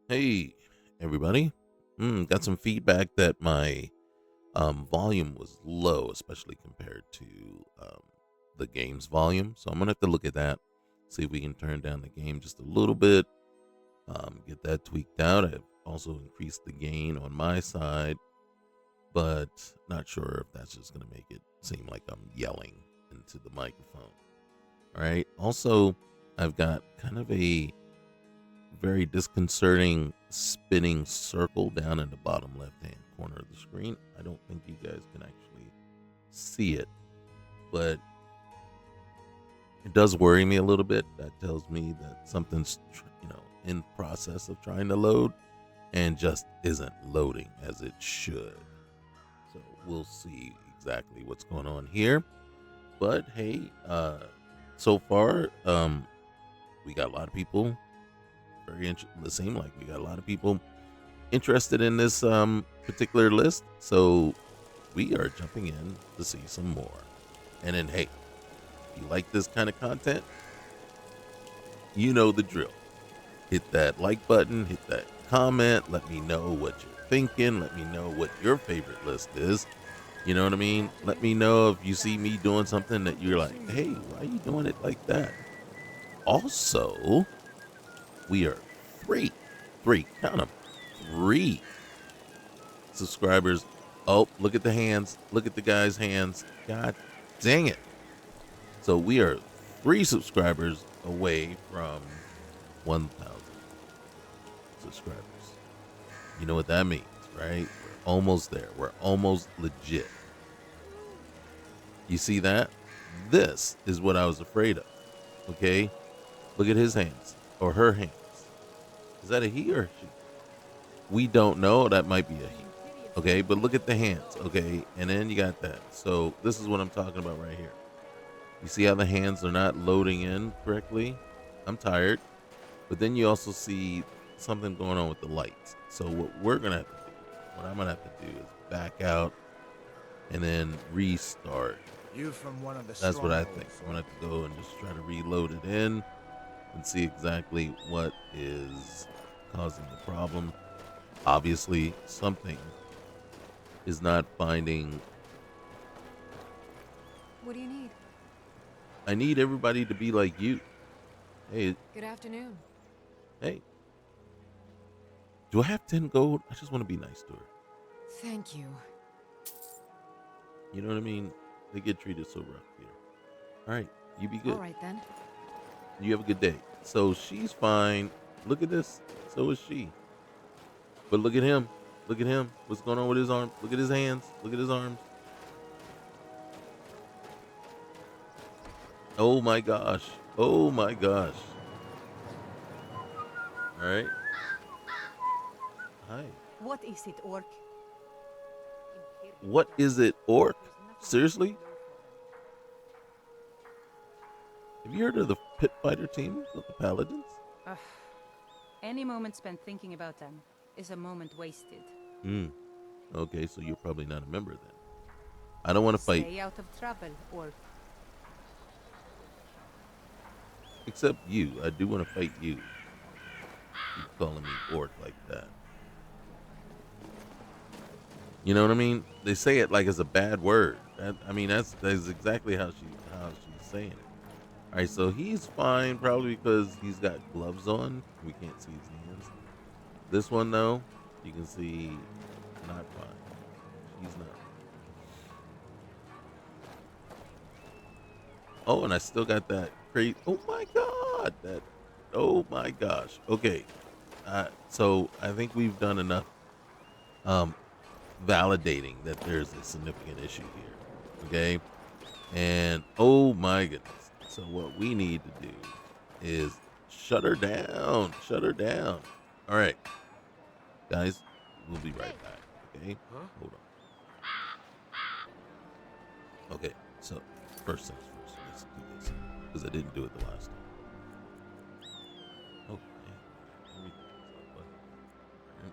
Hey, everybody. Got some feedback that my volume was low, especially compared to the game's volume. So I'm going to have to look at that, see if we can turn down the game just a little bit, get that tweaked out. I've also increased the gain on my side, but not sure if that's just going to make it seem like I'm yelling into the microphone. All right. Also, I've got kind of a very disconcerting spinning circle down in the bottom left hand corner of the screen. I don't think you guys can actually see it, but it does worry me a little bit. That tells me that something's in process of trying to load and just isn't loading as it should. So we'll see exactly what's going on here. But hey, so far we got a lot of people very interested. It seemed like we got a lot of people interested in this particular list, so we are jumping in to see some more. And then, hey, if you like this kind of content, you know the drill. Hit that like button, hit that comment, let me know what you're thinking, let me know what your favorite list is. You know what I mean? Let me know if you see me doing something that you're like, hey, why are you doing it like that? Also, we are three, count them, three subscribers. Oh, look at the hands. Look at the guy's hands. God dang it. So we are three subscribers away from 1,000 subscribers. You know what that means, right? We're almost there. We're almost legit. You see that? This is what I was afraid of. Okay? Look at his hands or her hands. Is that a he or a she? We don't know. That might be a he. Okay, but look at the hands. Okay, and then you got that. So this is what I'm talking about right here. You see how the hands are not loading in correctly? I'm tired. But then you also see something going on with the lights. So what we're going to have to do, what I'm going to have to do is back out and then restart. You from one of the That's what I think. strongholds, I'm going to have to go and just try to reload it in and see exactly what is causing the problem. Obviously, something is not finding. What do you need? I need everybody to be like you. Hey, Good afternoon. hey, do I have 10 gold? I just want to be nice to her. Thank you. You know what I mean? They get treated so rough here. All right, you be good. All right then. You have a good day. So she's fine. Look at this. So is she. But look at him. Look at him. What's going on with his arm? Look at his hands. Look at his arms. Oh my gosh. Oh my gosh. All right. Hi. What is it, Orc? What is it, Orc? Seriously? Have you heard of the pit fighter team of the Paladins? Ugh. Any moment spent thinking about them is a moment wasted. Hmm. Okay, so you're probably not a member then. I don't want to fight. Stay out of trouble, or Except you. I do want to fight you. You calling me Orc like that. You know what I mean? They say it like it's a bad word. That's exactly how she's saying it. All right, so he's fine probably because he's got gloves on. We can't see his hands. This one though, you can see not fine. She's not. Oh, and I still got that crazy. Oh my god, that. Oh my gosh. Okay, so I think we've done enough um, validating that there's a significant issue here. Okay, and oh my goodness. So what we need to do is shut her down. Shut her down. All right, guys, we'll be right back. Okay, hold on. Okay, so first things first, let's do this because I didn't do it the last time. Okay, everything's up, okay.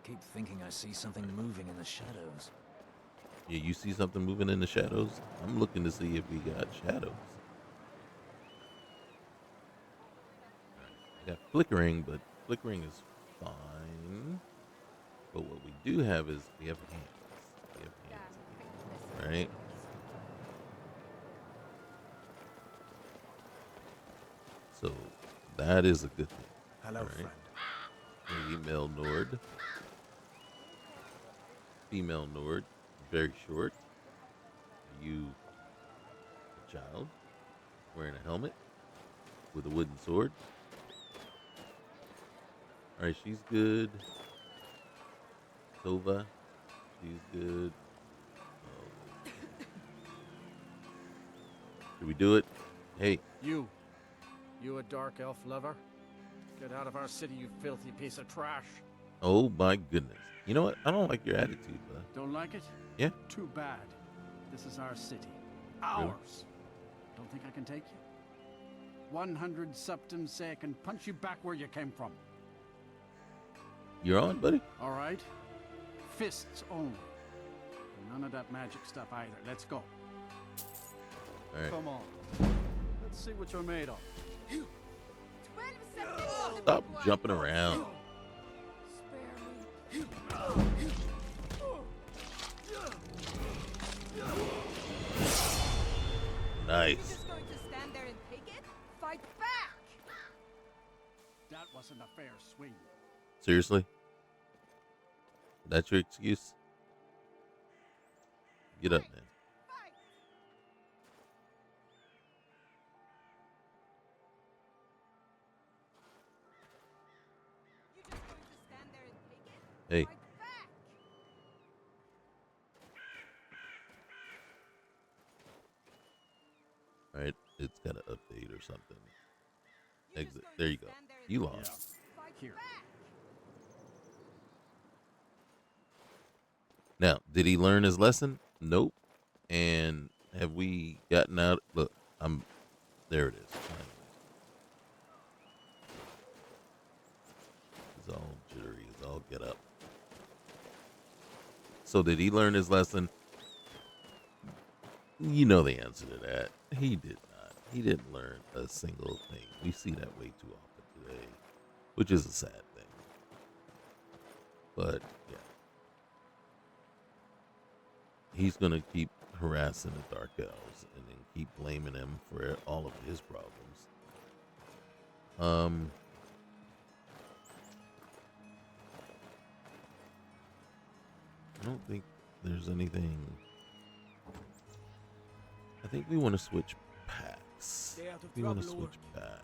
Keep thinking I see something moving in the shadows. Yeah, you see something moving in the shadows? I'm looking to see if we got shadows. I got flickering, but flickering is fine. But what we do have is we have hands. We have hands, right? So that is a good thing. Hello, All right. friend. Female Nord. Female Nord. Very short. You, a child, wearing a helmet with a wooden sword. All right, she's good. Tova, she's good. Did we do it? Hey, You a dark elf lover? Get out of our city, you filthy piece of trash. oh my goodness. You know what? I don't like your attitude, bud. Don't like it? Yeah. Too bad. This is our city. Really? Ours. Don't think I can take you? 100 septums say I can punch you back where you came from. You're on, buddy? All right? Fists only. None of that magic stuff either. Let's go. All right. Come on. Let's see what you're made of. 12 seconds. Stop jumping around. Spare me. Nice. You're just going to stand there and take it? Fight back! That wasn't a fair swing. Seriously? That's your excuse? Get up, man. Fight! You're just going to stand there and take it? Hey. Fight back! All right. It's got to update or something. You're just Exit. going There to you go. stand there and You take lost. Yeah. Fight Here. back! Now, did he learn his lesson? Nope. And have we gotten out? Look, there it is. Finally. It's all jittery. It's all get up. So did he learn his lesson? You know the answer to that. He did not. He didn't learn a single thing. We see that way too often today, which is a sad thing. But yeah, he's gonna keep harassing the Dark Elves and then keep blaming them for all of his problems. I don't think there's anything. I think we want to switch packs. Stay out of We want to trouble, switch back.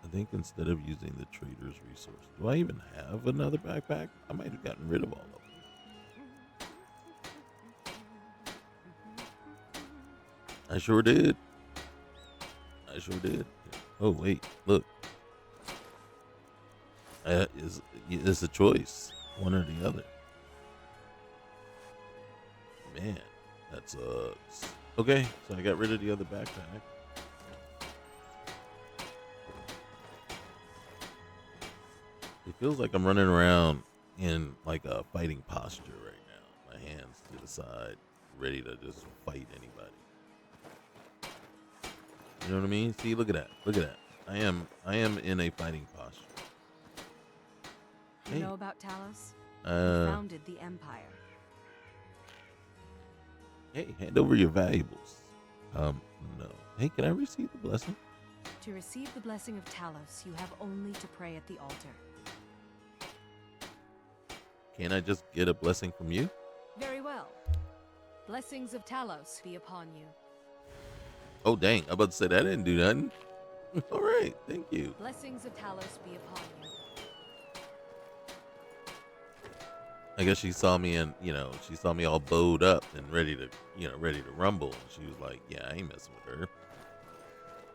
I think instead of using the trader's resource, do I even have another backpack? I might have gotten rid of all of them. I sure did. I sure did. Oh wait, look. It's a choice, one or the other. Man, that sucks. Okay, so I got rid of the other backpack. It feels like I'm running around in like a fighting posture right now. My hands to the side, ready to just fight anybody. You know what I mean? See, look at that. Look at that. I am in a fighting posture. You know about Talos? He Uh, founded the Empire. hey, hand over your valuables. No. Hey, can I receive the blessing? To receive the blessing of Talos, you have only to pray at the altar. Can't I just get a blessing from you? Very well. Blessings of Talos be upon you. Oh, dang. I'm about to say that didn't do nothing. All right. Thank you. Blessings of Talos be upon you. I guess she saw me and, she saw me all bowed up and ready to rumble. And she was like, yeah, I ain't messing with her.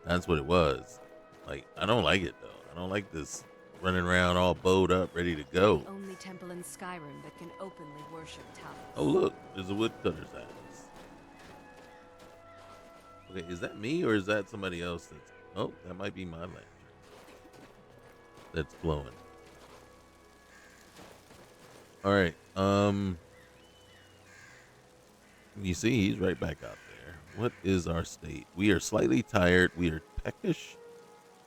That's what it was. Like, I don't like it, though. I don't like this running around all bowed up, ready to go. The only temple in Skyrim that can openly worship Talos. Oh, look. There's a woodcutter's axe. Okay, is that me or is that somebody else that's... Oh, that might be my lantern. that's glowing. All right. You see, he's right back out there. What is our state? We are slightly tired. We are peckish.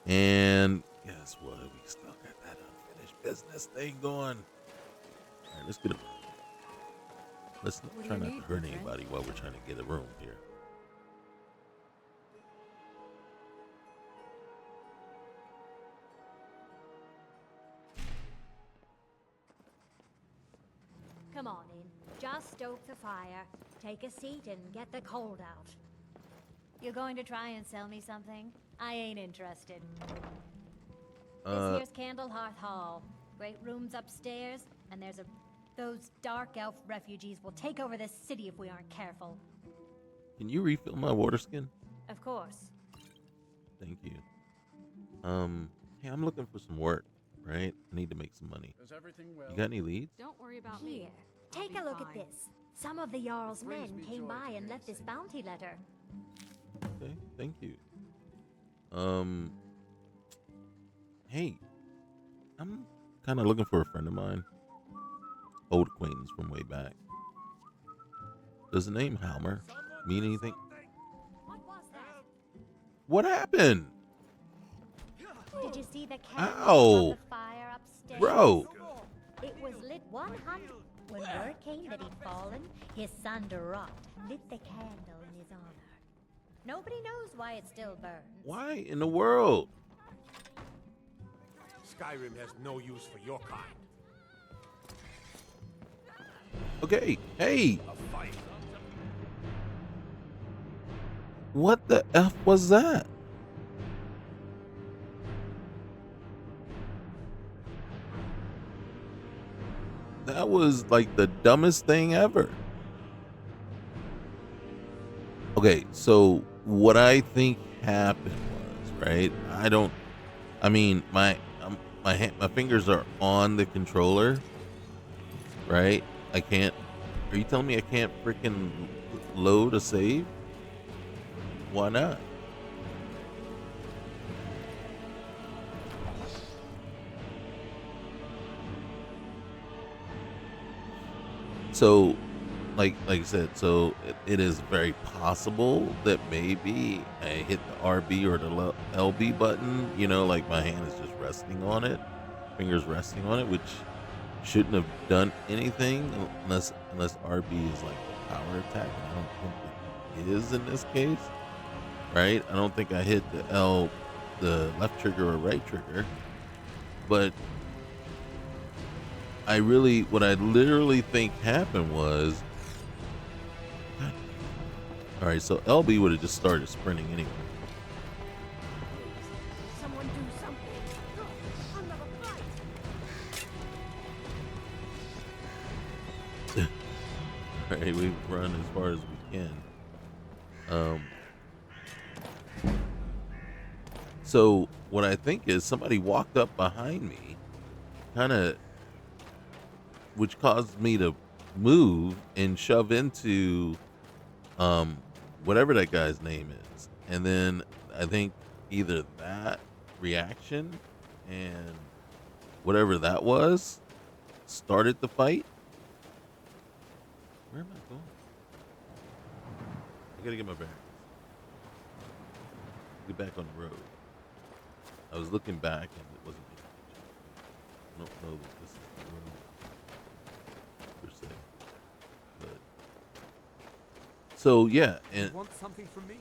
And guess what? We still got that unfinished business thing going. All right, let's get a room. Let's What do try you not need, to hurt my friend? anybody while we're trying to get a room here. Come on in. Just stoke the fire, take a seat, and get the cold out. You're going to try and sell me something? I ain't interested. This here's Candlehearth Hall. Great rooms upstairs, and there's a... Those dark elf refugees will take over this city if we aren't careful. Can you refill my water skin? Of course. Thank you. Hey, I'm looking for some work, right? I need to make some money. Is everything well? You got any leads? Don't worry about Here, me. I'll take be a look fine. at this. Some of the Jarl's brings men me came joy by to and hear left you this say bounty letter. Okay, thank you. Hey, I'm kind of looking for a friend of mine. Old acquaintance from way back. Does the name Halmer mean anything? What was that? What happened? Did you see the candle Ow! on the fire upstairs? Bro! It was lit 100. When word came that he'd fallen, his son Durant lit the candle in his honor. Nobody knows why it still burns. Why in the world? Skyrim has no use for your kind. Okay, hey! A fight. What the F was that? That was like the dumbest thing ever. Okay, so what I think happened was, right? I mean, my fingers are on the controller, right? I can't. Are you telling me I can't freaking load a save? Why not? So, like I said, so it is very possible that maybe I hit the RB or the LB button. You know, like my hand is just resting on it, fingers resting on it, which shouldn't have done anything unless RB is like a power attack. And I don't think it is in this case, right? I don't think I hit the left trigger or right trigger, but what I literally think happened was, all right, so LB would have just started sprinting anyway. Someone do something. Another fight. All right, we've run as far as we can. So what I think is somebody walked up behind me, kind of, which caused me to move and shove into whatever that guy's name is. And then I think either that reaction and whatever that was started the fight. Where am I going? I gotta get my bearings. Get back on the road. I was looking back and it wasn't paying attention. I don't know that this is the road per se. But so yeah, and Want something from me?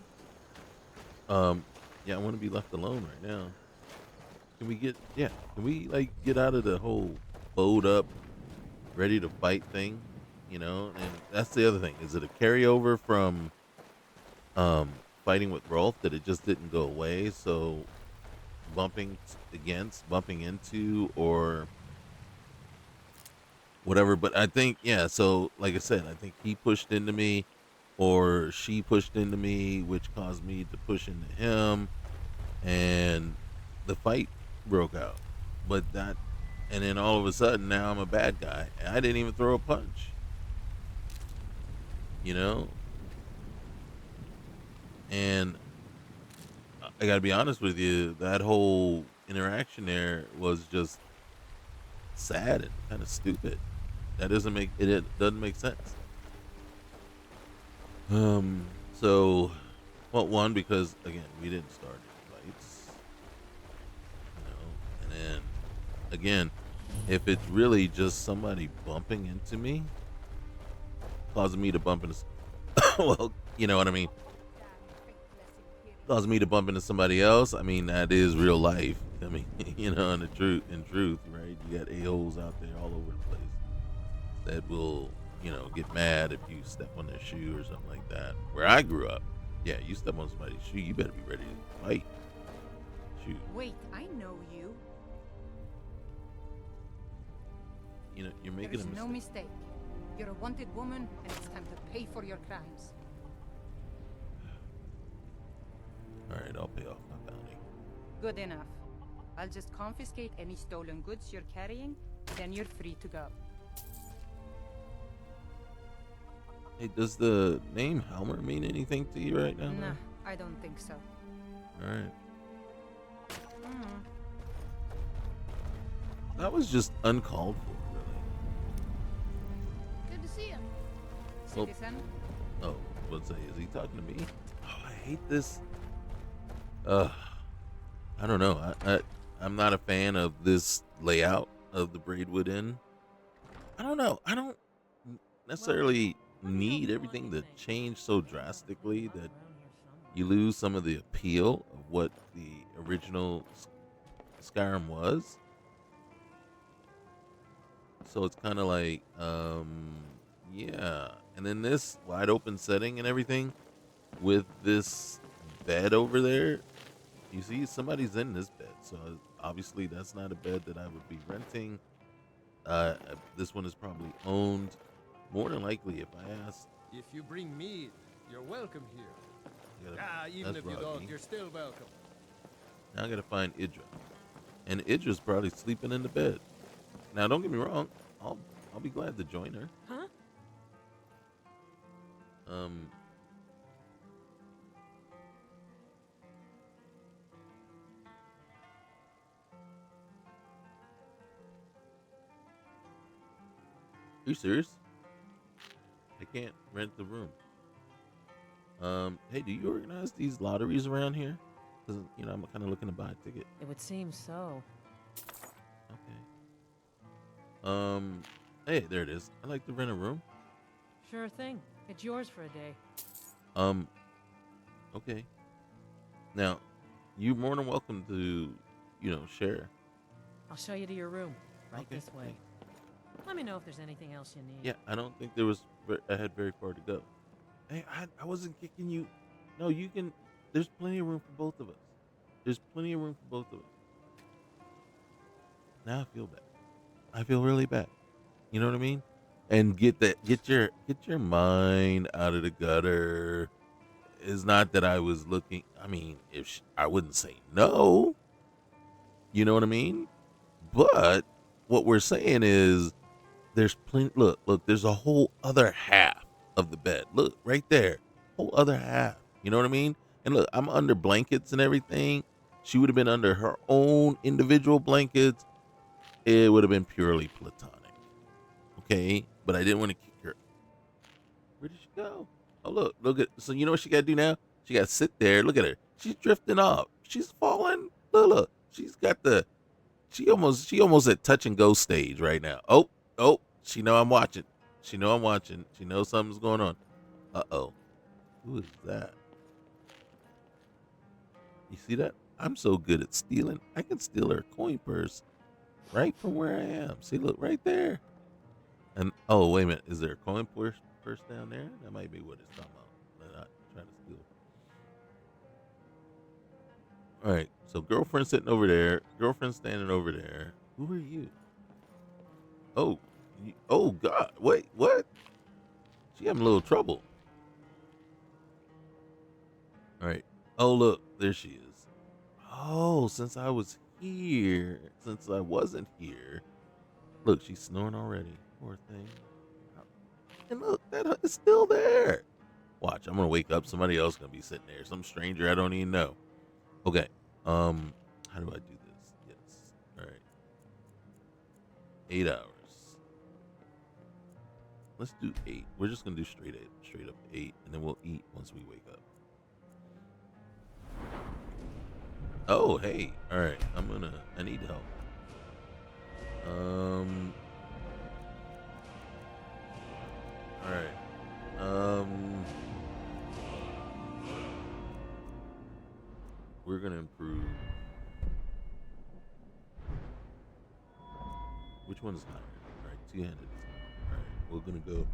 yeah, I want to be left alone right now. Can we like get out of the whole bowed up, ready to fight thing? You know, and that's the other thing. Is it a carryover from fighting with Rolf that it just didn't go away? So bumping into, or whatever. But I think, yeah, so like I said, I think he pushed into me or she pushed into me, which caused me to push into him, and the fight broke out. But and then all of a sudden now I'm a bad guy and I didn't even throw a punch, you know? And I gotta be honest with you, that whole interaction there was just sad and kind of stupid. That doesn't make it, it doesn't make sense. So, well, one, because again, we didn't start any fights, and then again, if it's really just somebody bumping into me, causing me to bump into, well, you know what I mean, causing me to bump into somebody else. I mean, that is real life. I mean, you know, in truth, right? You got a-holes out there all over the place that will, you know, get mad if you step on their shoe or something like that. Where I grew up, yeah, you step on somebody's shoe, you better be ready to fight. Shoot. Wait, I know you. You know, you're making There's a mistake. no mistake. You're a wanted woman, and it's time to pay for your crimes. All right, I'll pay off my bounty. Good enough. I'll just confiscate any stolen goods you're carrying, then you're free to go. Hey, does the name Helmer mean anything to you right now? Nah, man? I don't think so. All right. Mm. That was just uncalled for, really. Good to see you. Well- Citizen? Oh, what's that? Is he talking to me? Oh, I hate this. I don't know. I'm not a fan of this layout of the Braidwood Inn. I don't know. I don't necessarily need everything to change so drastically that you lose some of the appeal of what the original Skyrim was. So it's kind of like, yeah. And then this wide open setting and everything with this bed over there. You see, somebody's in this bed. So obviously that's not a bed that I would be renting. This one is probably owned. More than likely, if I asked, If you bring meat, you're welcome here. Even that's if you Rodney. don't, you're still welcome. Now I gotta find Idra, and Idra's probably sleeping in the bed. Now, don't get me wrong, I'll be glad to join her. Huh? Are you serious? I can't rent the room. Hey, do you organize these lotteries around here? Cause you know I'm kind of looking to buy a ticket. It would seem so. Okay. Hey, there it is. I'd like to rent a room. Sure thing. It's yours for a day. Okay. Now, you're more than welcome to, you know, share. I'll show you to your room. Right Okay, this way. thanks. Let me know if there's anything else you need. Yeah, I don't think there was. I had very far to go. Hey, I wasn't kicking you. No, you can. There's plenty of room for both of us. There's plenty of room for both of us. Now I feel bad. I feel really bad. You know what I mean? And get your mind out of the gutter. It's not that I was looking. I mean, I wouldn't say no. You know what I mean? But what we're saying is there's plenty. Look, there's a whole other half of the bed. Look, right there. Whole other half. You know what I mean? And look, I'm under blankets and everything. She would have been under her own individual blankets. It would have been purely platonic. Okay? But I didn't want to kick her. Where did she go? Oh, look at. So you know what she got to do now? She got to sit there. Look at her. She's drifting off. She's falling. Look. She's got the. She almost at touch and go stage right now. Oh. She know I'm watching. She knows something's going on. Uh-oh. Who is that? You see that? I'm so good at stealing. I can steal her coin purse right from where I am. See, look, right there. And, oh, wait a minute. Is there a coin purse down there? That might be what it's talking about. They're not trying to steal. All right. So, girlfriend sitting over there. Girlfriend standing over there. Who are you? Oh, God. Wait, what? She having a little trouble. All right. Oh, look. There she is. Oh, since I wasn't here. Look, she's snoring already. Poor thing. And look, that is still there. Watch, I'm going to wake up. Somebody else going to be sitting there. Some stranger I don't even know. Okay. How do I do this? 8 hours. Let's do 8. We're just gonna do straight up 8, and then we'll eat once we wake up. Oh, hey. All right. I need help. All right. We're gonna improve. Which one is higher? All right, two-handed. All right, we're gonna go.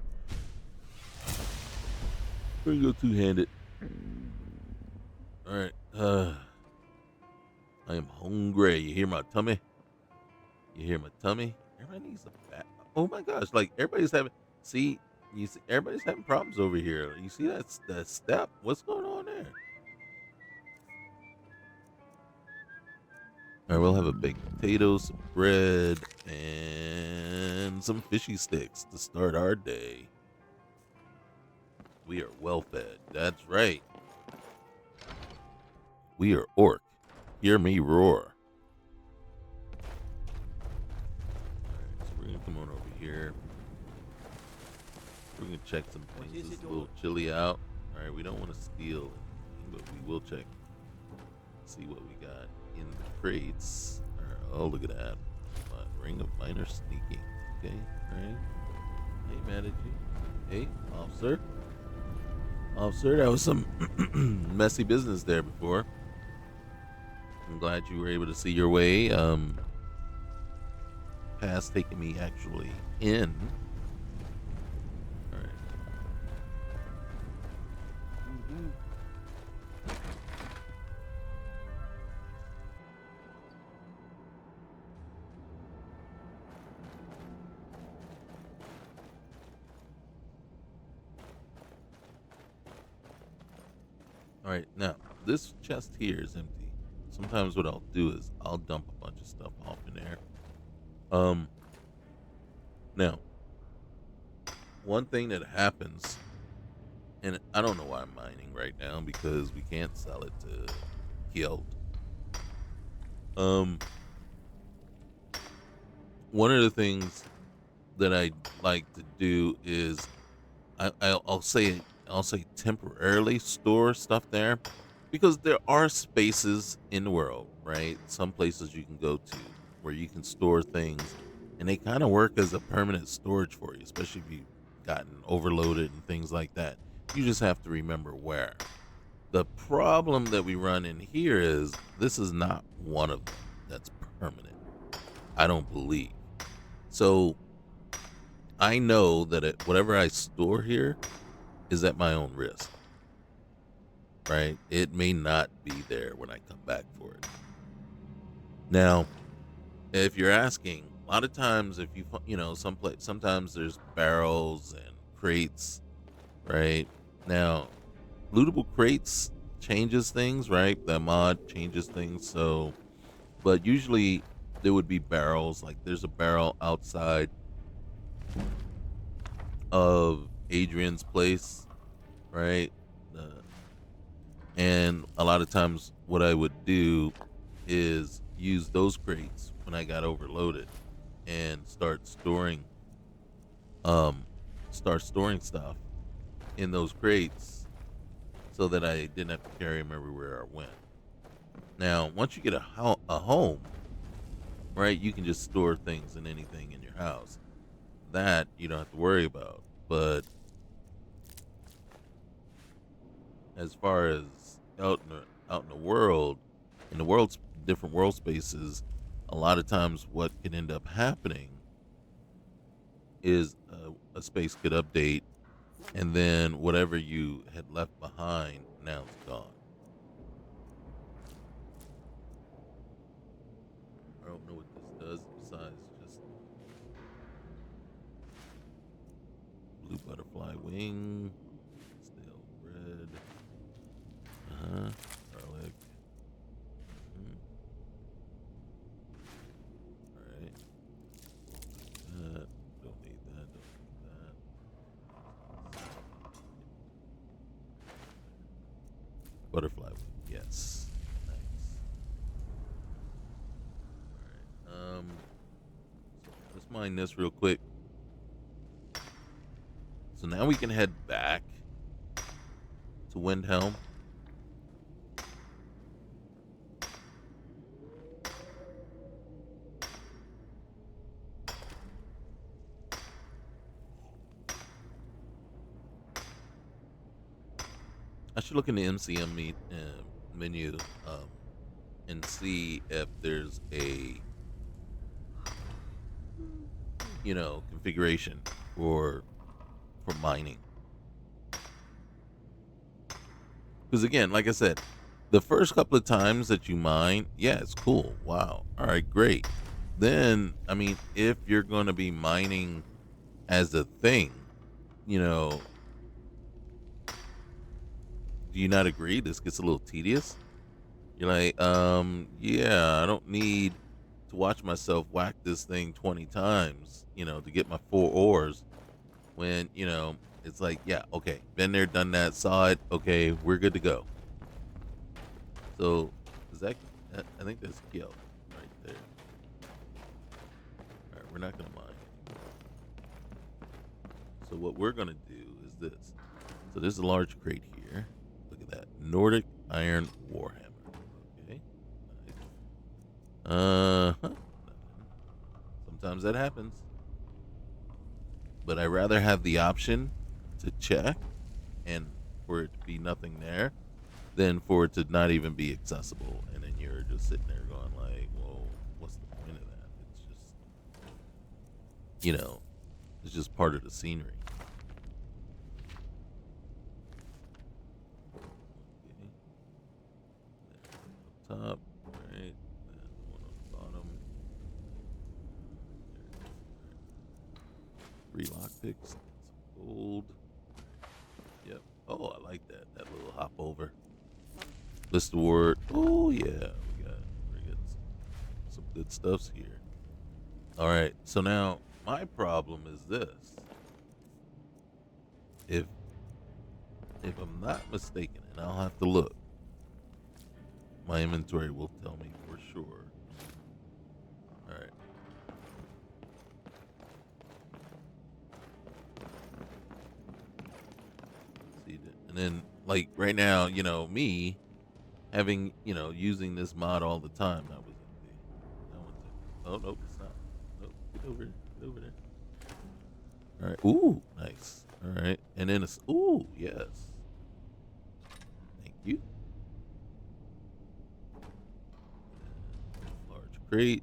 We're gonna go two-handed. All right. I am hungry. You hear my tummy? You hear my tummy? Everybody needs a bath. Oh my gosh! Like everybody's having. See, you see, everybody's having problems over here. You see that step? What's going on there? All right, we'll have a baked potato, some bread, and some fishy sticks to start our day. We are well fed. That's right. We are orc. Hear me roar. Alright, so we're gonna come on over here. We're gonna check some things. It's a little chilly out. Alright, we don't want to steal anything, but we will check. See what we got in the crates. Alright, oh, look at that. Ring of minor sneaking. Okay, alright. I ain't mad at you. Hey, officer. Officer, that was some messy business there before. I'm glad you were able to see your way past taking me actually in. All right. All right, now this chest here is empty. Sometimes what I'll do is I'll dump a bunch of stuff off in there. Now, one thing that happens, and I don't know why I'm mining right now because we can't sell it to Guild. One of the things that I like to do is I'll say temporarily store stuff there because there are spaces in the world, right? Some places you can go to where you can store things and they kind of work as a permanent storage for you, especially if you've gotten overloaded and things like that. You just have to remember where. The problem that we run in here is this is not one of them that's permanent. I don't believe. So I know that whatever I store here is at my own risk, right? It may not be there when I come back for it. Now, if you're asking, a lot of times if sometimes there's barrels and crates, right? Now, lootable crates changes things, right? The mod changes things. So, but usually there would be barrels. Like there's a barrel outside of Adrian's place, right? And a lot of times what I would do is use those crates when I got overloaded and start storing stuff in those crates so that I didn't have to carry them everywhere I went. Now, once you get a home, right, you can just store things and anything in your house. That you don't have to worry about. But as far as out in the world, different world spaces, a lot of times what can end up happening is a space could update, and then whatever you had left behind now it's gone. I don't know what this does besides just blue butterfly wing, stale bread, garlic. All right. Don't need that. Butterfly wing, yes. Nice. All right. So this mine this real quick. So now we can head back to Windhelm. I should look in the MCM menu and see if there's a configuration for mining. Because again, like I said, the first couple of times that you mine, yeah, it's cool. Wow. All right, great. Then, I mean, if you're going to be mining as a thing, do you not agree? This gets a little tedious. You're like, yeah, I don't need to watch myself whack this thing 20 times, to get my 4 ores. When, it's like, yeah, okay, been there, done that, saw it, okay, we're good to go. So, is that, I think that's Gil right there. All right, we're not going to mine. So what we're going to do is this. So there's a large crate here. Look at that. Nordic Iron Warhammer. Okay. Nice. Sometimes that happens. But I'd rather have the option to check and for it to be nothing there than for it to not even be accessible. And then you're just sitting there going like, well, what's the point of that? It's just, it's just part of the scenery. Okay. Up top, right, and one on the bottom. 3 lockpicks, some gold. Yep. Oh, I like that. That little hop over. List the word. Oh yeah, we got some good stuffs here. All right. So now my problem is this. If I'm not mistaken, and I'll have to look, my inventory will tell me for sure. All right. See that, and then like right now, me having using this mod all the time. That was empty. That one's empty. Oh nope, it's not. Nope. Get over there. Get over there. All right. Ooh, nice. All right, and then it's ooh, yes. Thank you. Large crate.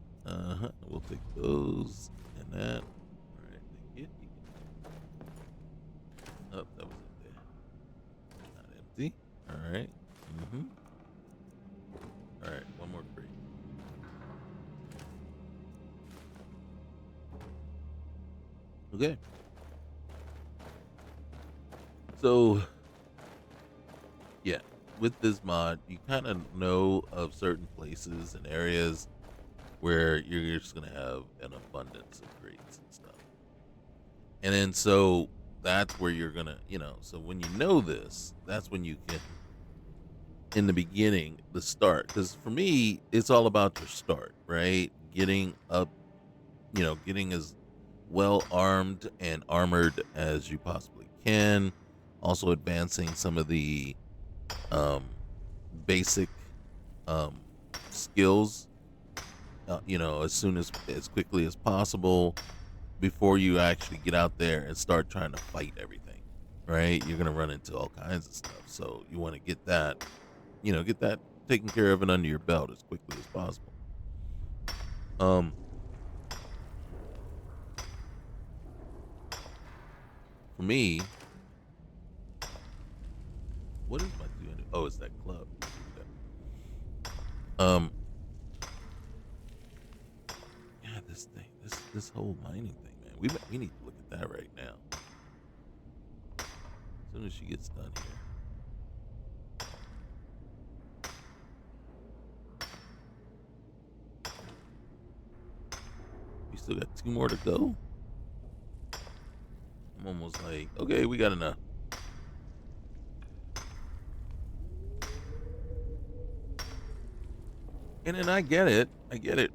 We'll take those and that. All right, thank you. Oh, that was it there. Not empty. All right. All right, one more crate. Okay. So, yeah, with this mod, you kind of know of certain places and areas where you're just going to have an abundance of crates and stuff. And then so that's where you're going to, so when you know this, that's when you can, in the beginning, the start. Because for me, it's all about your start, right? Getting up, getting as well armed and armored as you possibly can. Also advancing some of the basic skills, as quickly as possible before you actually get out there and start trying to fight everything, right? You're going to run into all kinds of stuff. So you want to get that taken care of and under your belt as quickly as possible. For me, what is my doing? Oh, it's that club. Yeah, this whole mining thing, man. We need to look at that right now. As soon as she gets done here. We still got 2 more to go. I'm almost like, okay, we got enough. And then I get it,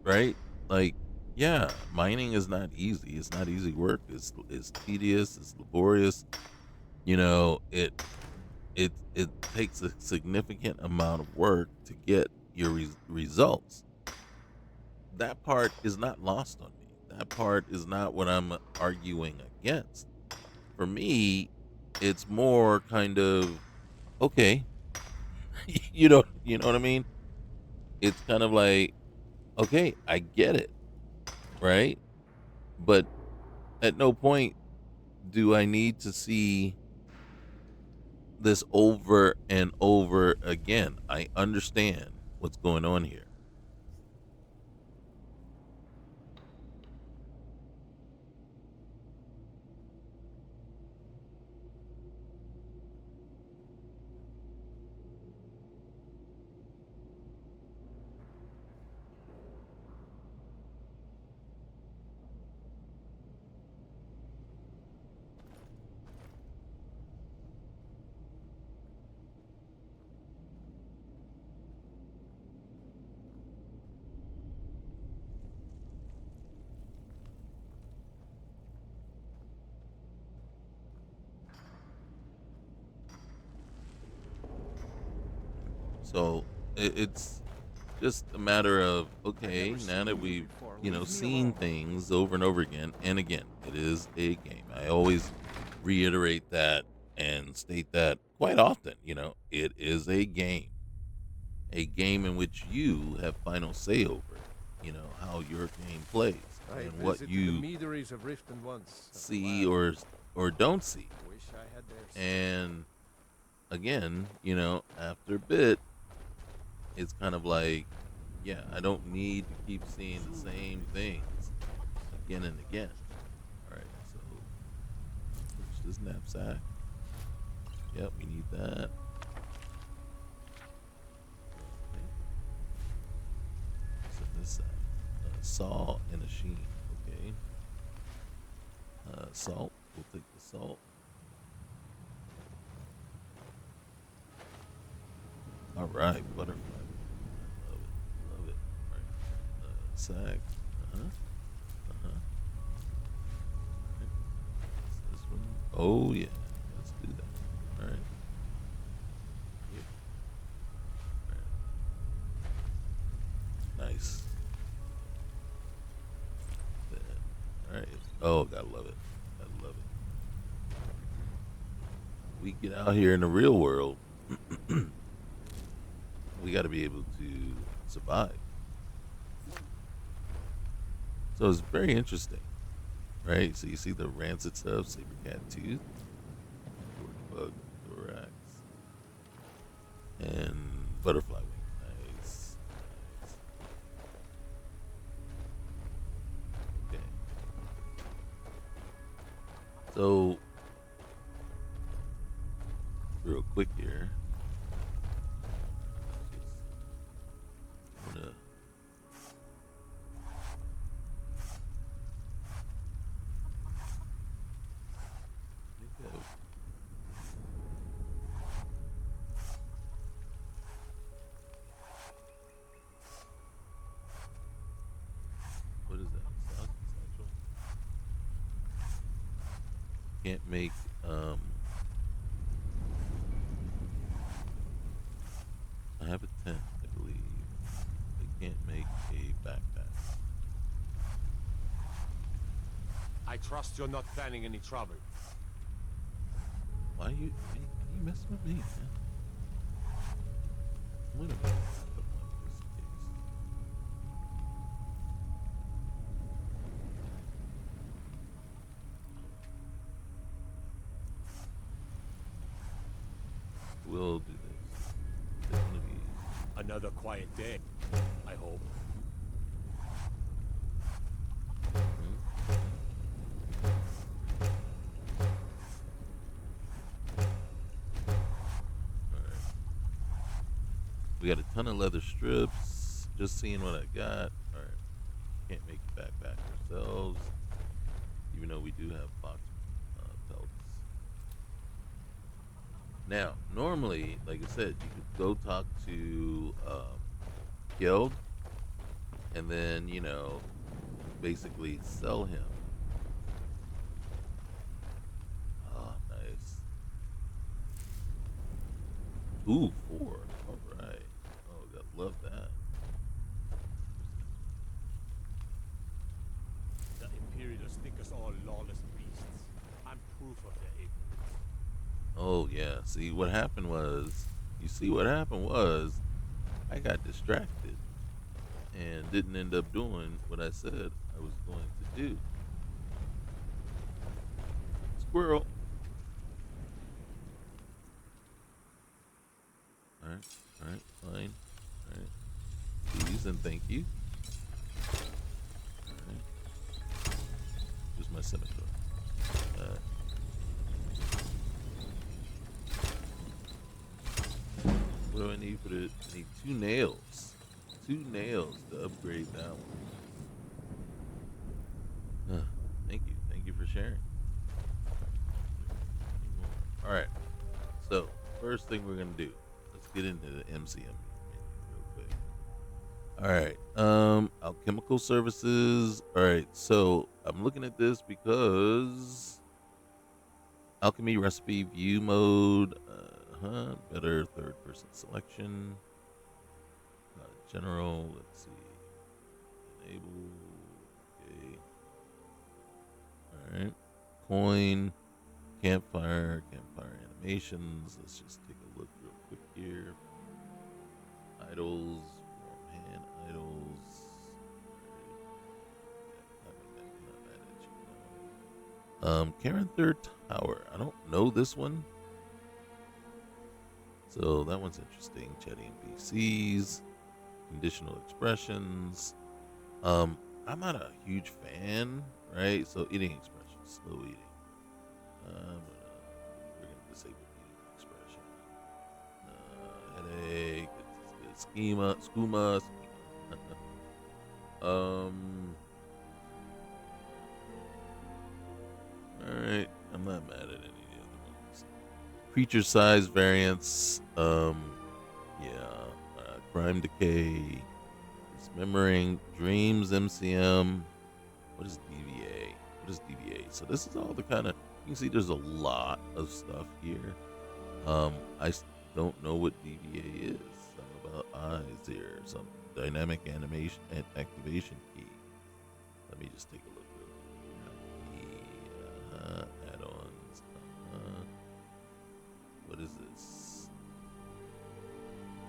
right? Like, yeah, mining is not easy. It's not easy work. It's tedious. It's laborious. You know, it takes a significant amount of work to get your results. That part is not lost on me. That part is not what I'm arguing against. For me, it's more kind of okay. You know what I mean? It's kind of like okay, I get it, right? But at no point do I need to see this over and over again. I understand what's going on here. So it's just a matter of okay, now that we've seen things over and over again, and again, it is a game. I always reiterate that and state that quite often. It is a game in which you have final say over it. How your game plays I and what visited the you meaderies of Riften once. see Wow. or don't see. Wish I had their And again, after a bit, it's kind of like, yeah, I don't need to keep seeing the same things again and again. All right, so push this knapsack. Yep, we need that. Okay. So this side, saw and a sheen. Okay. Salt. We'll take the salt. All right, butterfly. Love it. Love it. All right. Sack. Uh-huh. This one. Oh, yeah. Let's do that. All right. Yep. All right. Nice. All right. Oh, gotta love it. Gotta love it. We get out here in the real world. We got to be able to survive. So it's very interesting, right? So you see the rancid stuff, saber cat tooth, bug, thorax, and butterfly wing. Nice, nice. Okay. So real quick here. What is that? Satchel? Can't make I have a tent, I believe. They can't make a backpack. I trust you're not planning any trouble. Why you messing with me, man? Wait a minute. Put one just in case. We'll do this. Take one of these. Another quiet day, I hope. We got a ton of leather strips. Just seeing what I got. All right. Can't make a backpack ourselves, even though we do have fox pelts. Now, normally, like I said, you could go talk to Guild, and then basically sell him. Oh, nice. Ooh, 4. All right. Oh, God, love that. The Imperials think us all lawless beasts. I'm proof of their ignorance. Oh, yeah. See, what happened was, I got distracted and didn't end up doing what I said I was going to do. Squirrel. All right, fine. All right. Please and thank you. All right. Here's my scimitar. What do I need for the? I need 2 nails. 2 nails to upgrade that one. Thank you. Thank you for sharing. All right. So, first thing we're going to do, let's get into the MCM real quick. All right. Alchemical services. All right. So, I'm looking at this because alchemy recipe view mode, better third person selection. General, let's see. Enable. Okay. All right. Coin. Campfire animations. Let's just take a look real quick here. Idols, warm hand idols. Karen Third Tower. I don't know this one, so that one's interesting. Chatting NPCs, conditional expressions. I'm not a huge fan, right? So eating expressions, slow eating. We're gonna disable eating expression. Headache. It's schema. All right. I'm not mad at any of the other ones. Creature size variance. Crime decay. Dismembering. Dreams. MCM. What is DVA? So this is all the kind of. You can see there's a lot of stuff here. I don't know what DVA is. Something about eyes here. Some dynamic animation and activation key. Let me just take a look real quick. Add-ons. What is this?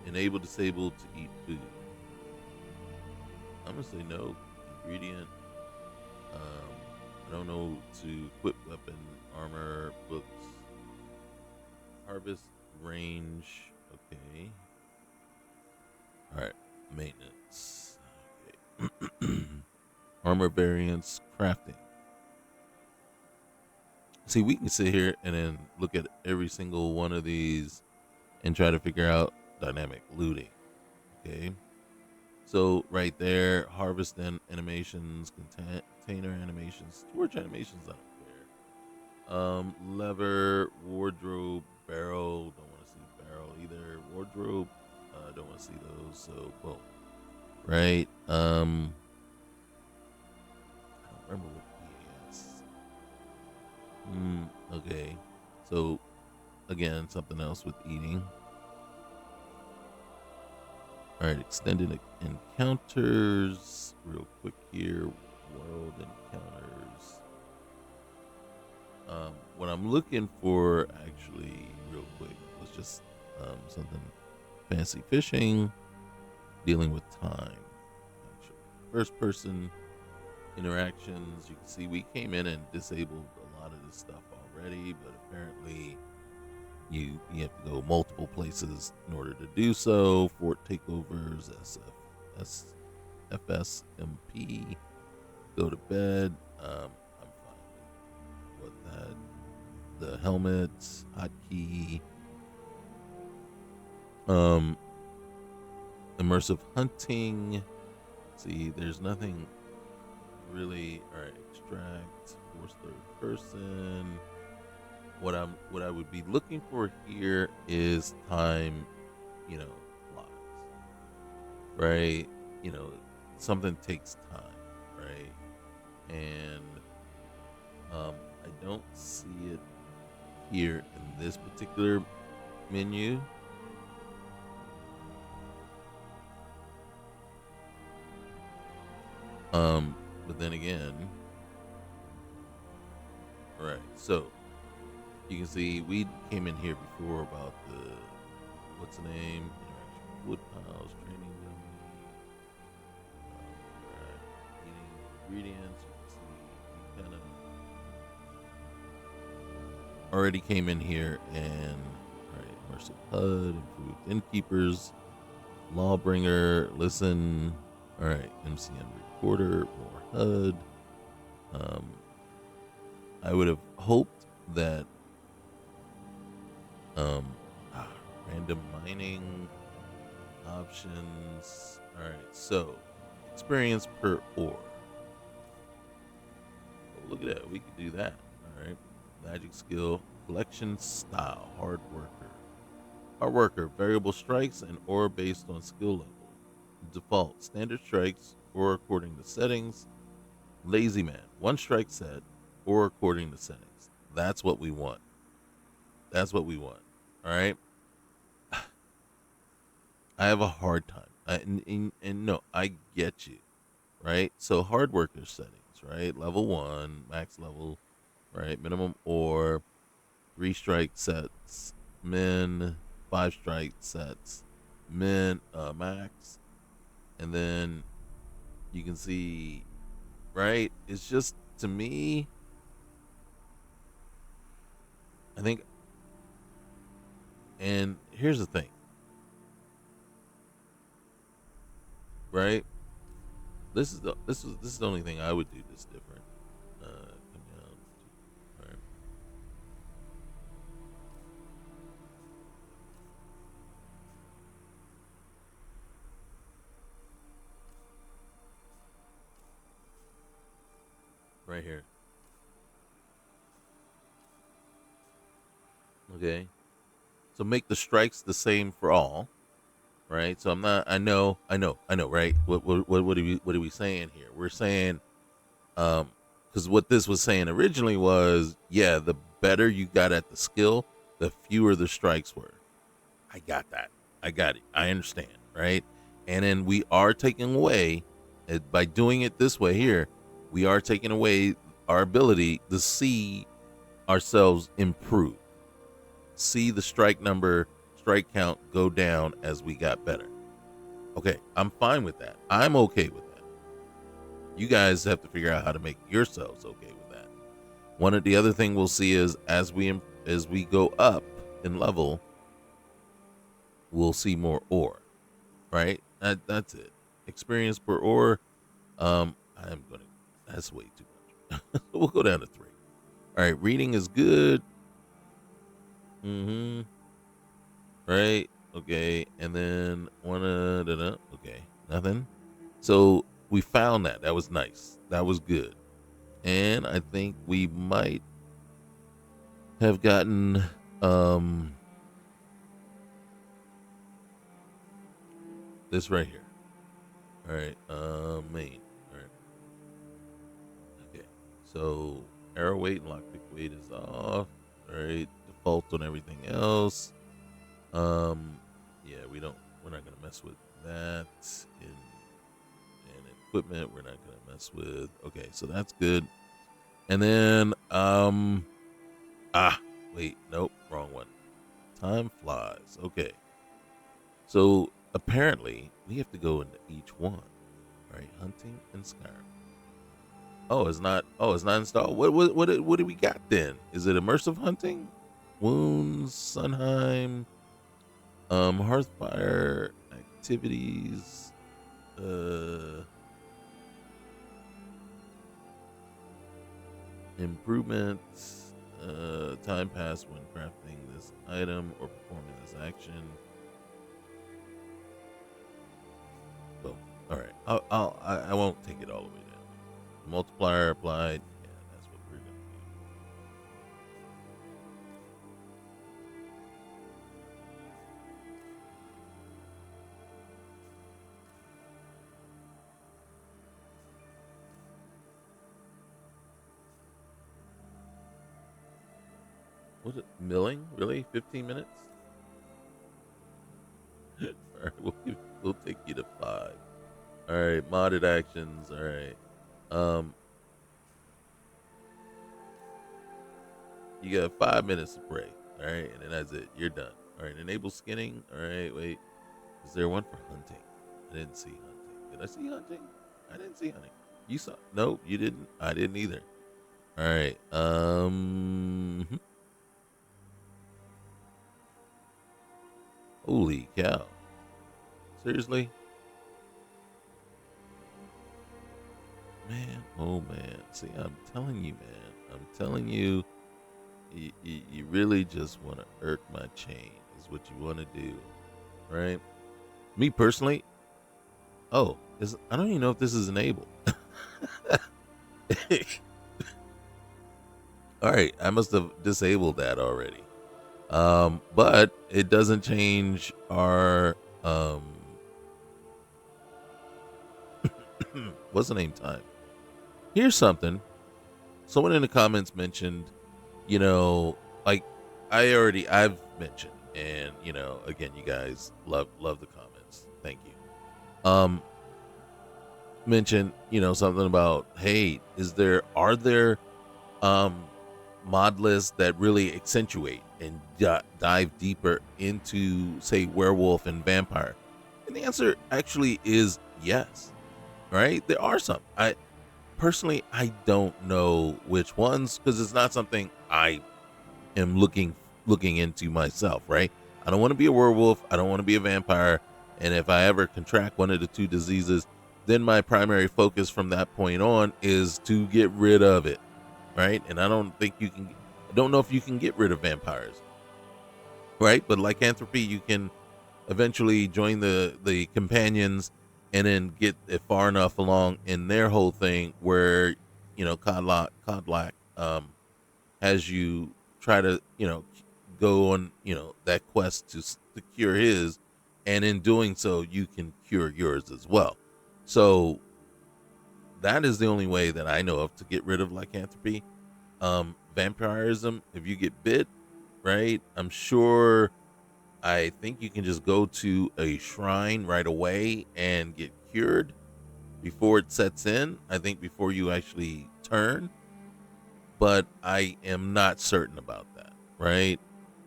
Enable disabled to eat food. I'm gonna say no. Ingredient. I don't know to equip weapon, armor, books, harvest range. Okay. All right, maintenance. Okay. Armor variants, crafting. See, we can sit here and then look at every single one of these and try to figure out dynamic looting. Okay. So right there, harvest and animations, container animations, storage animations, I don't care. Lever, wardrobe, barrel, don't want to see barrel either. Wardrobe, don't want to see those. So boom. Right. I don't remember what PS. Okay. So again, something else with eating. All right, extended encounters. Real quick here. World encounters. What I'm looking for, actually, real quick, was just something fancy fishing, dealing with time. Actually, first person interactions. You can see we came in and disabled a lot of this stuff already, but apparently you have to go multiple places in order to do so. Fort takeovers, FSMP, go to bed. I'm fine with that. The helmets, hotkey, immersive hunting. See, there's nothing really. All right, extract, force third person. What I would be looking for here is time, plots, right? Something takes time, right? and I don't see it here in this particular menu. But then again, all right, so you can see we came in here before about the, what's the name? Interaction with wood piles, training eating ingredients. You can see we kind of already came in here and, all right, immersive HUD, improved innkeepers, lawbringer, listen, all right, MCM recorder, more HUD. I would have hoped that random mining options. All right, so experience per ore. Oh, look at that, we could do that. All right, magic skill, collection style, hard worker, variable strikes and ore based on skill level. Default standard strikes or according to settings. Lazy man, one strike set or according to settings. That's what we want. All right. I have a hard time. And no, I get you. Right. So hard worker settings, right? Level 1, max level, right? Minimum ore, 3 strike sets, min, 5 strike sets, min, max. And then you can see, right? It's just, to me, I think, and here's the thing, right? This is the only thing I would do this different. Come down to, all right. Right here. Okay. So make the strikes the same for all, right? So I'm not. I know, right? What are we saying here? We're saying, because what this was saying originally was, yeah, the better you got at the skill, the fewer the strikes were. I got that. I got it. I understand, right? And then we are taking away, by doing it this way here, we are taking away our ability to see ourselves improve, see the strike count go down as we got better. Okay, I'm fine with that. I'm okay with that. You guys have to figure out how to make yourselves okay with that. One of the other thing we'll see is as we go up in level, we'll see more ore, right? That's it. Experience per ore. That's way too much. We'll go down to 3. All right, reading is good. Right. Okay. And then okay, nothing. So we found that. That was nice. That was good. And I think we might have gotten this right here. All right. Main. All right. Okay. So arrow weight and lockpick weight is off. All right. Default on everything else. Yeah, we're not gonna mess with that. In equipment, we're not gonna mess with. Okay, so that's good. And then wait, nope, wrong one. Time flies. Okay. So apparently we have to go into each one. All right, hunting and Skyrim. It's not installed. What do we got then? Is it immersive hunting? Wounds, Sunheim, Hearthfire activities, improvements, time passed when crafting this item or performing this action. Boom. All right. I won't take it all the way down. Multiplier applied. Yeah, that's what we're gonna do. What milling? Really? 15 minutes? All right, we'll take you to 5. All right, modded actions. All right. You got 5 minutes to pray. All right, and then that's it. You're done. All right, enable skinning. All right, wait. Is there one for hunting? I didn't see hunting. Did I see hunting? I didn't see hunting. You saw? Nope, you didn't. I didn't either. All right. Holy cow! Seriously? Man, oh man. See, I'm telling you, man. I'm telling you, you really just want to irk my chain, is what you want to do, right? Me personally, I don't even know if this is enabled. All right, I must have disabled that already. But it doesn't change our what's the name time. Here's something. Someone in the comments mentioned, like I've mentioned, and again, you guys love the comments. Thank you. Mentioned, something about, hey, are there mod lists that really accentuate and dive deeper into, say, werewolf and vampire? And the answer actually is yes. Right? There are some. I don't know which ones, because it's not something I am looking into myself, right? I don't want to be a werewolf. I don't want to be a vampire. And if I ever contract one of the two diseases, then my primary focus from that point on is to get rid of it, right? And I don't know if you can get rid of vampires, right? But lycanthropy, you can eventually join the companions and then get it far enough along in their whole thing where, Codlack has you try to, go on, that quest to cure his, and in doing so, you can cure yours as well. So that is the only way that I know of to get rid of lycanthropy. Vampirism, if you get bit, right? I think you can just go to a shrine right away and get cured before it sets in. I think before you actually turn, but I am not certain about that, right?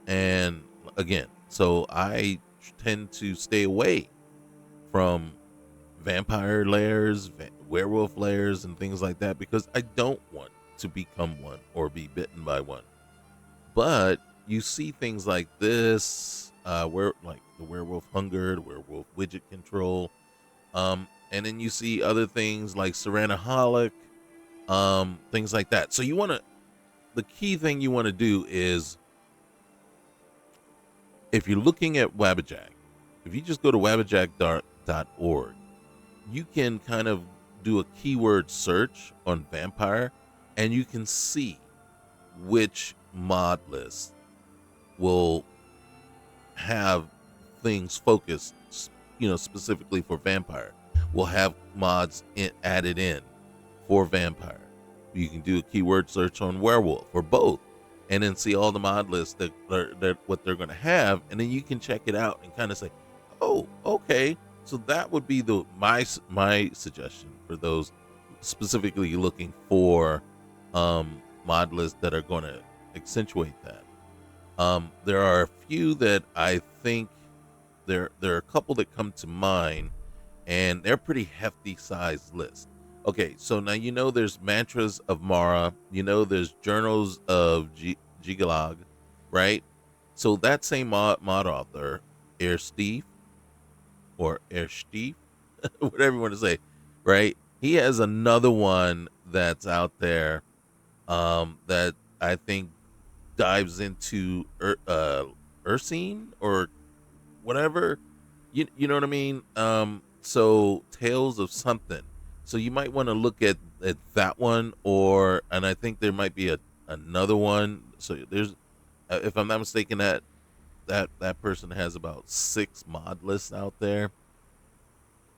And again, so I tend to stay away from vampire lairs, werewolf lairs, and things like that, because I don't want to become one or be bitten by one. But you see things like this, where like the werewolf hunger, the werewolf widget control, and then you see other things like Serenaholic, things like that. So the key thing you want to do is, if you're looking at Wabbajack, if you just go to wabbajack.org, you can kind of do a keyword search on vampire, and you can see which mod list will have things focused, specifically for vampire. Will have mods added in for vampire. You can do a keyword search on werewolf or both, and then see all the mod lists that what they're going to have, and then you can check it out and kind of say, oh, okay. So that would be my suggestion for those specifically looking for mod lists that are going to accentuate that. There are a few that I think there are a couple that come to mind, and they're pretty hefty sized lists. Okay, so now there's Mantras of Mara, there's Journals of Gigalog, right? So that same mod author, Steve, whatever you want to say, right? He has another one that's out there that I think dives into Ursine or whatever. You know what I mean? So Tales of something. So you might want to look at that one, and I think there might be another one. So there's, if I'm not mistaken, that person has about 6 mod lists out there,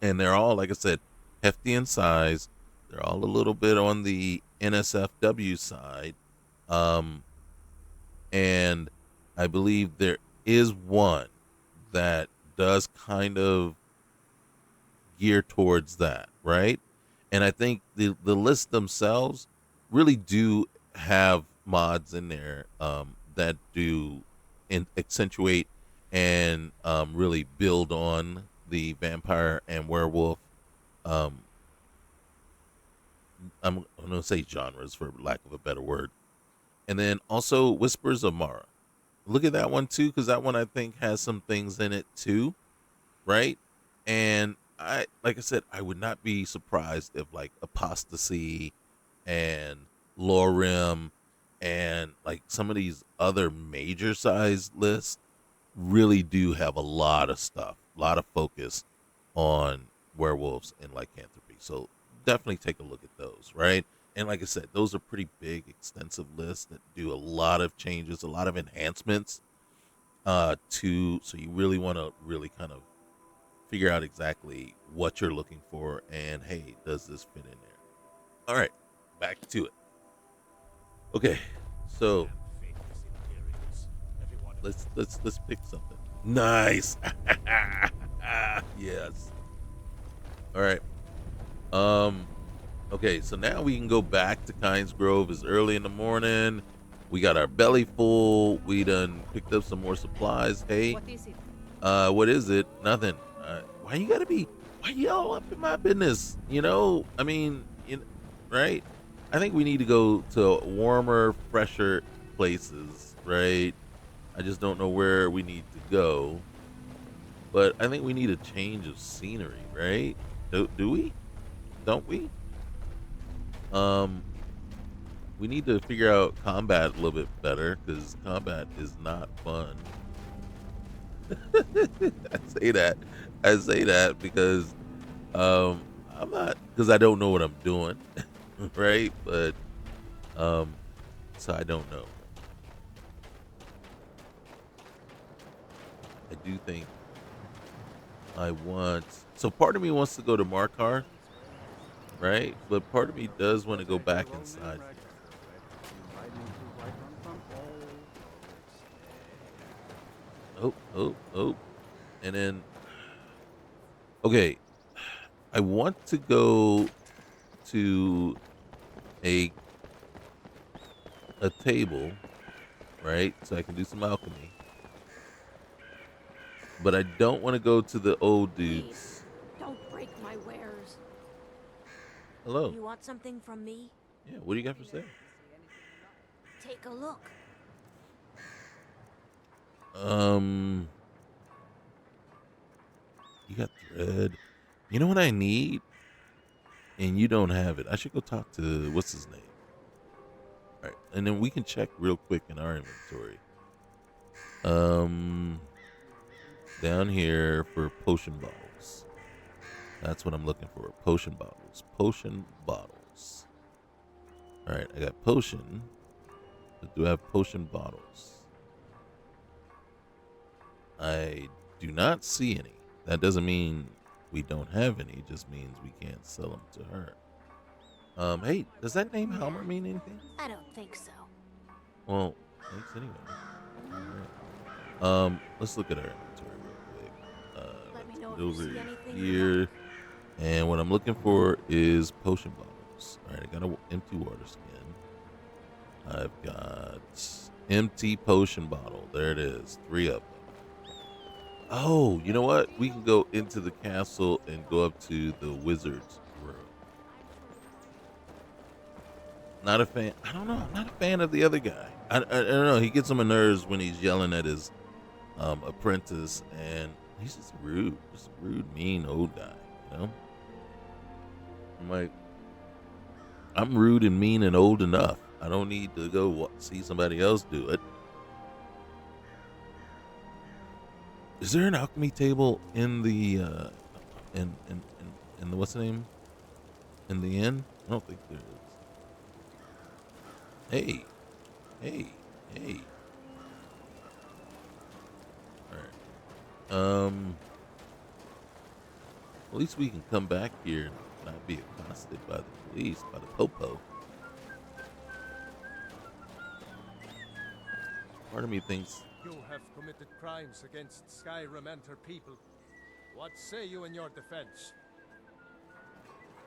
and they're all, like I said, hefty in size. They're all a little bit on the NSFW side, And I believe there is one that does kind of gear towards that, right? And I think the lists themselves really do have mods in there that do accentuate and really build on the vampire and werewolf. Um, I'm gonna say genres for lack of a better word, and then also Whispers of Mara. Look at that one too, because that one I think has some things in it too, right? And like I said, I would not be surprised if like Apostasy and Lorem and like some of these other major size lists really do have a lot of stuff, a lot of focus on werewolves and lycanthropy. So definitely take a look at those, right? And like I said, those are pretty big, extensive lists that do a lot of changes, a lot of enhancements to so you really want to really kind of figure out exactly what you're looking for and hey, does this fit in there? All right, back to it. Okay, so let's pick something. Nice. Yes. All right. Okay, so now we can go back to Kynes Grove. It's early in the morning. We got our belly full. We done picked up some more supplies. Hey, What is it? what is it? Nothing. Why you gotta be? Why you all up in my business? You know, I mean, right? I think we need to go to warmer, fresher places, right? I just don't know where we need to go, but I think we need a change of scenery, right? Do we? Don't we? Um, we need to figure out combat a little bit better because combat is not fun. I say that because I'm not because I don't know what I'm doing, right? But um, so I don't know. I do think I want. So part of me wants to go to Markar, right? But part of me does want to go back inside. Oh. And then, okay, I want to go to a a table, right? So I can do some alchemy. But I don't want to go to the old dudes. Don't break my wares. Hello. You want something from me? Yeah, what do you got for sale? Take a look. You got thread. You know what I need? And you don't have it. I should go talk to what's his name. All right, and then we can check real quick in our inventory. Down here for potion bottles. That's what I'm looking for. Potion bottles. Potion bottles. All right, I got potion. But do I have potion bottles? I do not see any. That doesn't mean we don't have any. It just means we can't sell them to her. Hey, does that name Helmer mean anything? I don't think so. Well, thanks anyway. All right. Let's look at our inventory real quick. Let me know Let's if you get see over anything you here. And what I'm looking for is potion bottles. All right, I got an empty water skin. I've got empty potion bottle. There it is. 3 of them. Oh, you know what? We can go into the castle and go up to the wizard's room. Not a fan. I don't know. I'm not a fan of the other guy. I don't know. He gets on my nerves when he's yelling at his apprentice, and he's just rude. Just a rude, mean old guy, you know? I'm like, I'm rude and mean and old enough. I don't need to go see somebody else do it. Is there an alchemy table in the in the what's the name? In the inn? I don't think there is. Hey. All right. At least we can come back here and not be accosted by the police, by the popo. part of me thinks, You have committed crimes against Skyrim and her people. What say you in your defense?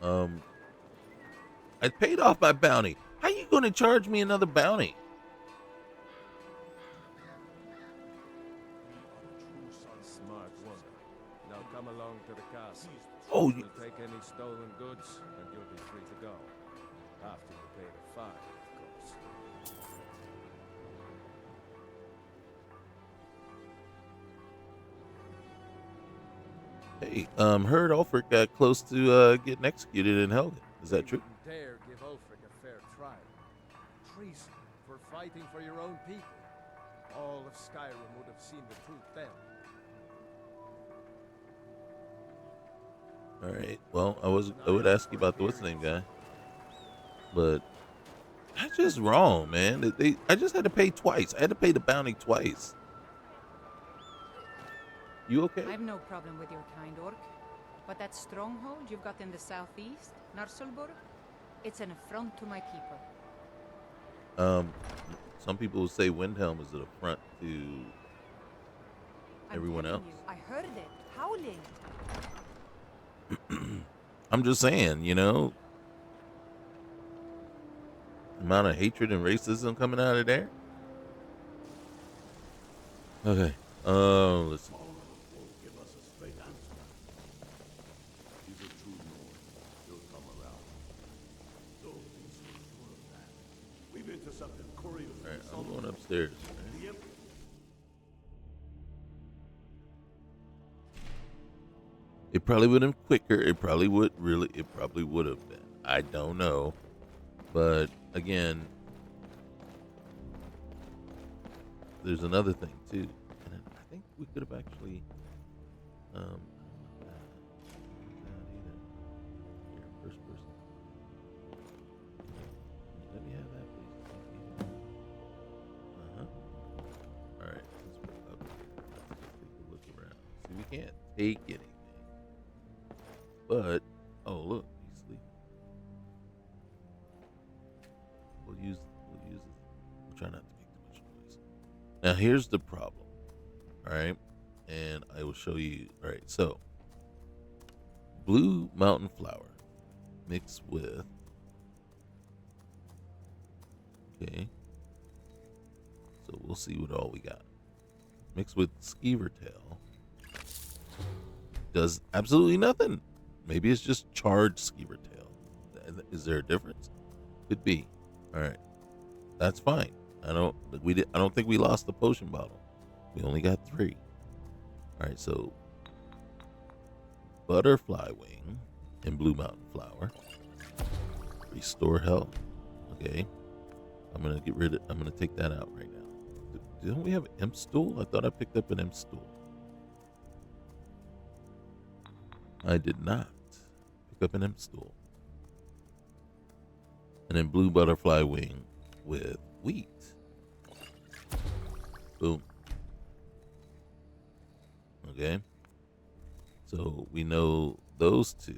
I paid off my bounty. How you going to charge me another bounty? Smart woman. Now come along to the castle. Oh, We'll take any stolen goods, and you'll be free to go. After you pay the fine, of course. hey, heard Ulfric got close to getting executed in Helgen. Is that true? You wouldn't dare give Ulfric a fair trial. Treason for fighting for your own people. All of Skyrim would have seen the truth then. All right. Well, I would ask you about the what's the name guy, but that's just wrong, man. I just had to pay twice. I had to pay the bounty twice. You okay? I've no problem with your kind, Orc. But that stronghold you've got in the southeast, Narselburg, it's an affront to my people. Some people will say Windhelm is an affront to everyone else. I heard it, howling. I'm just saying, you know, the amount of hatred and racism coming out of there. Okay. Let's see. Give us a straight answer. He's a true Lord. He'll come around. So sure of that. We've intercepted couriers. All right, I'm going upstairs. Right? It probably would have been quicker. It probably would have been. I don't know. But again, there's another thing too. And I think we could have actually I don't know that either. Here, first person. Let me have that, please. Thank you. Alright, since we're up here, let's just take a look around. See, we can't take anything. But, oh look, he's sleeping. We'll use it. We'll try not to make too much noise. Now here's the problem. Alright. And I will show you. Alright, so blue mountain flower mixed with, okay, so we'll see what all we got. Mixed with skeever tail does absolutely nothing. Maybe it's just charged skeever tail. Is there a difference? Could be. All right, that's fine. I don't think we lost the potion bottle. We only got 3. All right, so butterfly wing and blue mountain flower. Restore health. Okay, I'm gonna take that out right now. Don't we have imp stool? I thought I picked up an imp stool. I did not pick up an imp stool. And then blue butterfly wing with wheat. Boom. Okay. So we know those 2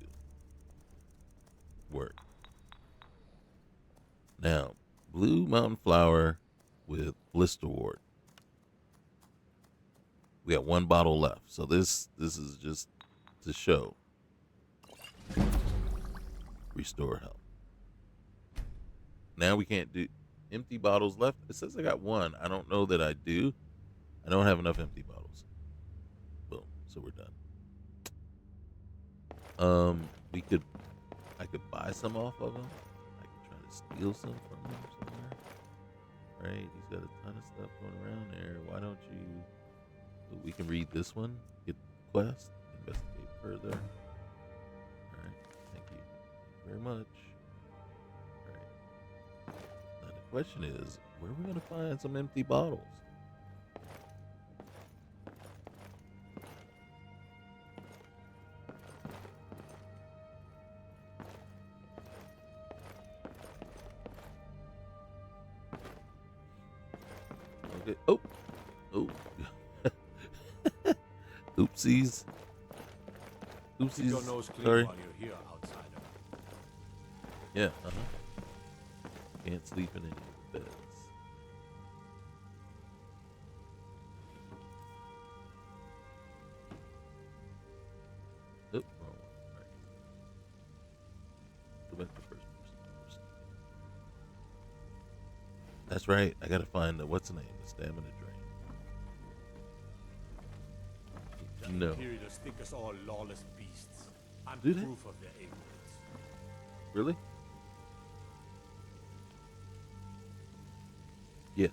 work. Now, blue mountain flower with blister ward. We got 1 bottle left. So this is just to show. Restore health. Now we can't do empty bottles left. It says I got 1. I don't know that I do. I don't have enough empty bottles. Boom. So we're done. I could buy some off of him. I could try to steal some from him somewhere. Right? He's got a ton of stuff going around there. Why don't you? So we can read this one. Get the quest. Investigate further. All right. Thank you very much. All right. Now the question is, where are we going to find some empty bottles? Okay. Oh. Oopsies. Keep your nose clean Sorry. while you're here, outsider. Yeah. Can't sleep in any of the beds. That's right. I gotta find the what's the name? The stamina drain. No. Imperials think us all lawless beasts. I'm Do they? proof of their ignorance. Really? Yes.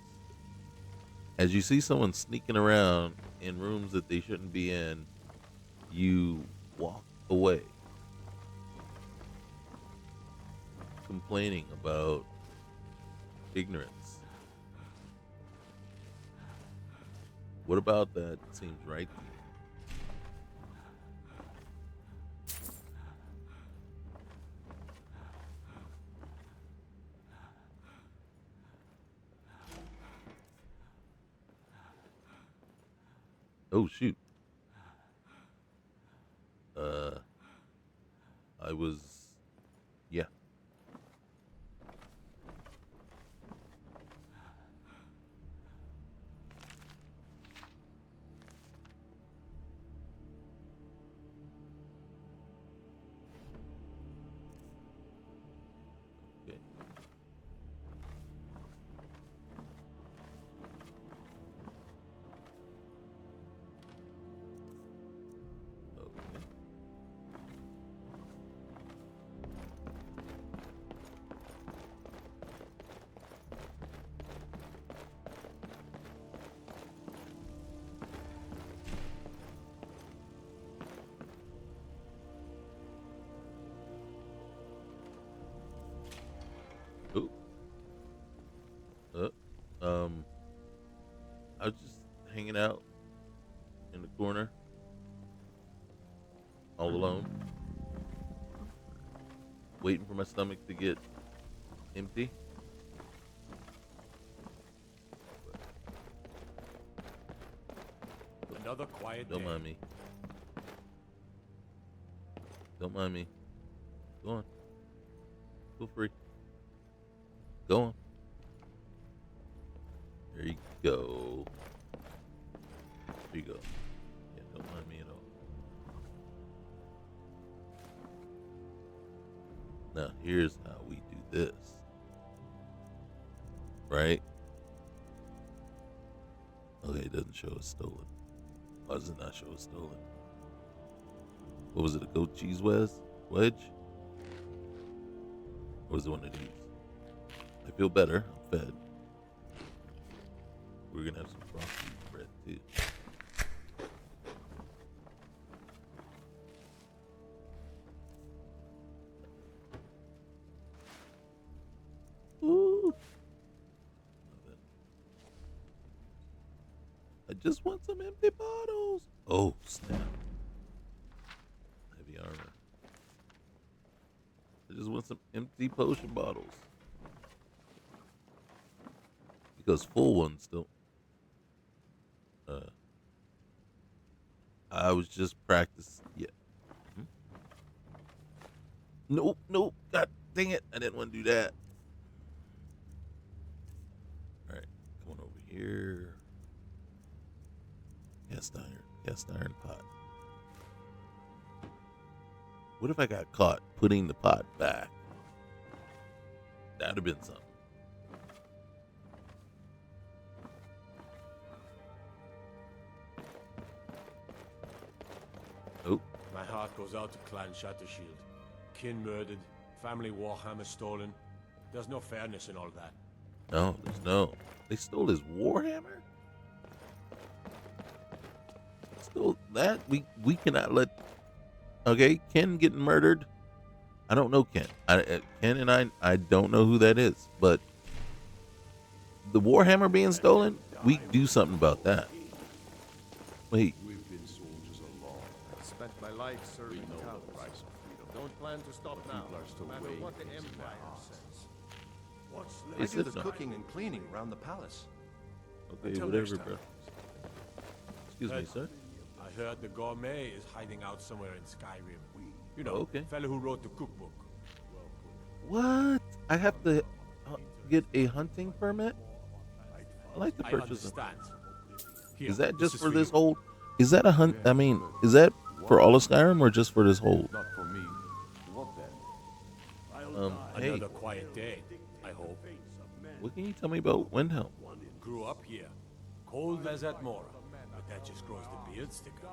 As you see someone sneaking around in rooms that they shouldn't be in, you walk away, complaining about ignorance. What about that seems right to you? Oh shoot. I was, yeah. Okay. Okay. Ooh. I was just hanging out in the corner, all alone, waiting for my stomach to get empty. Another quiet Don't day. mind me. Don't mind me. Go on. Feel free. Go on. There you go. There you go. Yeah, don't mind me at all. Now, here's how we do this. Right? Okay, it doesn't show us stolen. Why does it not show us stolen? What was it, a goat cheese wedge? Or was it one of these? I feel better. I'm fed. We're gonna have some frosty bread too. Ooh. Love it. I just want some empty bottles. Oh, snap. Heavy armor. I just want some empty potion bottles. Because full ones don't. I was just practicing. Yeah. Nope, nope. God dang it. I didn't want to do that. Alright. Come on over here. Cast iron pot. What if I got caught putting the pot back? That'd have been something. Oh, My heart goes out to Clan Shattershield. Kin murdered, family warhammer stolen. There's no fairness in all that. no, there's no. They stole his warhammer? Stole that? We cannot let. Okay, Ken getting murdered. I don't know Ken. Ken and I don't know who that is. But the warhammer being stolen, we do something about that. Wait. We've been soldiers along. I've spent my life serving cows. Don't plan to stop now, no matter what the Empire says. What's Hey, I do the sister. cooking and cleaning around the palace. Okay, Until whatever, next bro. time. Excuse me, sir. I heard the gourmet is hiding out somewhere in Skyrim. You know, Okay. fellow who wrote the cookbook. What? I have to get a hunting permit? I like to I purchase them. understand. Here, Is that this just for you. this whole? Is that a hunt? I mean, is that for all of Skyrim or just for this whole? Not for me. What then? Hey, Another quiet day, I hope. What can you tell me about Windhelm? Grew up here. Cold as at Mora. But that just grows the beard thicker.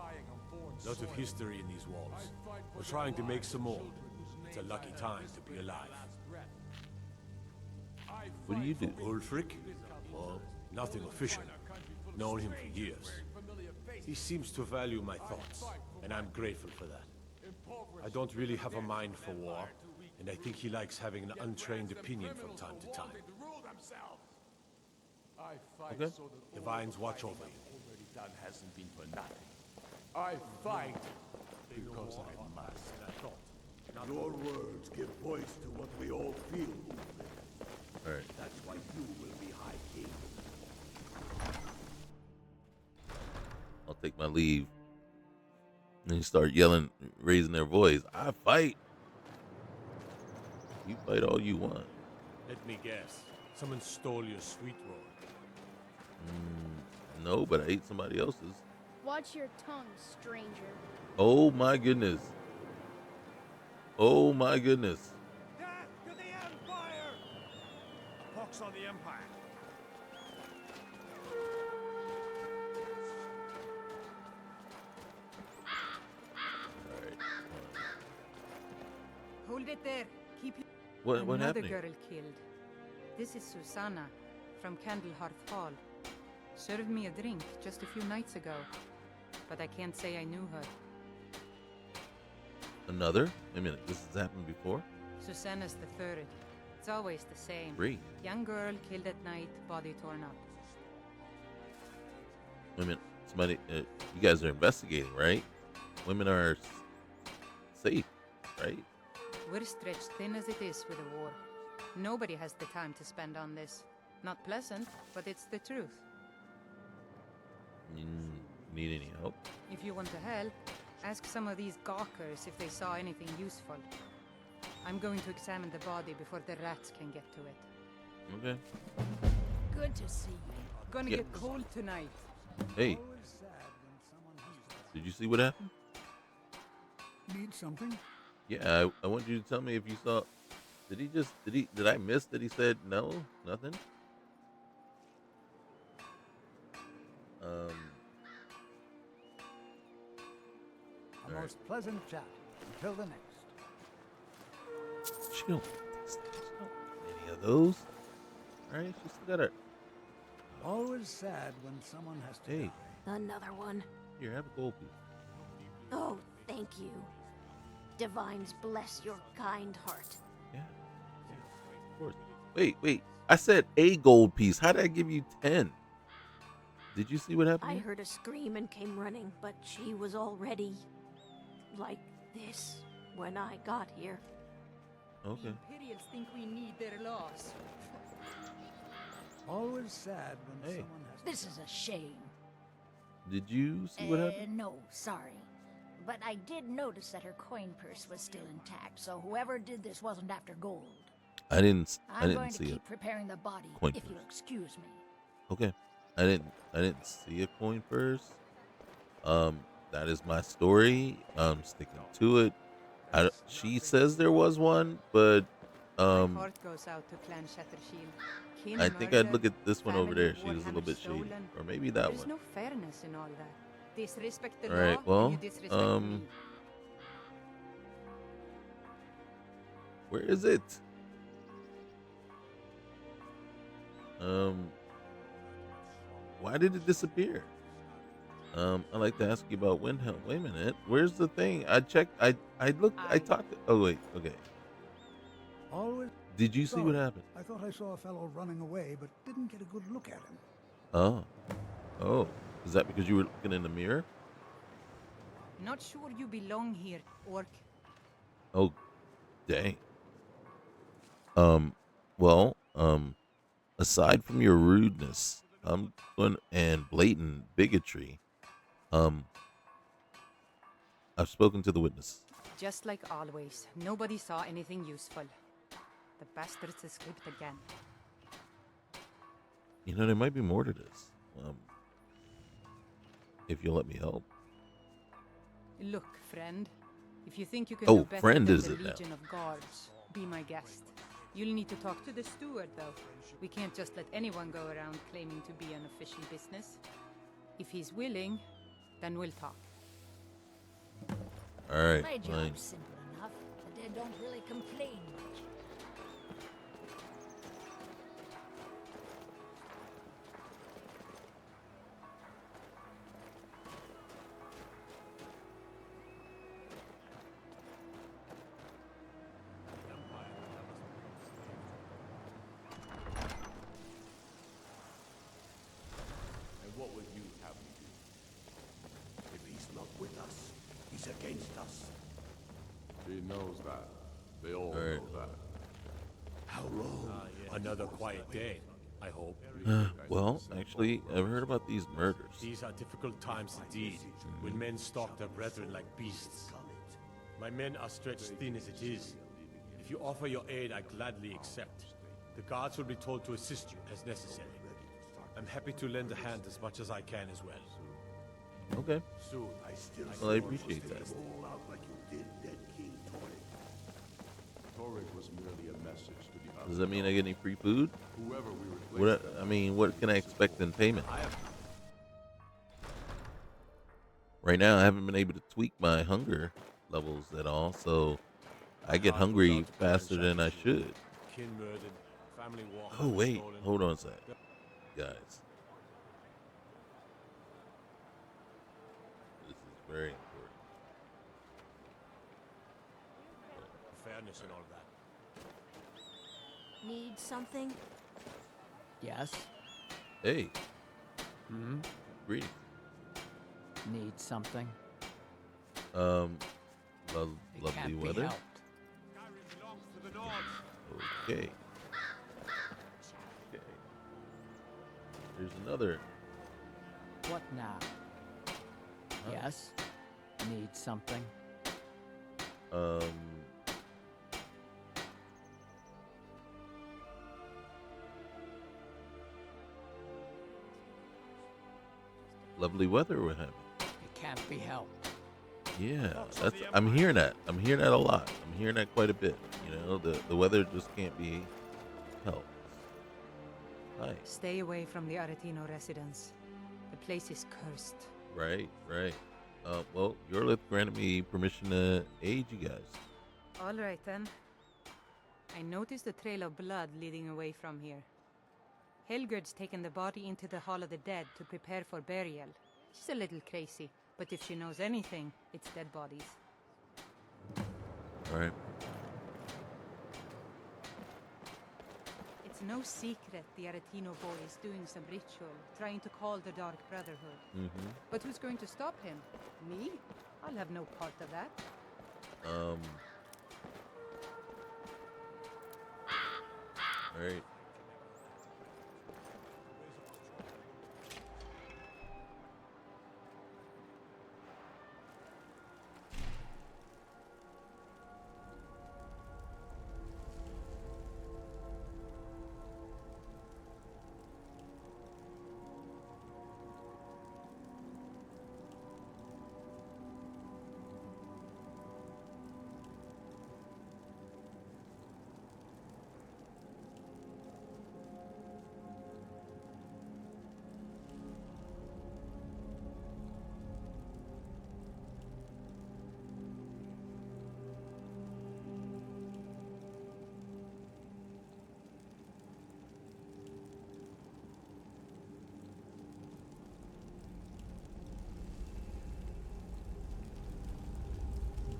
Lot of history in these walls. We're trying to make some more. It's a lucky time to be alive. What do you do? Ulfric? Well, nothing official. Known him for years. He seems to value my thoughts, and I'm grateful for that. I don't really have a mind for war, and I think he likes having an untrained opinion from time to time. Okay. Divines watch over you. Done hasn't been for nothing. I fight because I must. Your words give voice to what we all feel. All right. That's why you will be High King. I'll take my leave. And you start yelling, raising their voice. I fight. You fight all you want. Let me guess. Someone stole your sweet roll. No, but I ate somebody else's. Watch your tongue, stranger. Oh my goodness. Oh my goodness. Death to the Empire! Pox on the Empire. All right. Hold it there. Keep What Another happened? girl killed. This is Susanna from Candlehearth Hall. Served me a drink just a few nights ago, but I can't say I knew her. Another? Wait a minute. This has happened before? Susanna's the third. It's always the same. 3. Young girl killed at night, body torn up. Wait a minute. Somebody, you guys are investigating, right? Women are safe, right? We're stretched thin as it is with a war. Nobody has the time to spend on this. Not pleasant, but it's the truth. Need any help? If you want to help, ask some of these gawkers if they saw anything useful. I'm going to examine the body before the rats can get to it. Okay. Good to see you. Gonna Yeah. get cold tonight. Hey, did you see what happened? Need something? Yeah, I want you to tell me if you saw. Did I miss that he said no? Nothing? A most pleasant chat. Until the next. She don't want any of those. Alright, she still got her. Always sad when someone has to Hey, die. Another one. here, have a gold piece. Oh, thank you. Divines bless your kind heart. Yeah. Of course. Wait. I said a gold piece. How did I give you 10? Did you see what happened? I here? heard a scream and came running, but she was already like this when I got here. Okay. The Imperials think we need their laws. Always sad when Hey. someone has to This is a shame. Did you see what happened? No, sorry. But I did notice that her coin purse was still intact, so whoever did this wasn't after gold. I didn't I'm going to see keep it. preparing the body, Coin if purse. you'll excuse me. Okay. I didn't see a coin purse. That is my story. I'm sticking to it. She says there was one, but My heart goes out to Clan Shattershield. Kin I think I'd murdered, look at this one over family there. She was a little Warhammer bit shady, stolen. or maybe that There's one. no fairness in all that. Disrespect the All right, law, well, and you disrespect me. Where is it? Why did it disappear? I'd like to ask you about Windhelm. Wait a minute. Where's the thing? I checked. I looked. I talked. Oh wait. Okay. Always. Did you see what Sorry. happened? I thought I saw a fellow running away, but didn't get a good look at him. Oh. Is that because you were looking in the mirror? Not sure you belong here, Orc. Oh, dang. Aside from your rudeness, and blatant bigotry, I've spoken to the witness. Just like always, nobody saw anything useful. The bastards escaped again. You know, there might be more to this. If you'll let me help. Look, friend, if you think you can Oh, do better friend than is the it now? Legion of Guards, be my guest. You'll need to talk to the steward, though. We can't just let anyone go around claiming to be an official business. If he's willing, then we'll talk. Alright, My fine. job's simple enough, but they don't really complain much. And what would you have me do? If he's not with us, he's against us. He knows that. They all know that. How long? Another quiet day, I hope. Well, actually, I've heard about these murders. These are difficult times indeed, when men stalk their brethren like beasts. My men are stretched thin as it is. If you offer your aid, I gladly accept. The guards will be told to assist you as necessary. I'm happy to lend a hand as much as I can as well. Okay. Soon, I still Well, I appreciate that. all out like you did dead King Torrik. Torrik was merely a message to the other. Does that mean I get any free food? Whoever we replace What? I mean, what can I expect in payment? Right now, I haven't been able to tweak my hunger levels at all, so I get hungry faster than I should. Kin murdered, family war. Oh wait, hold on a sec, guys. This is very important. Fairness and all that. Need something? Yes? Hey, Hmm? greetings. Need something? It Lovely can't be weather. helped. Okay. Okay. There's another. What now? Yes? Need something? Lovely weather we're having. It can't be helped. Yeah, I'm hearing that. I'm hearing that a lot. I'm hearing that quite a bit. You know, the weather just can't be helped. Hi. Stay away from the Aretino residence. The place is cursed. Right, right. Well, your lip granted me permission to aid you guys. All right, then. I noticed a trail of blood leading away from here. Helgerd's taken the body into the Hall of the Dead to prepare for burial. She's a little crazy, but if she knows anything, it's dead bodies. All right. It's no secret the Aretino boy is doing some ritual, trying to call the Dark Brotherhood. Mm-hmm. But who's going to stop him? Me? I'll have no part of that. All right.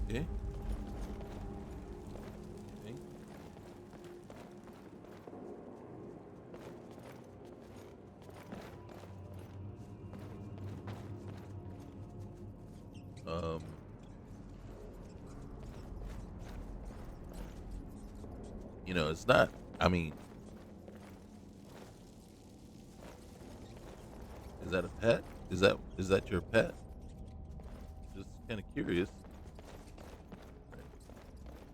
Okay. Okay. You know, it's not, I mean, is that a pet? Is that your pet? Just kind of curious.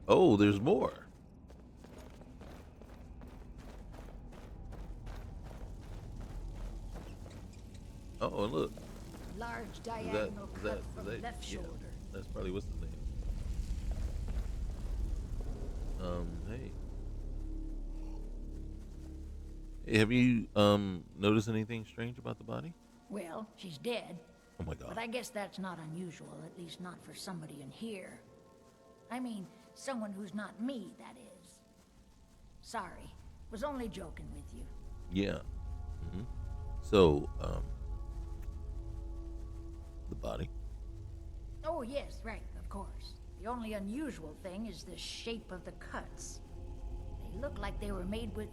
Oh, there's more. Oh, and look. Large Is diagonal cut from that left yeah, shoulder. that's probably what's his name. Hey. Hey, have you noticed anything strange about the body? Well, she's dead. Oh my god. But I guess that's not unusual, at least not for somebody in here. I mean, someone who's not me, that is. Sorry, was only joking with you. Yeah. So, the body. Oh, yes, right, of course. The only unusual thing is the shape of the cuts. They look like they were made with...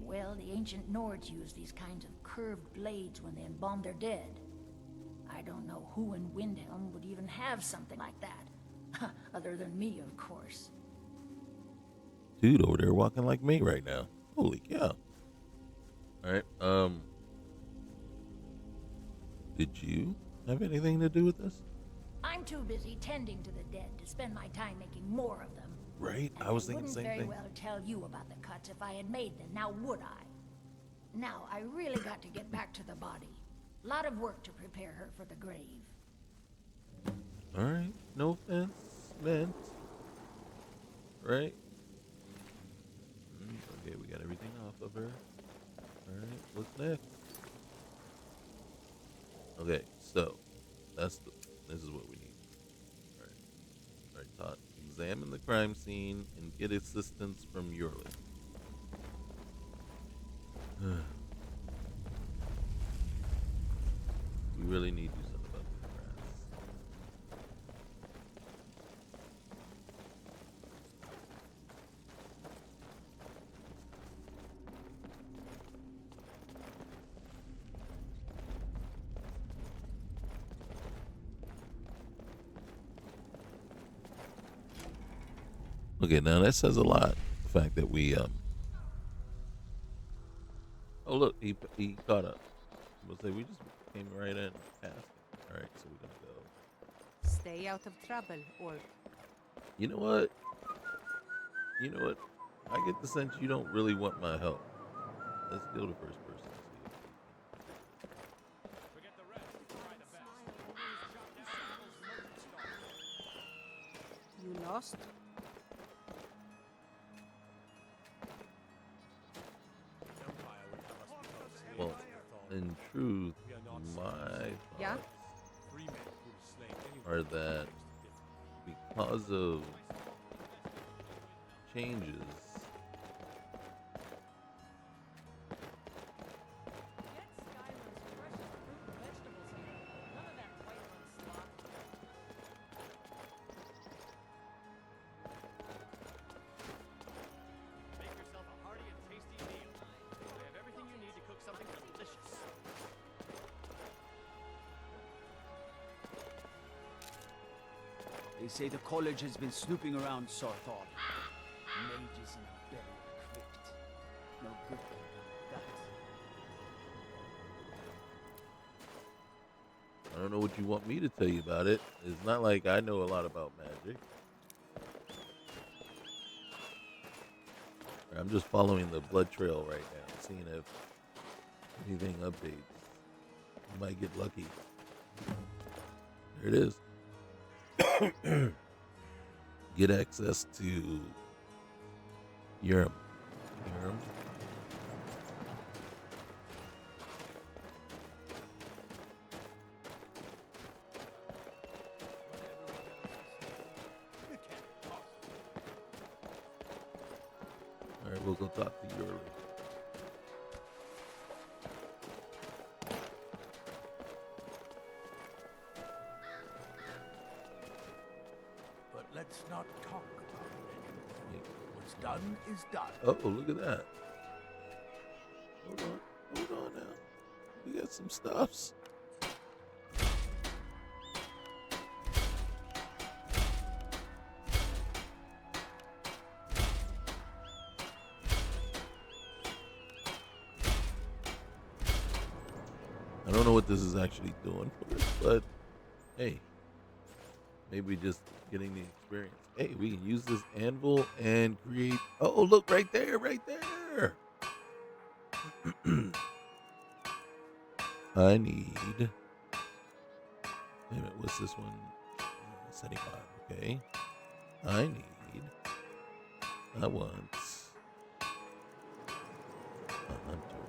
Well, the ancient Nords used these kinds of curved blades when they embalmed their dead. I don't know who in Windhelm would even have something like that. Other than me, of course. Dude over there walking like me right now. Holy cow. Alright, did you have anything to do with this? I'm too busy tending to the dead to spend my time making more of them. Right? And I was thinking the wouldn't same very thing. well tell you about the cuts if I had made them, now would I? Now, I really got to get back to the body. A lot of work to prepare her for the grave. Alright, no offense meant. Right? Okay, we got everything off of her. Alright, what's next? Okay, so this is what we need. Alright, Todd. Examine the crime scene and get assistance from Yurley. We really need to do something about this grass. Okay, now that says a lot. The fact that we oh look, he caught up. We'll say we just came right in past him. All right, so we're gonna go. Stay out of trouble, or You know what? You know what? I get the sense you don't really want my help. Let's kill the first person. you lost? Well, in truth, my Yeah? thoughts are that because of changes, They say the college has been snooping around Sarthal. Mages in a burial crypt. No good can come of that. I don't know what you want me to tell you about it. It's not like I know a lot about magic. I'm just following the blood trail right now, seeing if anything updates. You might get lucky. There it is. Get access to Urim. All right, we'll go talk to Yurley. But let's not talk about it anymore. What's done is done. Oh, look at that. Hold on now. We got some stuffs. I don't know what this is actually doing for us, but hey, maybe just getting the experience. Hey, we can use this anvil and create. Oh, look right there, right there. I need. Wait a minute, what's this one? 75. Okay. I want a hunter.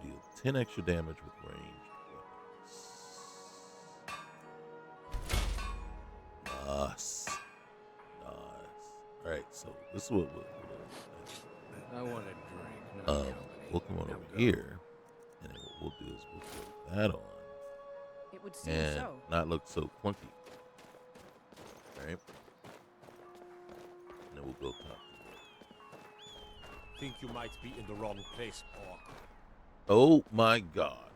deal 10 extra damage with ranged weapons. Nice. Alright, so this is what we'll I want a drink. we'll come on over here, and then what we'll do is we'll throw that on. It would seem And so. not look so clunky. Alright. And then we'll go top. Think you might be in the wrong place, Orc. Oh my god.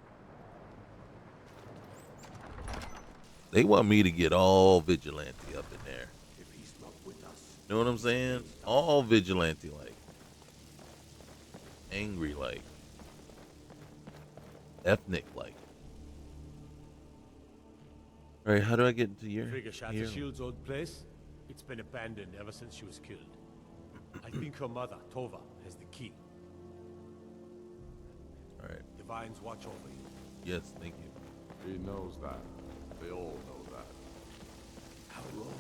They want me to get all vigilante up in there. If he's not with us, You know what I'm saying? All vigilante like. Angry like. Ethnic like. Alright, how do I get into your Figure Shattershield's old place? It's been abandoned ever since she was killed. I think her mother, Tova, has the key. Alright. Divines watch over you. Yes, thank you. he knows that. They all know that. How long?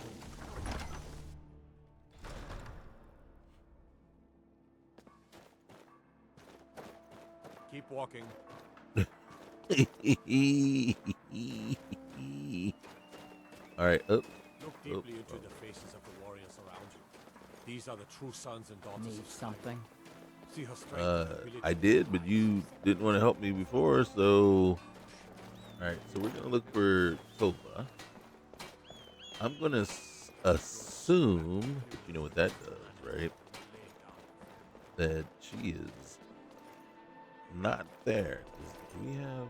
Keep walking. Alright, up. Look deeply into the faces of the warriors around you. These are the true sons and daughters Need of Skyrim. something? See her strength. I did, but you didn't want to help me before, so... Alright, so we're going to look for Tova. I'm going to assume, if you know what that does, right? That she is not there. Do we have...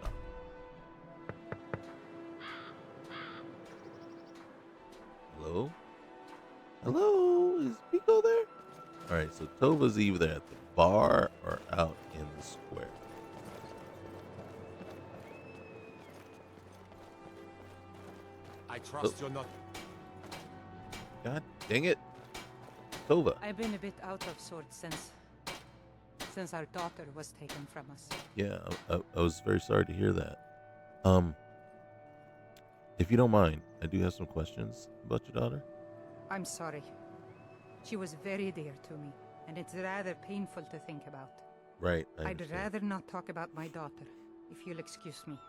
No. Hello? Hello? Is Pico there? Alright, so Tova's either at the bar or out in the square. I trust you're not. God dang it. Tova. I've been a bit out of sorts since our daughter was taken from us. Yeah, I was very sorry to hear that. If you don't mind, I do have some questions about your daughter. I'm sorry. She was very dear to me, and it's rather painful to think about. Right. I'd rather not talk about my daughter, if you'll excuse me.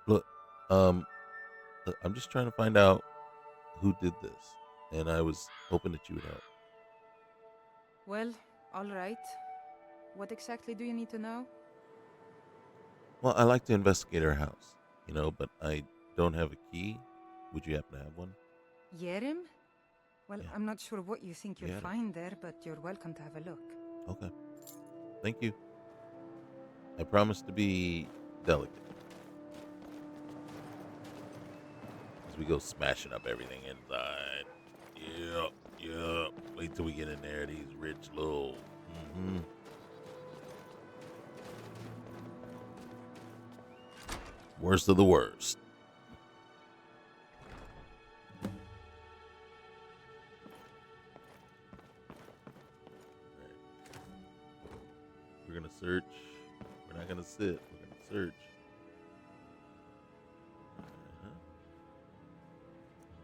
Look, I'm just trying to find out who did this, and I was hoping that you would help. Well, all right. What exactly do you need to know? Well, I like to investigate her house, but I don't have a key. Would you happen to have one? Yerim? Well, Yeah. I'm not sure what you think you'll Yerim. find there, but you're welcome to have a look. Okay. Thank you. I promise to be delicate. As we go smashing up everything inside. Yep. Wait till we get in there. These rich little... Worst of the worst. We're gonna search. We're not gonna sit. We're gonna search.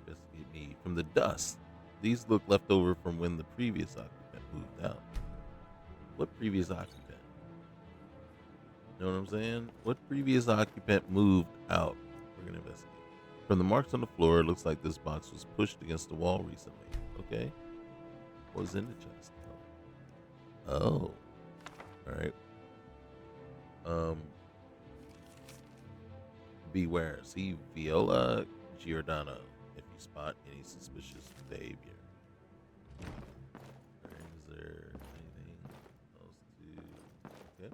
Investigate me from the dust. These look left over from when the previous occupant moved out. What previous occupant? You know what I'm saying? What previous occupant moved out? We're gonna investigate. From the marks on the floor, it looks like this box was pushed against the wall recently. Okay. What was in the chest? Oh. Alright. Beware. See Viola Giordano if you spot any suspicious behavior. Is there anything else to... Okay.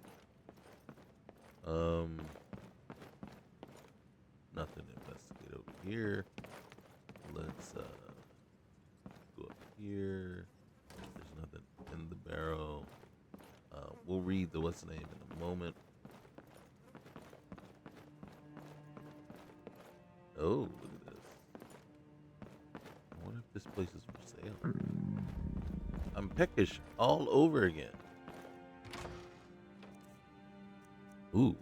Nothing to investigate over here. Let's go up here. There's nothing in the barrel. We'll read the what's the name in a moment. Oh, look at this. I wonder if this place is for sale. I'm peckish all over again. Ooh.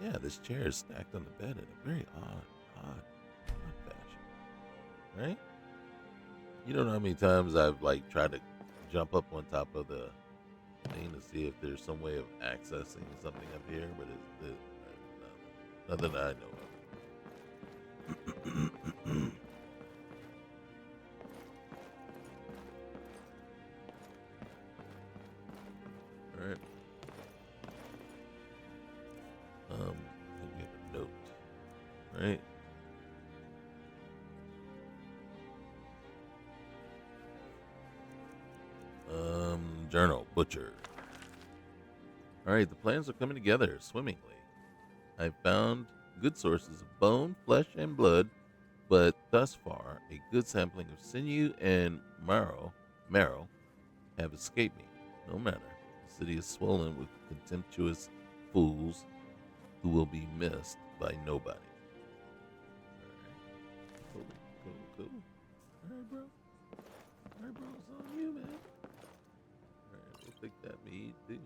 Yeah, this chair is stacked on the bed in a very odd fashion. right? You don't know how many times I've like tried to jump up on top of the thing to see if there's some way of accessing something up here, but it's nothing that I know of. All right. I think we have a note, right? Journal, butcher. All right, the plans are coming together swimmingly. I've found good sources of bone, flesh, and blood, but thus far, a good sampling of sinew and marrow have escaped me. No matter, the city is swollen with contemptuous fools who will be missed by nobody. All right. Cool. All right, bro. It's on you, man. All right, we'll take that meat, too.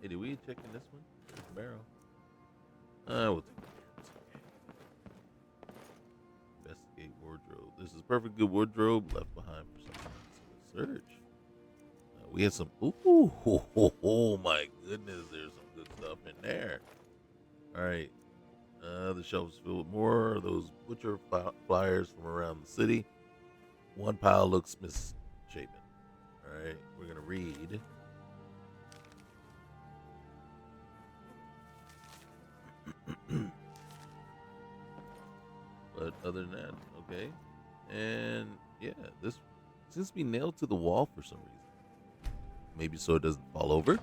Hey, did we check in this one? There's the barrel. We'll take it here. It's okay. Investigate wardrobe. This is perfect good wardrobe left behind for someone else. Search. We had some. Oh my goodness, there's some good stuff in there. All right. The shelves filled with more of those butcher flyers from around the city. One pile looks misshapen. All right, we're gonna read. But other than that, okay. And yeah, this seems to be nailed to the wall for some reason. Maybe so it doesn't fall over.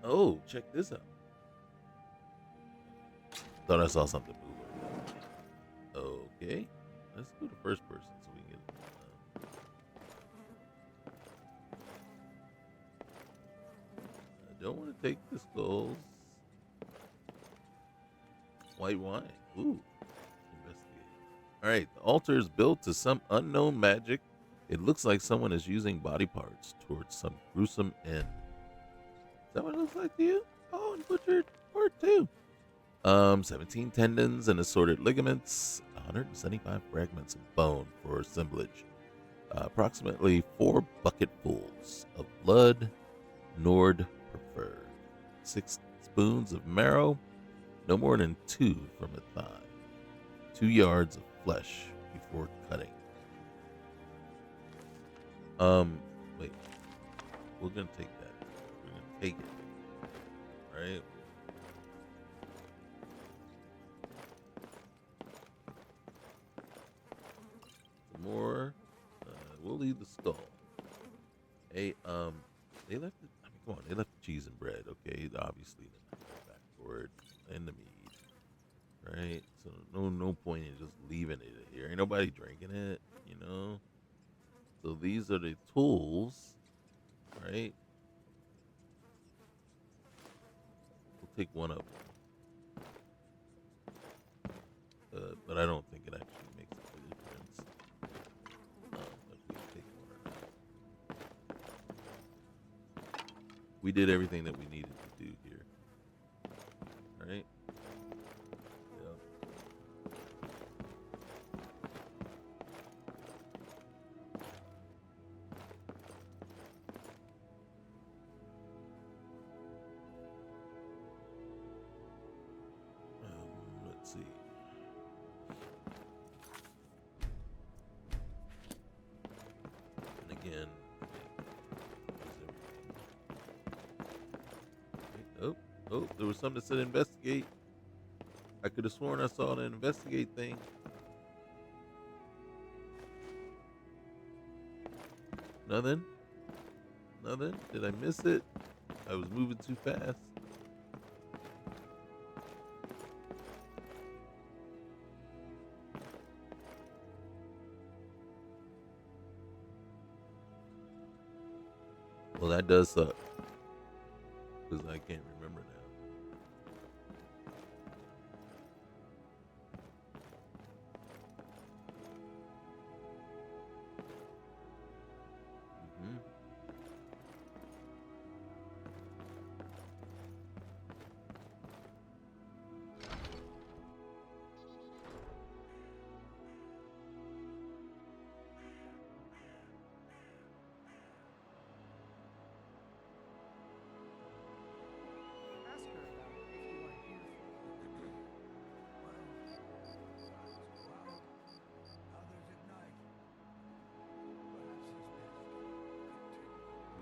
Oh, check this out. Thought I saw something move over there. Okay, let's do the first person so we can get. I don't want to take the skulls. White wine. Ooh. Investigate. All right, the altar is built to some unknown magic. It looks like someone is using body parts towards some gruesome end. Is that what it looks like to you? Oh, and butchered part 2. 17 tendons and assorted ligaments, 175 fragments of bone for assemblage, approximately 4 bucketfuls of blood, Nord preferred, 6 spoons of marrow, no more than 2 from a thigh, 2 yards of flesh before cutting. Wait, we're gonna take that. We're gonna take it. All right. More. We'll leave the skull. Hey, they left it. I mean, come on, they left the cheese and bread. Okay, obviously the back for it and the meat, right? So no point in just leaving it here. Ain't nobody drinking it, you know. So these are the tools, right? We'll take one of them, but I don't think it actually makes a difference. If we take one or not. We did everything that we needed to do here, right? Yep. Let's see. And again, oh, there was something that said investigate. I could have sworn I saw an investigate thing. Nothing? Did I miss it? I was moving too fast. Well, that does suck. Because I can't remember now.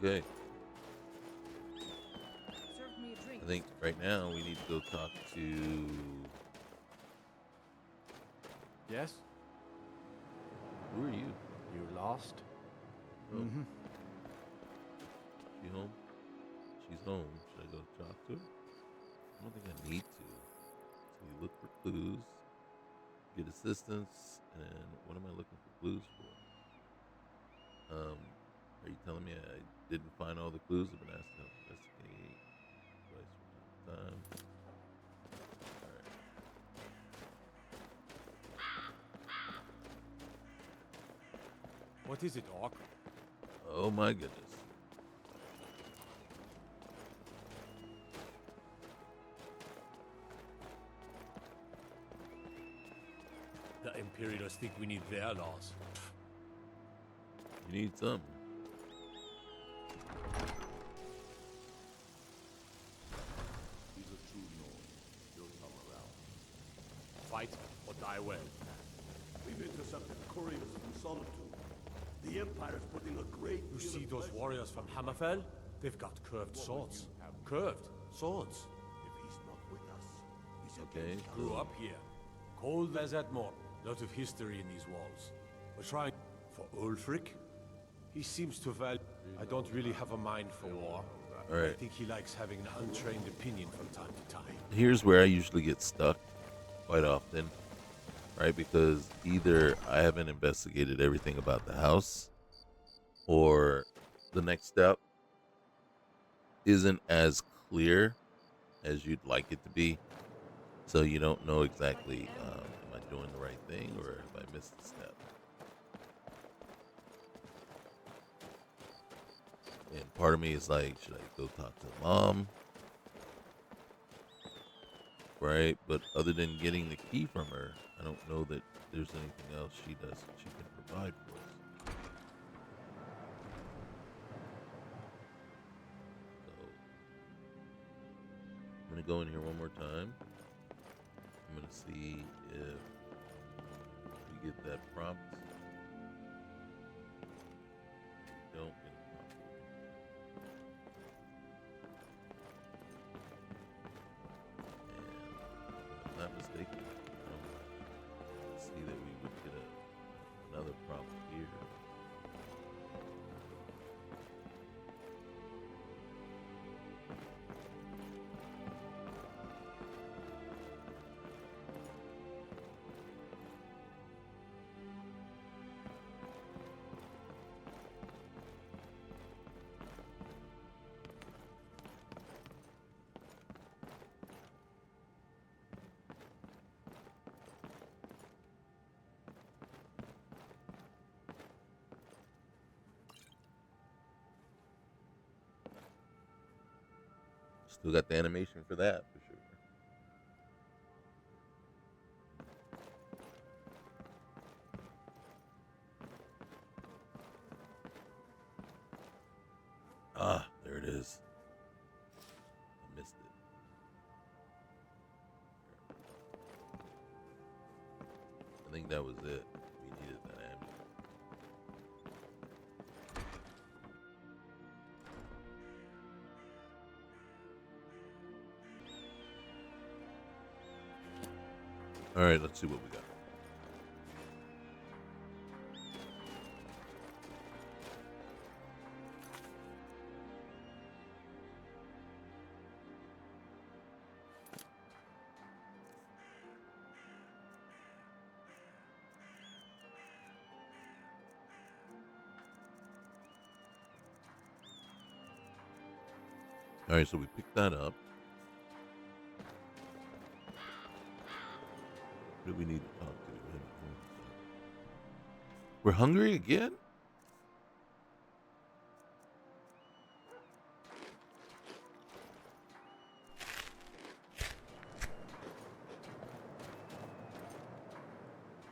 Okay. Serve me a drink. I think right now we need to go talk to. Yes? Who are you? You lost? Oh. Mm-hmm. She home? She's home. Should I go talk to her? I don't think I need to. So you look for clues, get assistance, and what am I looking for clues for? Are you telling me I didn't find all the clues? I've been asked to help investigate twice from time to time. Alright. What is it, Orc? Oh my goodness. The Imperials think we need their laws. You need something. He's a true Nord. He'll come around. Fight or die well. We've intercepted couriers from Solitude. The Empire's putting a great You deal see of those pressure- warriors from Hammerfell? They've got curved swords. Curved swords. If he's not with us, he's Okay. against us. Grew up here. Cold as at more. Lot of history in these walls. We're trying for Ulfric. He seems to value. I don't really have a mind for war. All right. I think he likes having an untrained opinion from time to time. Here's where I usually get stuck quite often, right? Because either I haven't investigated everything about the house, or the next step isn't as clear as you'd like it to be. So you don't know exactly, am I doing the right thing or have I missed a step? And part of me is like, should I go talk to mom? Right? But other than getting the key from her, I don't know that there's anything else she does that she can provide for us. So I'm gonna go in here one more time. I'm gonna see if we get that prompt. We don't get a prompt. And if I'm not mistaken, I don't see that we would get another prompt here. Still got the animation for that, for sure. Ah, there it is. I missed it. I think that was it. We needed that ammo. All right, let's see what we got. All right, so we picked that up. Who do we need to talk to? We're hungry again?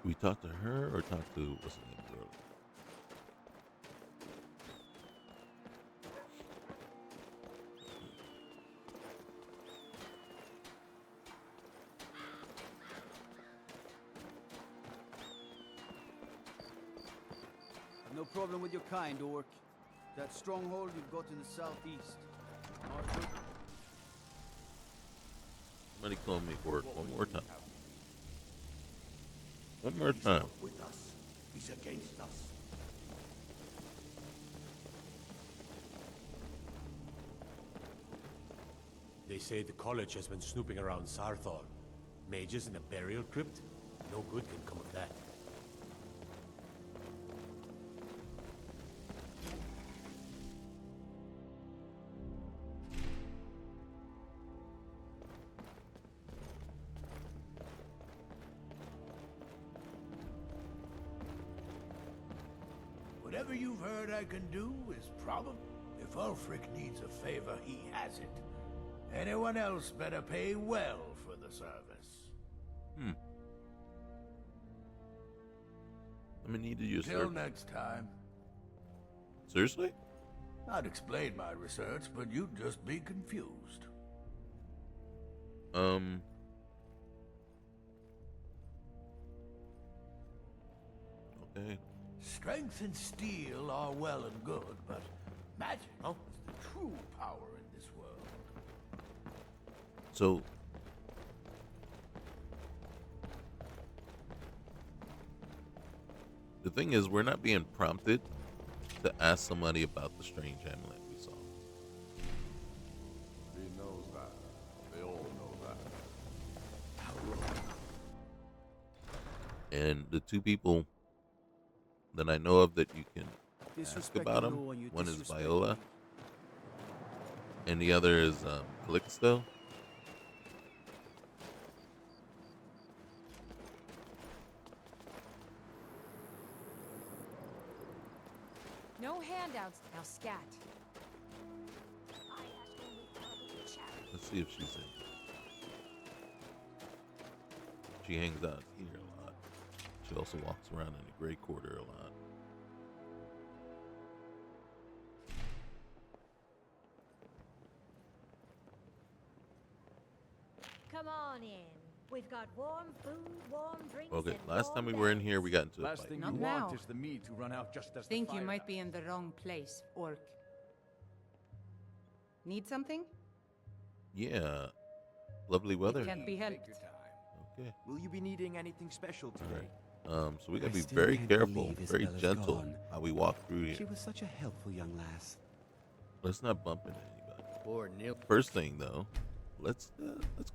We talk to her or talk to what's her name? Girl? No problem with your kind, Orc. That stronghold you've got in the southeast. Not good. Somebody call me orc one more time. One more time. With us. He's against us. They say the college has been snooping around Sarthor. Mages in a burial crypt? No good can come of that. Whatever you've heard I can do is probably... If Ulfric needs a favor, he has it. Anyone else better pay well for the service. I'm gonna need to use Till next time. Seriously? I'd explain my research, but you'd just be confused. Okay. Strength and steel are well and good, but magic is the true power in this world. So the thing is, we're not being prompted to ask somebody about the strange amulet we saw. He knows that. They all know that. And the two people that I know of that you can ask Disrespect about no him, one, you one is disrespect Viola, me. and the other is Calixto. No handouts. Now scat. Let's see if she's in. She hangs out here a lot. She also walks around in the Gray Quarter a lot. Come on in. We've got warm food, warm drinks. Okay, and last warm time we were in beds. here, we got into a Last fight. thing Not you now. want is the meat to run out just as Think the you fire might be does. in the wrong place, orc. Need something? Yeah, lovely weather. Can't be Take helped. your time. Okay. Will you be needing anything special today? So we gotta I be still very can't careful, believe very Isabella's gentle gone. how we walk through She here. was such a helpful young lass. Let's not bump into anybody. Poor Neil. First thing though, let's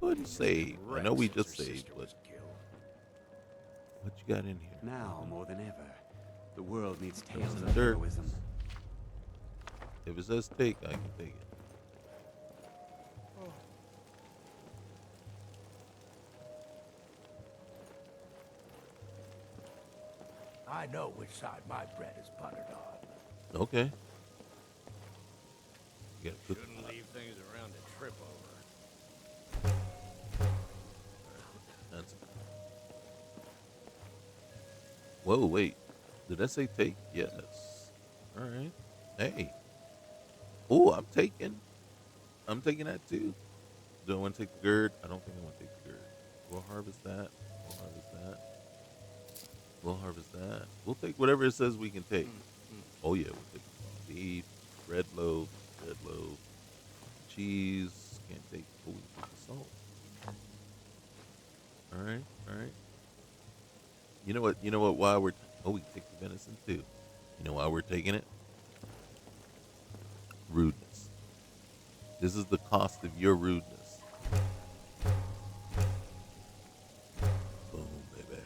go ahead and save. I know we just saved, but what you got in here? Now more than ever, the world needs tales some of dirt. heroism. If it says take, I can take it. I know which side my bread is buttered on. Okay. You gotta cook Shouldn't leave things around to trip over. That's. Whoa, wait. Did I say take? Yes. All right. Hey. Oh, I'm taking that too. Do I want to take the gourd? I don't think I want to take the gourd. We'll harvest that. We'll harvest that. We'll harvest that. We'll take whatever it says we can take. Oh yeah, we'll take beef, red loaf, cheese. Can't take. Oh, we can take the salt. All right. You know what? While we're we can take the venison too. You know why we're taking it? Rudeness. This is the cost of your rudeness. Boom, baby.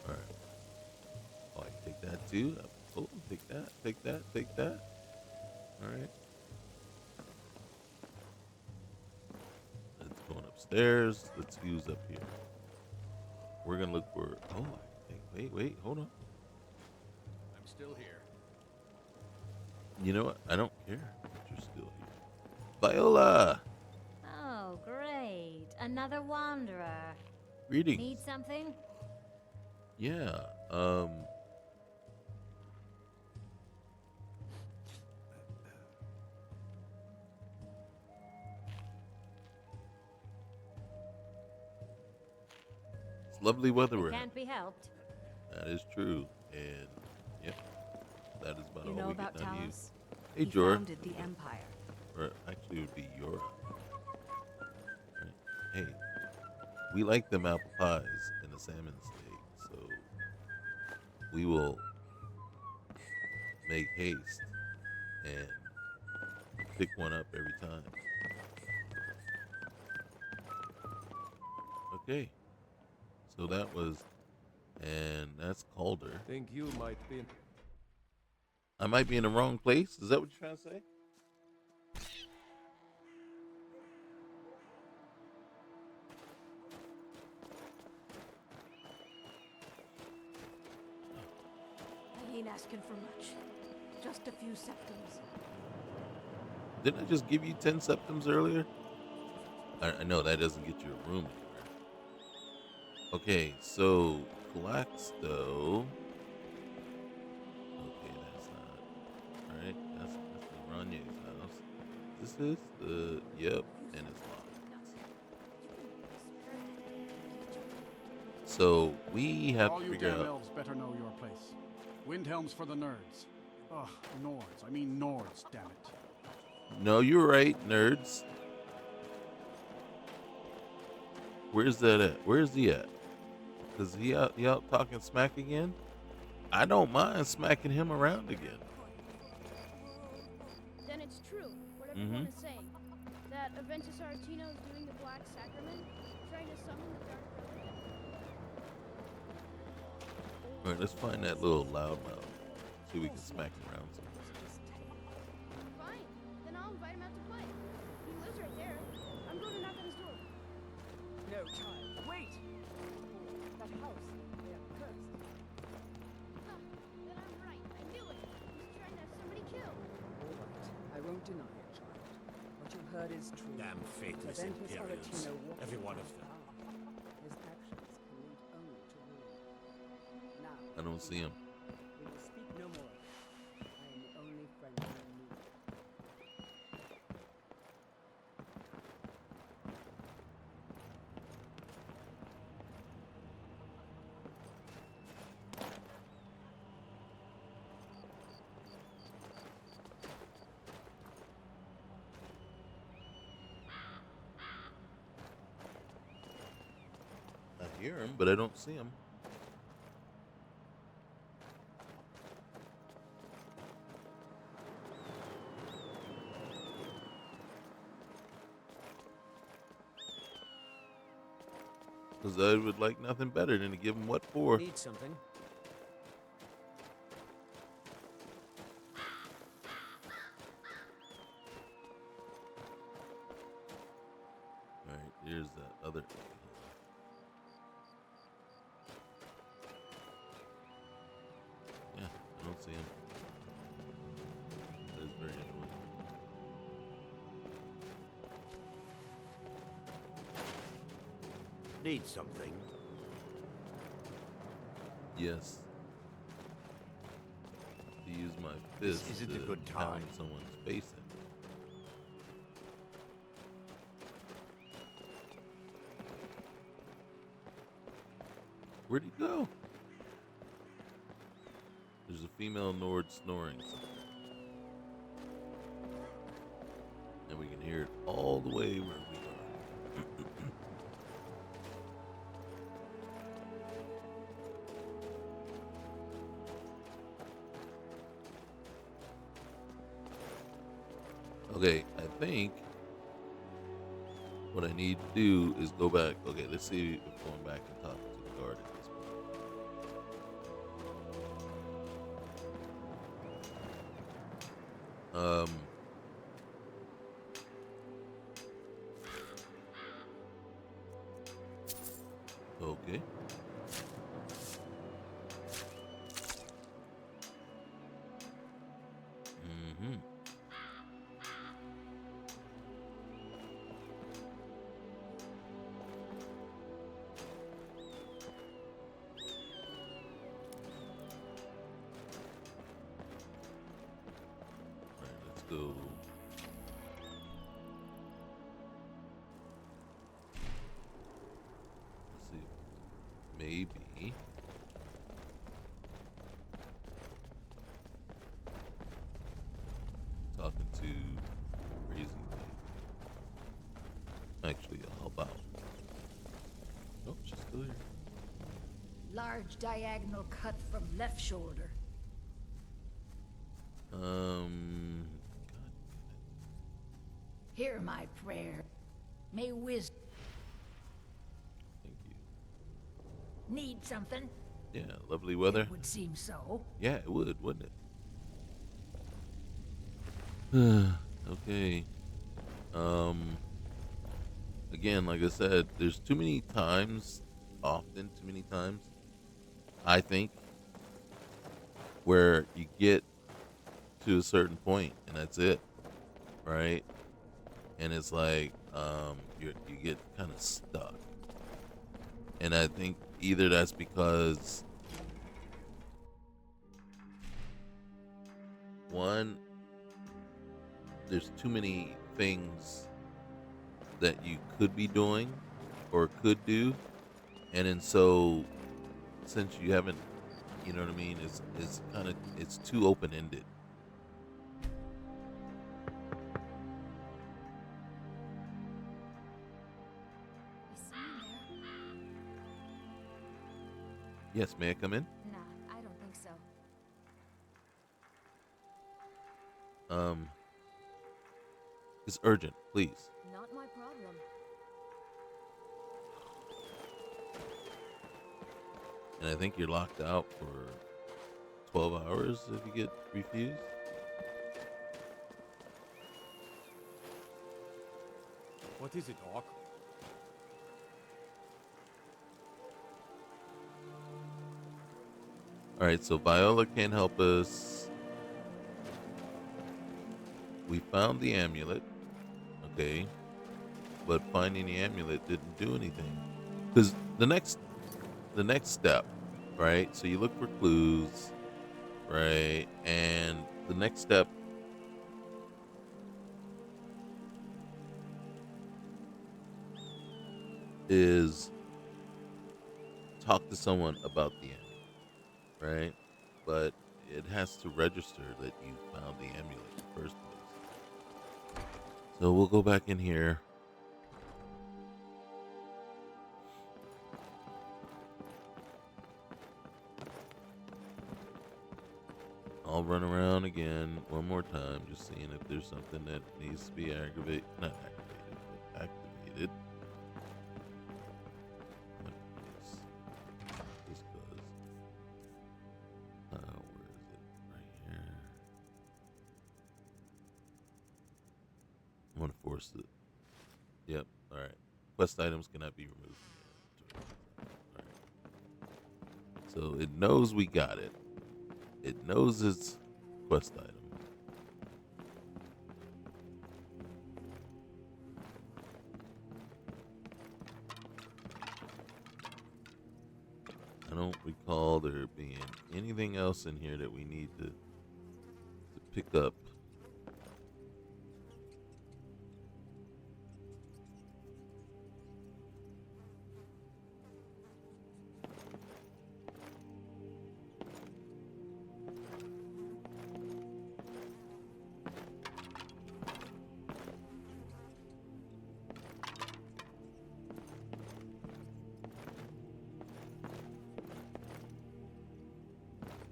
All right. Oh, I can take that too. Oh, take that. All right. Let's go upstairs. Let's use up here. We're gonna look for. Oh, wait, hold on. I'm still here. You know what? I don't care that you're still here. Viola! Oh, great. Another wanderer. Greetings. Need something? Yeah, it's lovely weather we're having. Can't be helped. That is true. And, yeah, that is about You all know we about get done to you. Talos? Hey, He Jorah. founded the Empire. Or actually, it would be Yora. Right. Hey, we like them apple pies and the salmon steak, so we will make haste and pick one up every time. Okay, so that was, and that's Calder. Think you might be in... I might be in the wrong place. Is that what you're trying to say? I ain't asking for much. Just a few septums. Didn't I just give you 10 septums earlier? I know that doesn't get you a room anywhere. Okay, so Glaxto. Okay, that's not. Alright, that's the Ranye's house. This is the. Yep, and it's locked. So we have All to you figure damn out. elves better know your place. Windhelm's for the nerds. Ugh, Nords. I mean Nords, damn it. No, you're right, nerds. Where's that at? Where's he at? Is he out talking smack again? I don't mind smacking him around again. Then it's true, what everyone is saying. That Aventus Aretino is doing the Black Sacrament, trying to summon the Dark Brotherhood. Alright, let's find that little loudmouth. See if we can smack him around some. Fine, then I'll invite him out to play. He lives right there. I'm going to knock on his door. No, child, wait! That house, they are cursed. Huh, then I'm right. I knew it. He's trying to have somebody killed. All right, I won't deny it, child. What you heard is true. Damn faithless Aventus Imperials. Aretino walked Every one of them. His actions can lead only to ruin. Now, I don't see him. we will speak no more. I am the only friend you need. I hear him, but I don't see him. Because I would like nothing better than to give him what for. Need something? Alright, here's that other. Yeah, I don't see him. That is very annoying. Need something? Yes. To use my fist This isn't to a good pound time. someone's face in. Where'd he go? There's a female Nord snoring somewhere. And we can hear it all the way where we are. Okay, I think what I need to do is go back. Okay, let's see if going back and talking to the guard at this point. Okay. Mm-hmm. Let's go. Let's see. Maybe. Actually, I'll help out. Oh, she's still here. Large diagonal cut from left shoulder. God. Hear my prayer. May wisdom. Thank you. Need something? Yeah, lovely weather. It would seem so. Yeah, it would, wouldn't it? Okay. Again, like I said, there's too many times, I think, where you get to a certain point and that's it, right? And it's like, you get kind of stuck. And I think either that's because, one, there's too many things that you could be doing or could do, and then so since you haven't, you know what I mean, it's kind of, it's too open-ended. Yes, may I come in? Nah, I don't think so. It's urgent, please. Not my problem. And I think you're locked out for 12 hours if you get refused. What is it, Hawk? All right, so Viola can't help us. We found the amulet, okay, but finding the amulet didn't do anything. Because the next step, right? So you look for clues, right? And the next step is talk to someone about the amulet, right? But it has to register that you found the amulet in the first place. So we'll go back in here. I'll run around again one more time, just seeing if there's something that needs to be not activated, but activated. Just cause. Where is it? Right here. I'm gonna force it. Yep. All right. Quest items cannot be removed. All right. So it knows we got it. It knows it's quest item. I don't recall there being anything else in here that we need to pick up.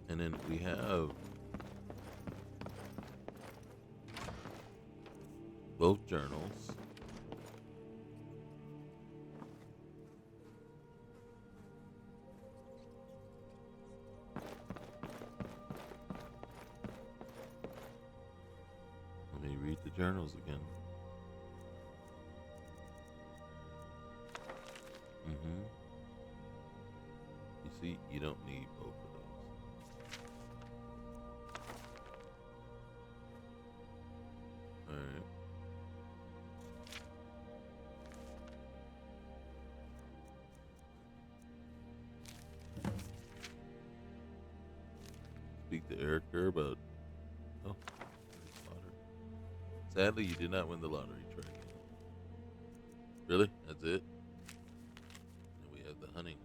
And then we have both journals. Let me read the journals again. You see, you don't need both of those. Alright. Speak to Erica about... Oh, lottery. Sadly, you did not win the lottery, Trey. Really? That's it? And we have the hunting.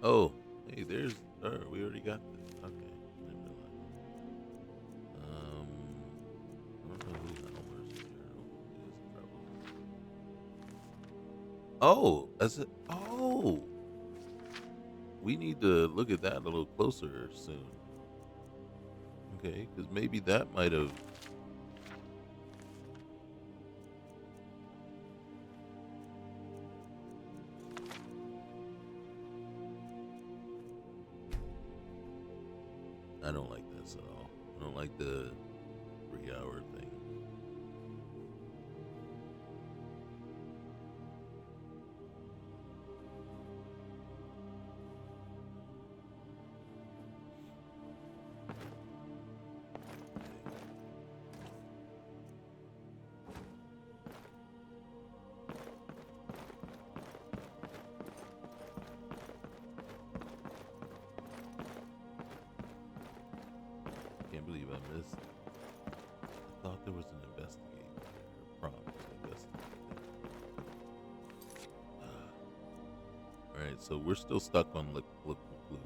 Oh, hey, there's... Oh, we already got this. Okay. Didn't realize. Oh, that's it. Oh, we need to look at that a little closer soon. Okay, because maybe that might have. I don't like this at all. I don't like the 3-hour thing. Can't believe I missed. I thought there was an investigate prompt to investigate that. All right, so we're still stuck on look for clues.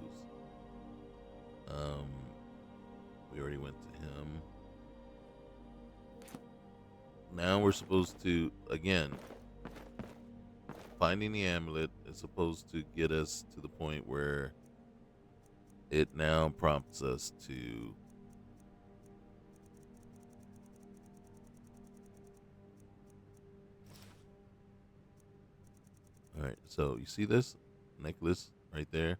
We already went to him. Now we're supposed to, again, finding the amulet is supposed to get us to the point where it now prompts us to all right, so you see this necklace right there?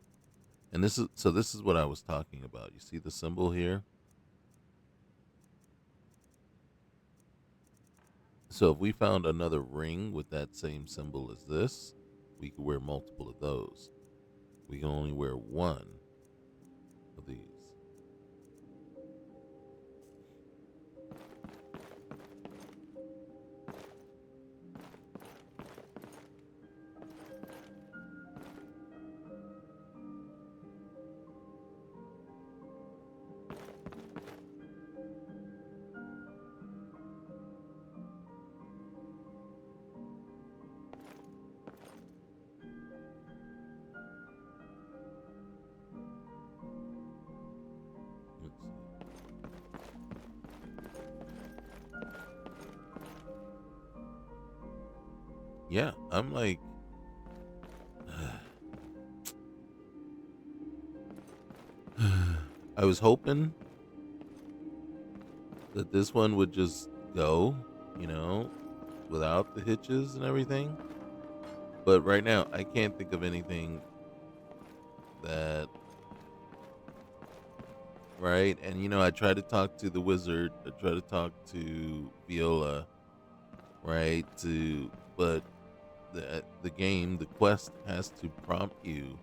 And this is what I was talking about. You see the symbol here? So if we found another ring with that same symbol as this, we could wear multiple of those. We can only wear one of these. Yeah, I'm like, I was hoping that this one would just go, without the hitches and everything. But right now, I can't think of anything that, right? And, I try to talk to the wizard, I try to talk to Viola, right? But the game, the quest has to prompt you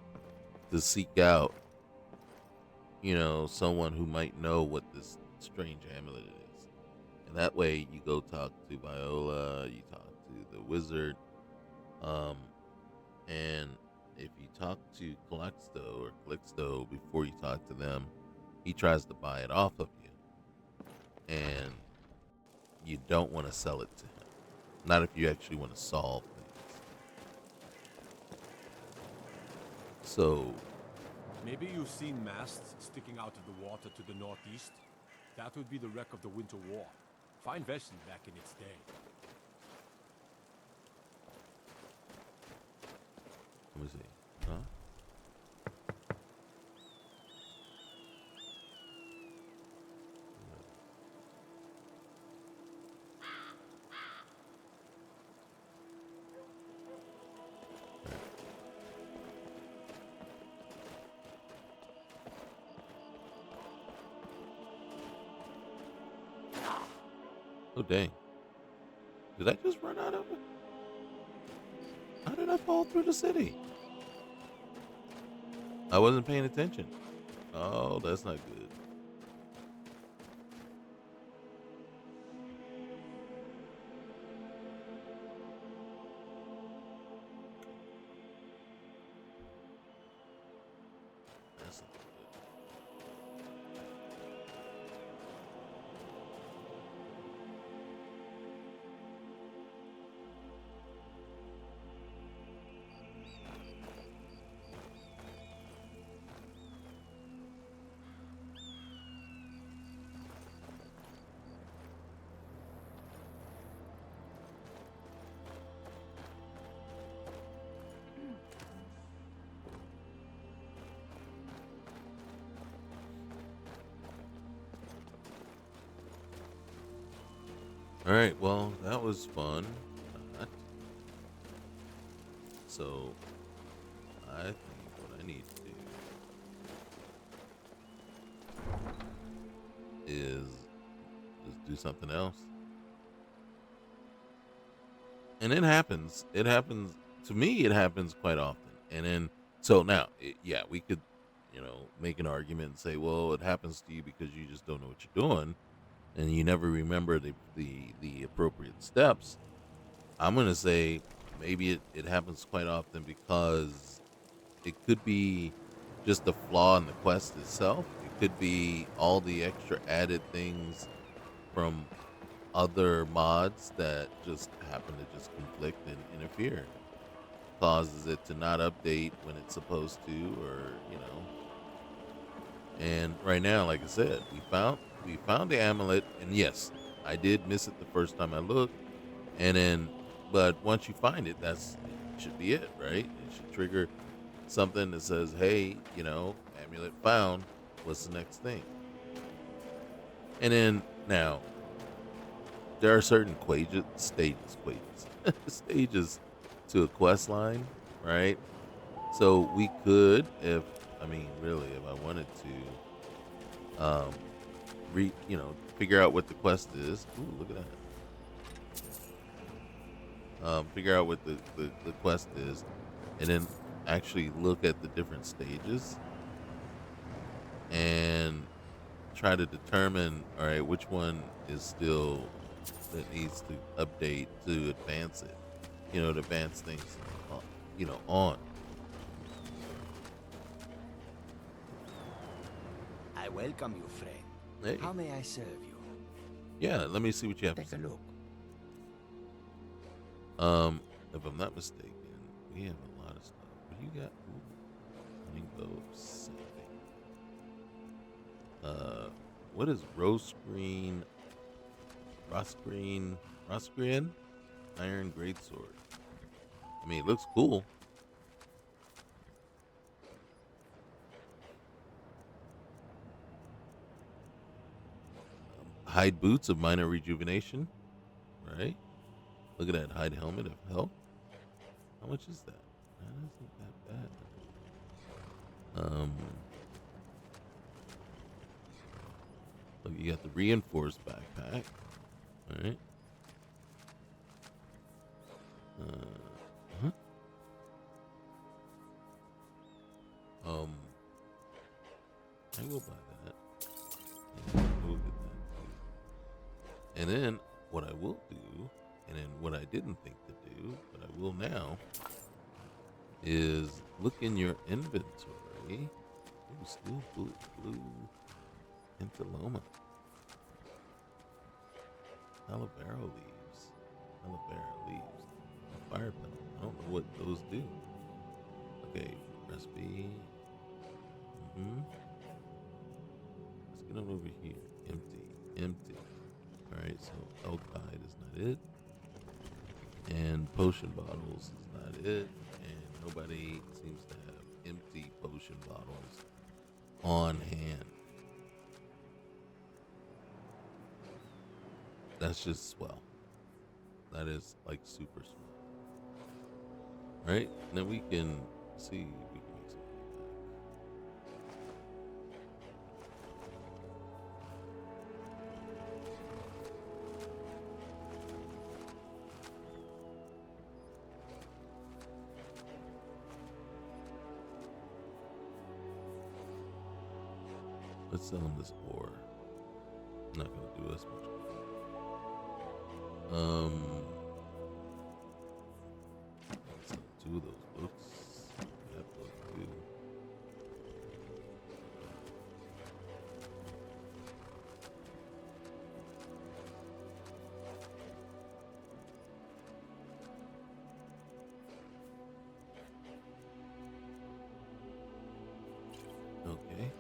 to seek out, someone who might know what this strange amulet is. And that way you go talk to Viola, you talk to the wizard, and if you talk to Calixto before you talk to them, he tries to buy it off of you. And you don't want to sell it to him. Not if you actually want to solve things. So maybe you've seen masts sticking out of the water to the northeast? That would be the wreck of the Winter War. Fine vessel back in its day. Let me see. Huh? Oh, dang. Did I just run out of it? How did I fall through the city? I wasn't paying attention. Oh, that's not good. That's not good. All right, well, that was fun. So, I think what I need to do is just do something else. And it happens. It happens to me. It happens quite often. And then, so now, yeah, we could, make an argument and say, well, it happens to you because you just don't know what you're doing, and you never remember the appropriate steps. I'm gonna say maybe it happens quite often because it could be just a flaw in the quest itself. It could be all the extra added things from other mods that just happen to just conflict and interfere. Causes it to not update when it's supposed to, or And right now, like I said, we found the amulet, and yes, I did miss it the first time I looked. And then, but once you find it, it should be it, right? It should trigger something that says, "Hey, amulet found. What's the next thing?" And then now, there are certain stages to a quest line, right? So we could, if I wanted to, figure out what the quest is. Ooh, look at that. Figure out what the quest is, and then actually look at the different stages and try to determine, all right, which one is still that needs to update to advance it, to advance things, on. I welcome you, friend. Hey. How may I serve you? Yeah, let me see what you have. Take a look. If I'm not mistaken, we have a lot of stuff. What do you got? Rainbow setting. What is Roscreen? Iron Greatsword. I mean, it looks cool. Hide boots of minor rejuvenation. Right? Look at that hide helmet of health. How much is that? That isn't that bad. Look, you got the reinforced backpack. All right. Huh? I will buy that. And we'll get that. And then what I will do, and then what I didn't think to do, but I will now, is look in your inventory. Ooh, still blue Pentaloma. Aloe vera leaves. Fire petal. I don't know what those do. Okay, recipe. Let's get on over here. Empty. Alright, so elk hide is not it. And potion bottles is not it. And nobody seems to have empty potion bottles on hand. That's just swell. That is like super swell. Right? And then we can see if we can make some money back. Let's sell him this ore. Not gonna do as much. So 2 of those books. That book too. Okay.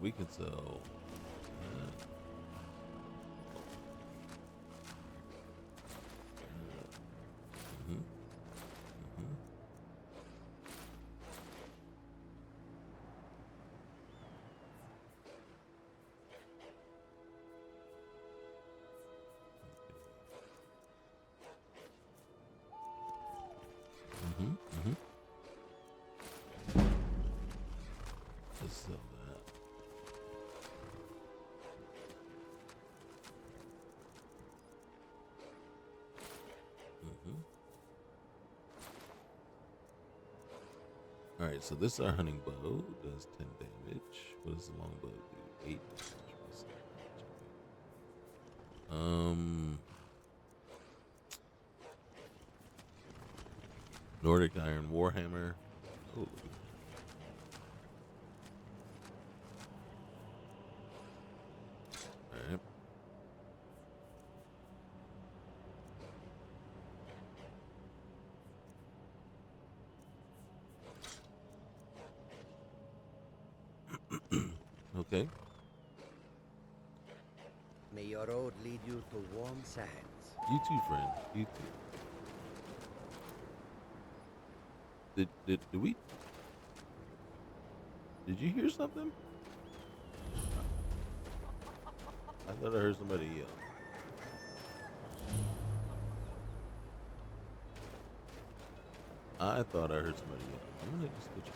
We can sell Let's sell that. All right, so this is our hunting bow. Does 10 damage. What does the longbow do? 8 damage. Nordic Iron Warhammer. Oh, look at that. All right. Okay. May your road lead you to warm sands. You too, friend. You too. Did we? Did you hear something? I thought I heard somebody yell. I thought I heard somebody yell. I'm gonna just go check.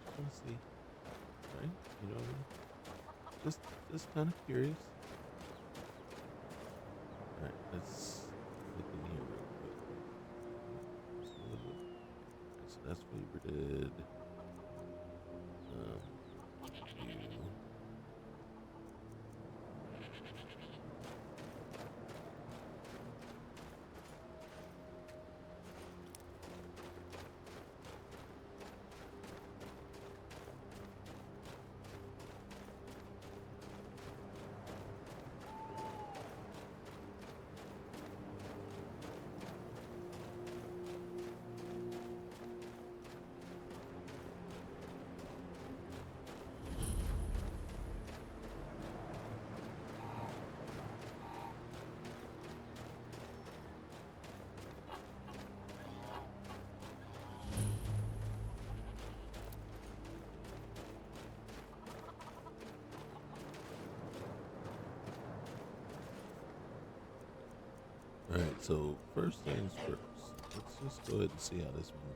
I want to see. Right? You know what I mean? Just kind of curious. Alright, let's look in here real quick. So that's favorited. You. Alright, so first things first. Let's just go ahead and see how this one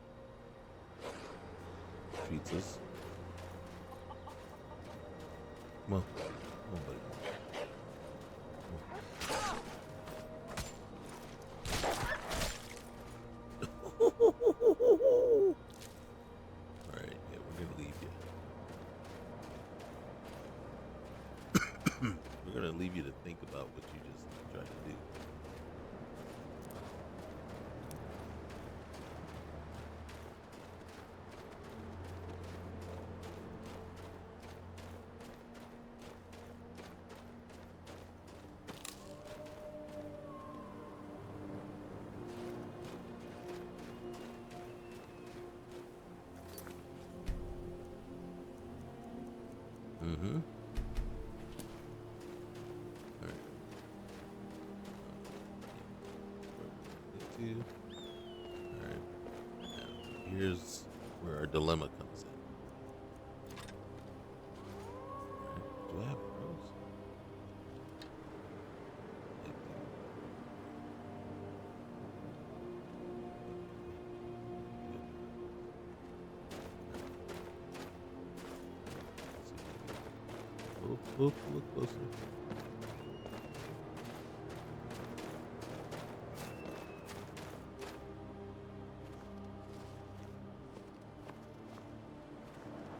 treats us. Come on. Come on, buddy. Alright, yeah, we're gonna leave you. We're gonna leave you to think about what you just tried to do. Mm-hmm. Alright. Alright. Now, here's where our dilemma comes in. Alright. Do I have arrows? I do. Look closer.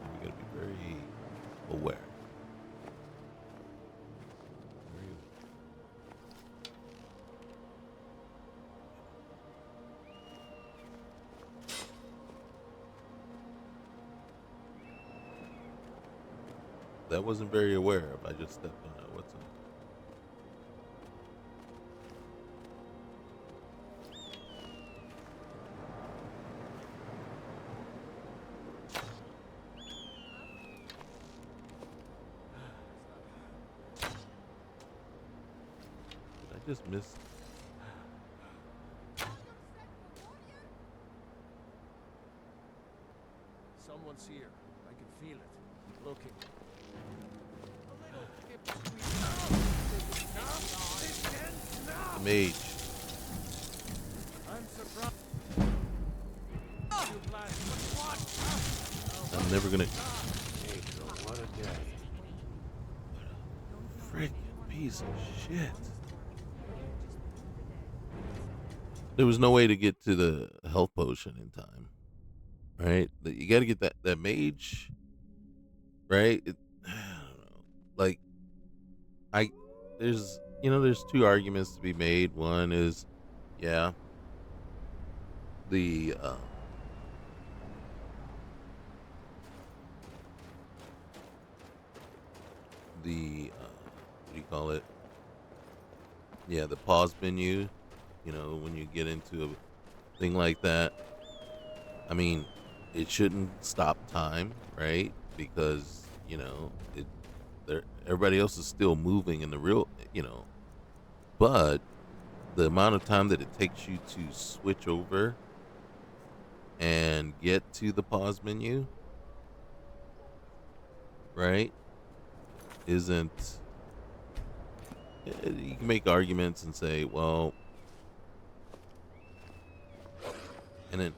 We gotta be very aware. Very aware. That wasn't very aware of. I just stepped on it. What's on? Did I just miss? Someone's here. I can feel it. Looking. The mage. I'm surprised. I'm never gonna. What a day. Frick piece of shit. There was no way to get to the health potion in time. Right? You got to get that mage. Right? I don't know. Like, there's two arguments to be made. One is, yeah, the what do you call it? Yeah, the pause menu. When you get into a thing like that, I mean, it shouldn't stop time, right? Because everybody else is still moving in the real, but the amount of time that it takes you to switch over and get to the pause menu, right, isn't. You can make arguments and say, well, and then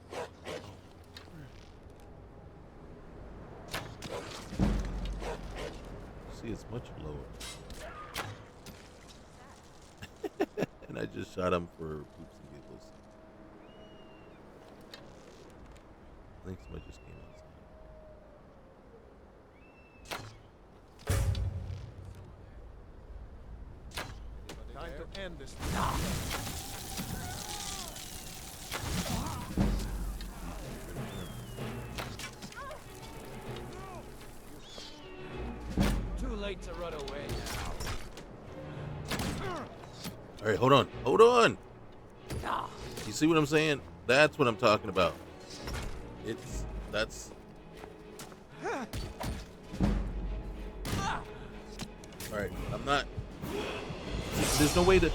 see, it's much lower. And I just shot him for poops and giggles. I think somebody just came outside. Time to end this. Too late to run away now. All right, hold on. You see what I'm saying? That's what I'm talking about. That's. All right, I'm not. There's no way to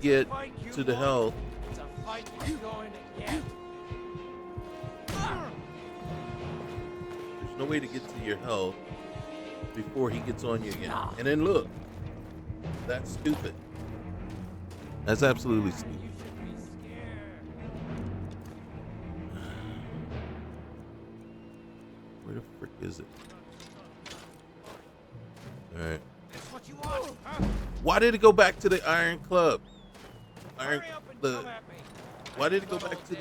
get to the health. It's a fight you're going to get. There's no way to get to your health before he gets on you again. And then look, that's stupid. That's absolutely stupid. You should be scared. Where the frick is it? All right. That's what you want, huh? Why did it go back to the Iron Club? Hurry up and come at me. Why did it go back to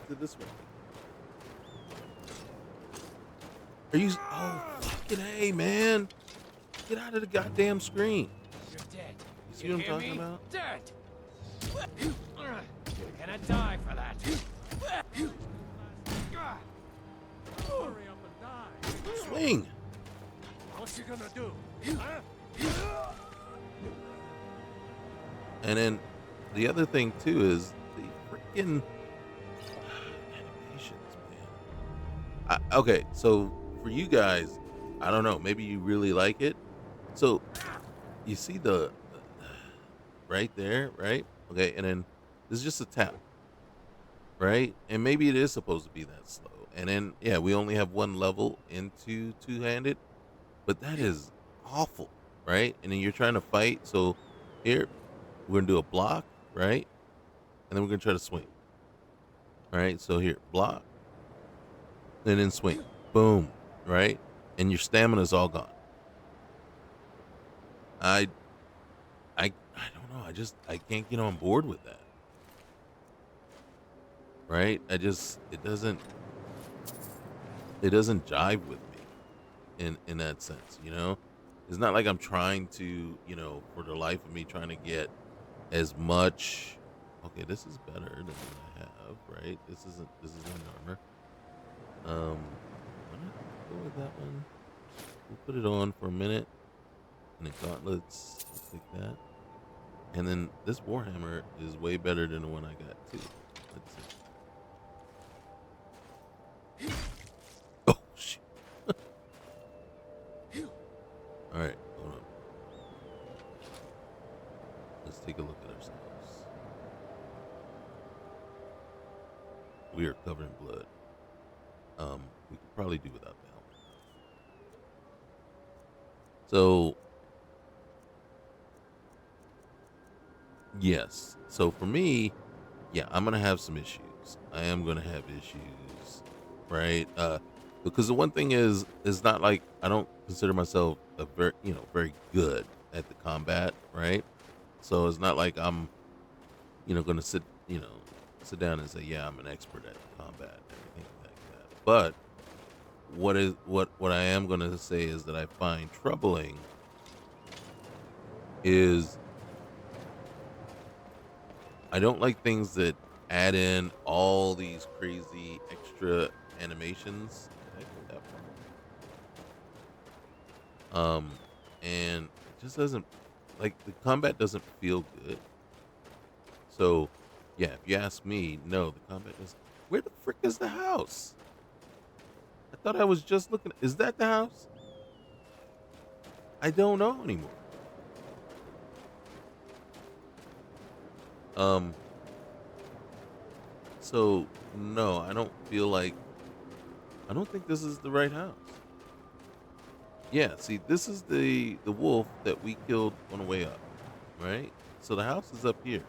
this one? Are you? Oh, fucking A, man! Get out of the goddamn screen. You're dead. You see what I'm talking about? Dead. You're gonna die for that. Hurry up and die. Swing. What you gonna do? Huh? And then the other thing too is the freaking animations, man. Okay, so for you guys, I don't know, maybe you really like it. So you see the right there, right? Okay, and then this is just a tap, right? And maybe it is supposed to be that slow. And then yeah, we only have one level into two-handed, but that is awful, right? And then you're trying to fight. So here we're gonna do a block, right? And then we're gonna try to swing. All right, so here, block, and then swing. Boom, right? And your stamina's all gone. I don't know. I can't get on board with that. Right? It doesn't jive with me in that sense, It's not like I'm trying to, for the life of me trying to get as much. Okay, this is better than what I have, right? This is one armor. I'm gonna go with that one. We'll put it on for a minute. And the gauntlets, I'll take that. And then this Warhammer is way better than the one I got too. Let's see. Oh shit. Alright, hold on. Let's take a look at ourselves. We are covered in blood. We could probably do without the helmet. So yes. So for me, yeah, I'm gonna have some issues. I am gonna have issues, right? Because the one thing is not like I don't consider myself a very good at the combat, right? So it's not like I'm gonna sit down and say, yeah, I'm an expert at combat and everything like that. But what I am gonna say is that I find troubling is I don't like things that add in all these crazy extra animations. Did I go that far? And it just doesn't like the combat doesn't feel good. So, yeah, if you ask me, no, the combat doesn't. Where the frick is the house? I thought I was just looking. Is that the house? I don't know anymore. So no, I don't feel like. I don't think this is the right house. Yeah, see, this is the wolf that we killed on the way up, right? So the house is up here.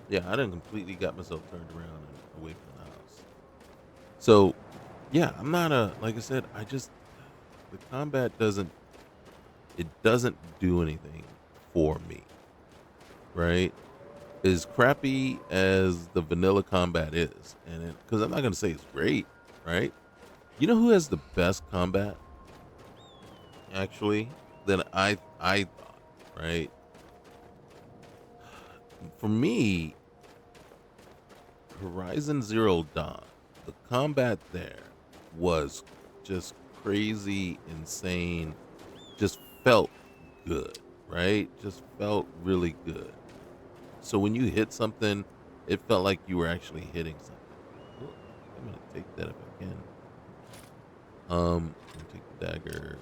Yeah, I done completely got myself turned around and away from the house. So, yeah, I'm not like I said, the combat doesn't do anything for me, right? As crappy as the vanilla combat is, and because I'm not gonna say it's great, right? You know who has the best combat, actually, than I thought, right? For me, Horizon Zero Dawn, the combat there was just crazy, insane, just felt good, right? Just felt really good. So when you hit something, it felt like you were actually hitting something. Oh, I'm gonna take that if I can. I'm gonna take the dagger.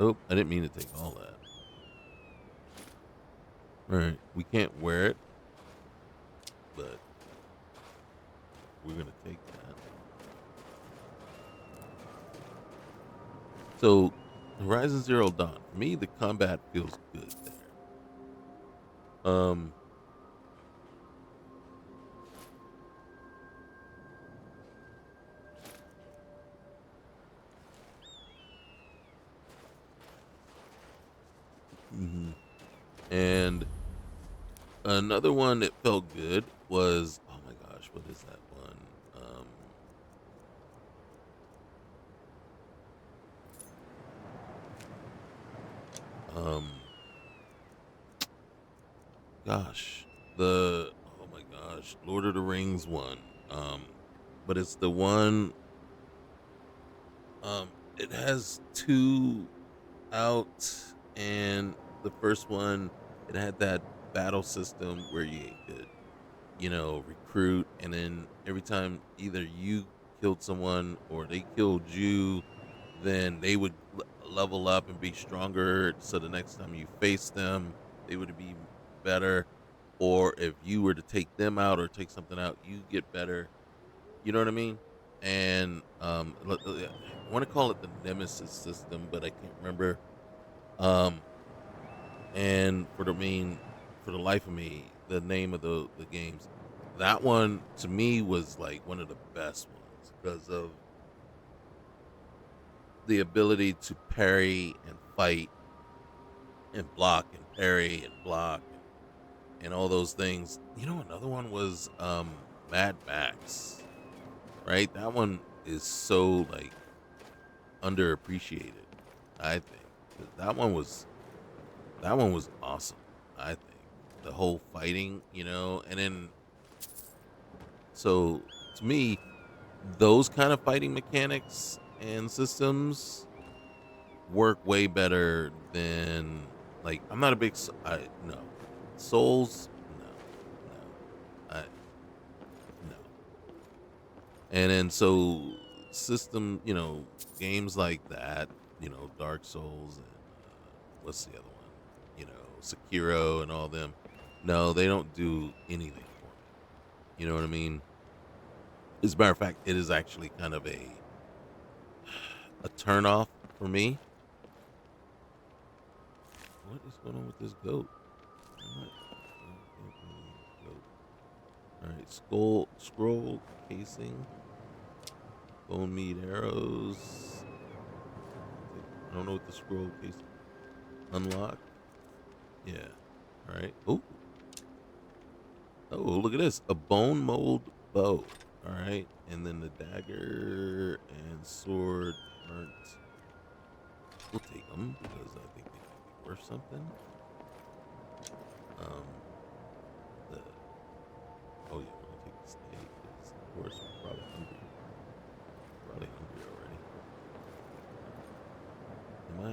Oh, I didn't mean to take all that. All right, we can't wear it, but we're gonna take that. So, Horizon Zero Dawn. For me, the combat feels good there. And another one that felt good was, oh my gosh, what is that one? Gosh, oh my gosh, Lord of the Rings one. But it's the one. It has two out, and the first one it had that battle system where you could, recruit, and then every time either you killed someone or they killed you, then they would level up and be stronger. So the next time you face them, they would be better. Or if you were to take them out or take something out, you get better. You know what I mean? And I want to call it the Nemesis system, but I can't remember. Um, and for the life of me, the name of the games, that one to me was like one of the best ones because of the ability to parry and fight and block and parry and block and all those things. Another one was Mad Max, right? That one is so like underappreciated, I think. 'Cause that one was awesome. I think the whole fighting, and then so to me, those kind of fighting mechanics and systems work way better than like I'm not a big no Souls, no, no. And then so system, games like that, Dark Souls and what's the other one? Sekiro and all them. No, they don't do anything for me. You know what I mean? As a matter of fact, it is actually kind of a turn off for me. What is going on with this goat? All right, scroll casing, bone meat arrows. I don't know what the scroll case unlock. Yeah. All right. Oh. Oh, look at this. A bone mold bow. All right. And then the dagger and sword aren't. We'll take them because I think they might be worth something. The oh yeah, we're gonna take the steak. Of course, we're probably hungry. Probably hungry already. Am I?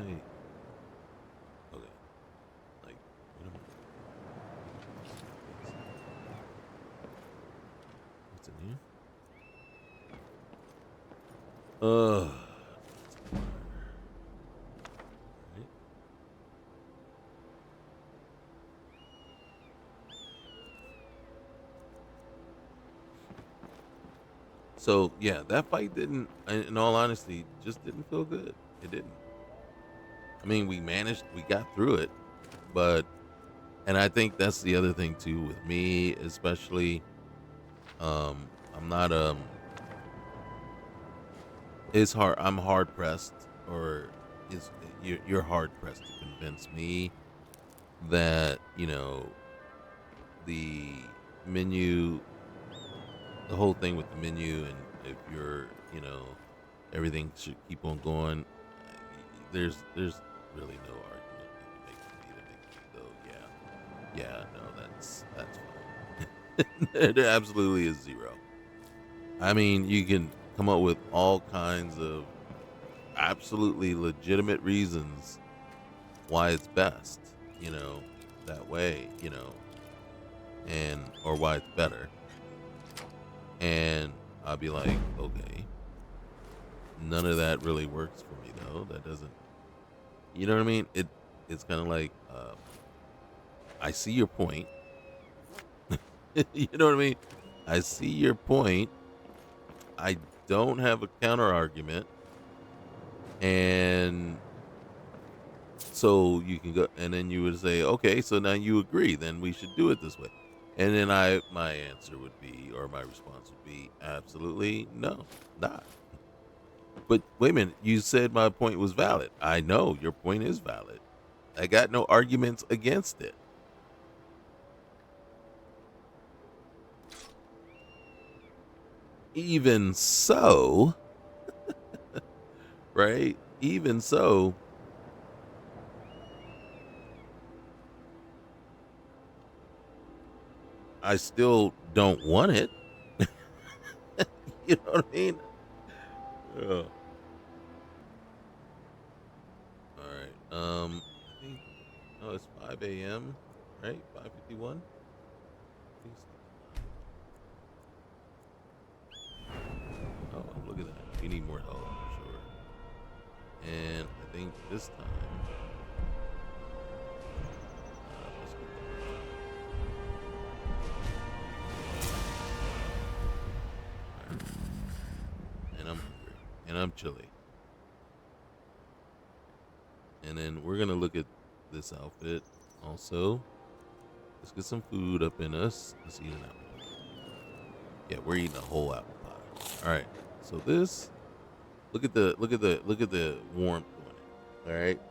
Okay. Like, what am I? What's in here? Right. So yeah, that fight didn't, in all honesty, just didn't feel good. It didn't. I mean, we got through it, but, and I think that's the other thing too with me, especially, I'm not, it's hard, I'm hard pressed, or you're hard pressed to convince me that, the menu, the whole thing with the menu, and if you're, everything should keep on going. There's really no argument you can make for me to make me go, yeah, no, that's fine. There absolutely is zero. I mean, you can come up with all kinds of absolutely legitimate reasons why it's best, that way, and or why it's better. And I'll be like, okay, none of that really works for me though. That doesn't, you know what I mean? It's kind of like, I see your point. You know what I mean? I see your point. I don't have a counter argument. And so you can go, and then you would say, okay, so now you agree, then we should do it this way. And then my answer would be, or my response would be, absolutely no, not. But wait a minute, you said my point was valid. I know your point is valid. I got no arguments against it. Even so, right? Even so, I still don't want it. You know what I mean? All right. I think, oh, it's 5 a.m., right? 5:51. Oh, look at that. We need more help for sure. And I think this time, let's go. Right. And I'm hungry. And I'm chilly. And then we're going to look at this outfit also. Let's get some food up in us. Let's eat an apple. Yeah, we're eating a whole apple pie. All right. So this, look at the warmth on it. All right.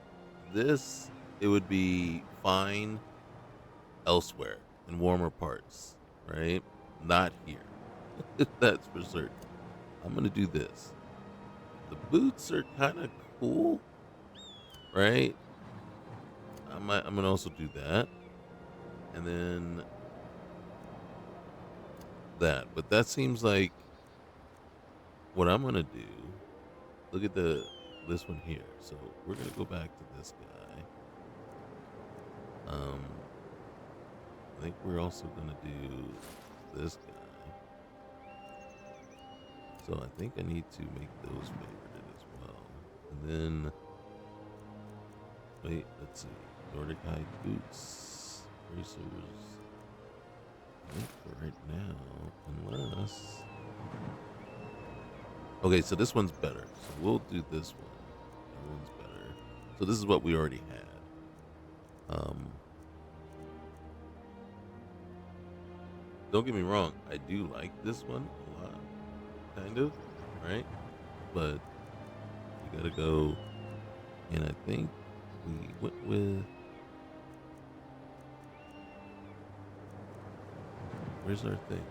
This, it would be fine elsewhere in warmer parts, right? Not here. That's for certain. I'm going to do this. The boots are kind of cool, right? I'm going to also do that. And then that. But that seems like what I'm going to do. Look at this one here. So we're going to go back to this guy. I think we're also going to do this guy. So I think I need to make those favorited as well. And then, wait, let's see. Nordic hide boots, bracers. I think for right now, unless. Okay, so this one's better. So we'll do this one. That one's better. So this is what we already had. Don't get me wrong, I do like this one a lot, kind of, right? But you gotta go And I think we went with. Where's our thing?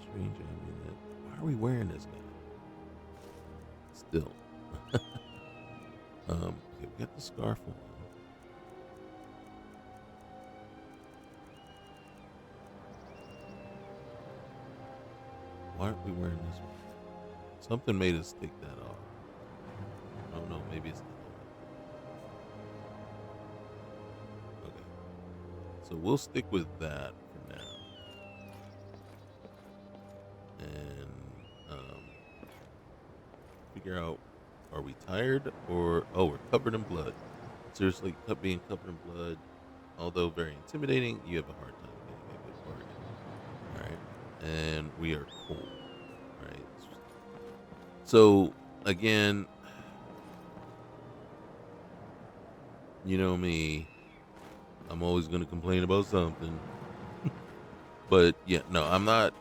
Strange amulet. Why are we wearing this guy? Still. Okay, we got the scarf on. Why aren't we wearing this one? Something made us take that off. I don't know, maybe it's the helmet. Okay. So we'll stick with that for now. And figure out, are we tired or, oh, we're covered in blood. Seriously, being covered in blood, although very intimidating, you have a hard time getting a good bargain. All right. And we are cold, right? So again, you know me, I'm always going to complain about something. But yeah, no, I'm not.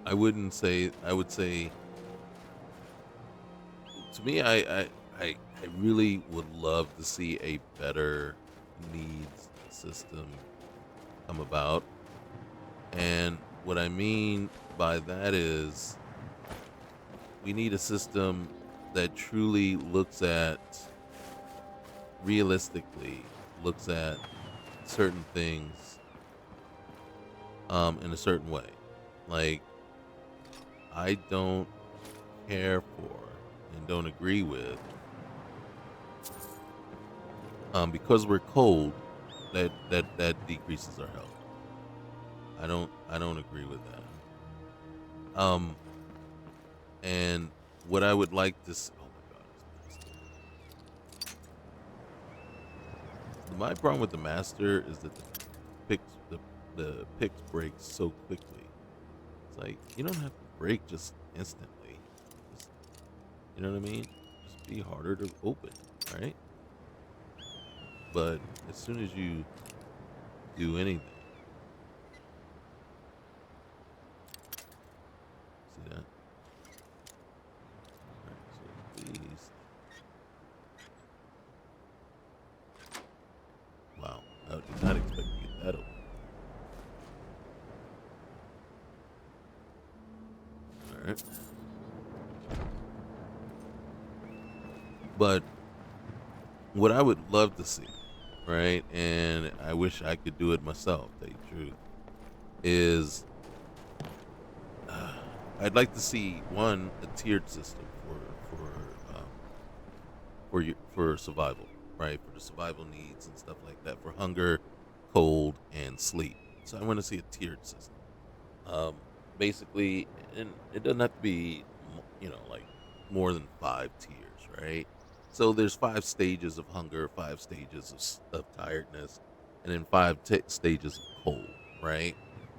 I wouldn't say. I would say. To me, I really would love to see a better needs system come about. And what I mean by that is we need a system that truly realistically looks at certain things in a certain way. Like, I don't care for and don't agree with because we're cold that decreases our health. I don't agree with that. And what I would like to see, oh my god, it's master. My problem with the master is that the picks break so quickly. It's like, you don't have to break just instantly. Just, you know what I mean? Just be harder to open, right? But as soon as you do anything, see that? Alright, so at least. Wow, I did not expect to get that open. Alright. But what I would love to see, right, and I wish I could do it myself, to tell you the truth, is I'd like to see a tiered system for survival, right, for the survival needs and stuff like that, for hunger, cold, and sleep. So I want to see a tiered system. Basically, and it doesn't have to be, like more than 5 tiers, right? So there's 5 stages of hunger, 5 stages of tiredness, and then 5 stages of cold, right?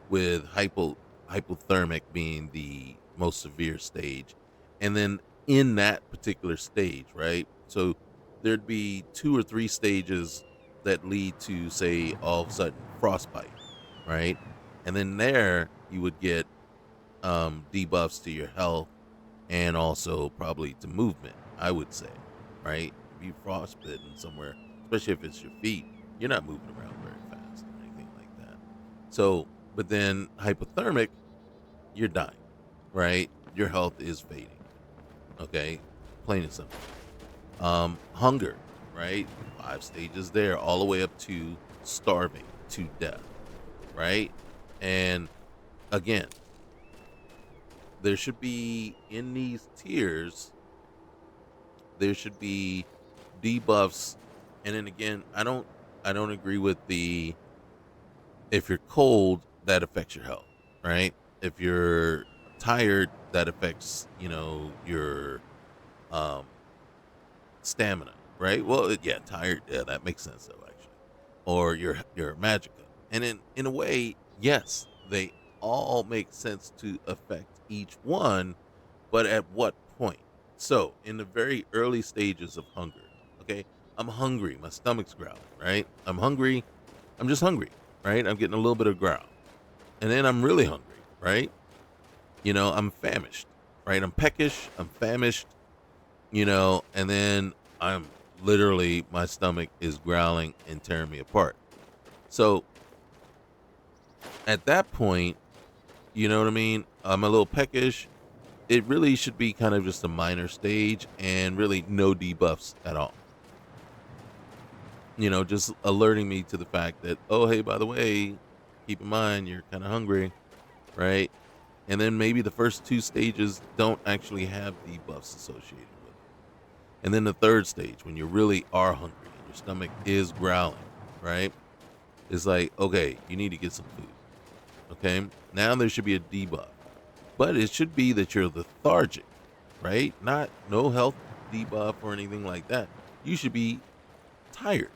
With hypothermic being the most severe stage. And then in that particular stage, right? So there'd be 2 or 3 stages that lead to, say, all of a sudden frostbite, right? And then there you would get debuffs to your health and also probably to movement, I would say, right? If you frostbitten somewhere, especially if it's your feet, you're not moving around very fast or anything like that. So, but then hypothermic, you're dying, right? Your health is fading. Okay, plain and simple. Hunger, right? 5 stages there, all the way up to starving to death, right? And again, there should be, in these tiers, there should be debuffs. And then again, I don't agree with the, if you're cold, that affects your health, right? If you're tired, that affects, your stamina, right? Well, yeah, tired, yeah, that makes sense though, actually. Or your magicka. And in a way, yes, they all make sense to affect each one, but at what point? So in the very early stages of hunger, okay, I'm hungry, my stomach's growling, right? I'm hungry, I'm just hungry, right? I'm getting a little bit of growl. and then I'm really hungry, right? You know, I'm famished, right? I'm peckish, I'm famished, you know, and then I'm literally, my stomach is growling and tearing me apart. So at that point, you know what I mean? I'm a little peckish. It really should be kind of just a minor stage and really no debuffs at all. You know, just alerting me to the fact that, oh, hey, by the way, keep in mind you're kind of hungry, right? And then maybe the first 2 stages don't actually have debuffs associated with it. And then the third stage, when you really are hungry and your stomach is growling, right? It's like, okay, you need to get some food. Okay, now there should be a debuff, but it should be that you're lethargic, right? Not no health debuff or anything like that. You should be tired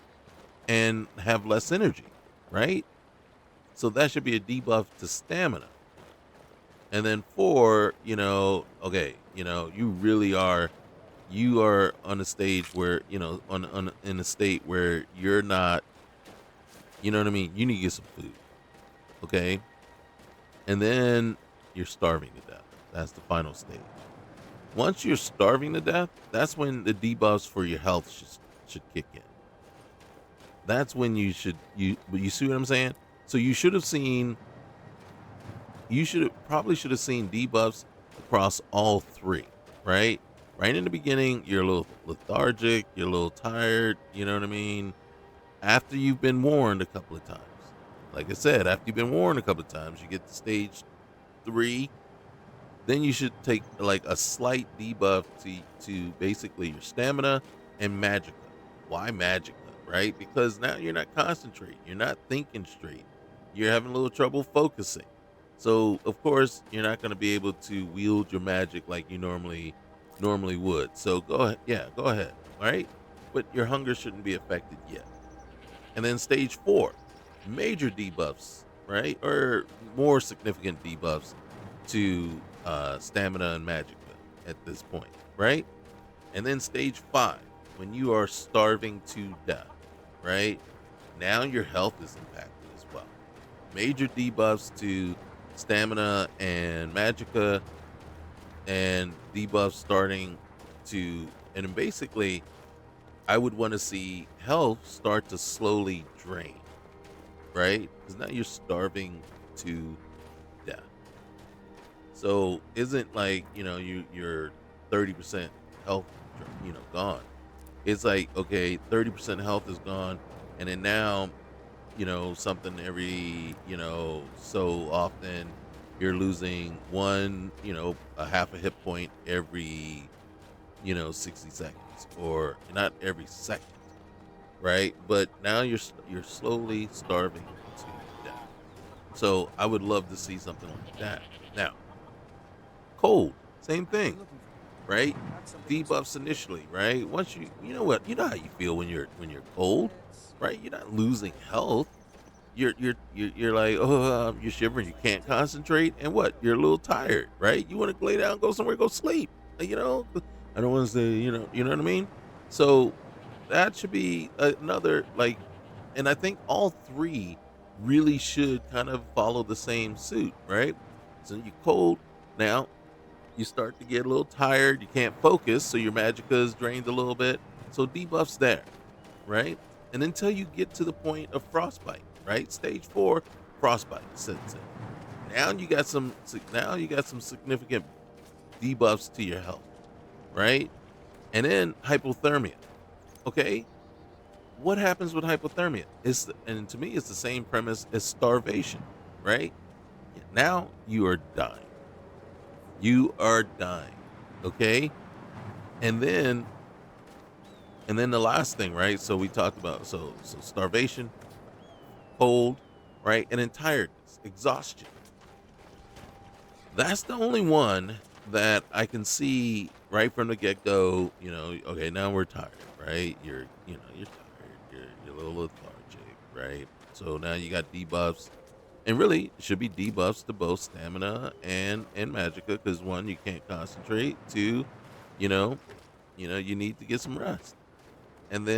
and have less energy, right? So that should be a debuff to stamina. And then 4, you know, okay, you know, you are on a stage where, you know, in a state where you're not, you know what I mean? You need to get some food, okay? And then you're starving to death. That's the final stage. Once you're starving to death, that's when the debuffs for your health should kick in. That's when you see what I'm saying? So you should have seen, probably should have seen debuffs across all 3, right? Right in the beginning, you're a little lethargic, you're a little tired, you know what I mean? After you've been warned a couple of times. Like I said, after you've been warned a couple of times, you get to stage 3. Then you should take like a slight debuff to basically your stamina and magicka. Why magicka, right? Because now you're not concentrating. You're not thinking straight. You're having a little trouble focusing. So, of course, you're not going to be able to wield your magic like you normally would. So, go ahead. Yeah, go ahead, all right? But your hunger shouldn't be affected yet. And then stage 4. Major debuffs, right? Or more significant debuffs to stamina and magicka at this point, right? And then stage 5, when you are starving to death, right? Now your health is impacted as well. Major debuffs to stamina and magicka, and debuffs starting to, and basically, I would want to see health start to slowly drain, right? Because now you're starving to death. So isn't like, you know, you're 30% health, you know, gone. It's like, okay, 30% health is gone, and then now, you know, something every, you know, so often you're losing one, you know, a half a hit point every, you know, 60 seconds, or not every second, right? But now you're slowly starving to death. So I would love to see something like that. Now, cold, same thing, right? Debuffs initially, right? Once you know what, you know how you feel when you're cold, right? You're not losing health. You're like, oh, you're shivering, you can't concentrate, and what? You're a little tired, right? You want to lay down, go somewhere, go sleep. You know, I don't want to say, you know what I mean? So that should be another, like, and I think all 3 really should kind of follow the same suit, right? So you're cold, now you start to get a little tired, you can't focus, so your magicka is drained a little bit. So debuffs there, right? And until you get to the point of frostbite, right? Stage 4, frostbite sets in. Now you got some significant debuffs to your health, right? And then hypothermia. Okay, what happens with hypothermia? And to me, it's the same premise as starvation, right? Now you are dying. You are dying. Okay, and then the last thing, right? So we talked about so starvation, cold, right, and then tiredness, exhaustion. That's the only one that I can see right from the get-go. You know, okay, now we're tired, right? You're tired. You're a little lethargic, right? So now you got debuffs, and really it should be debuffs to both stamina and magicka, because 1, you can't concentrate. 2, you know, you need to get some rest. And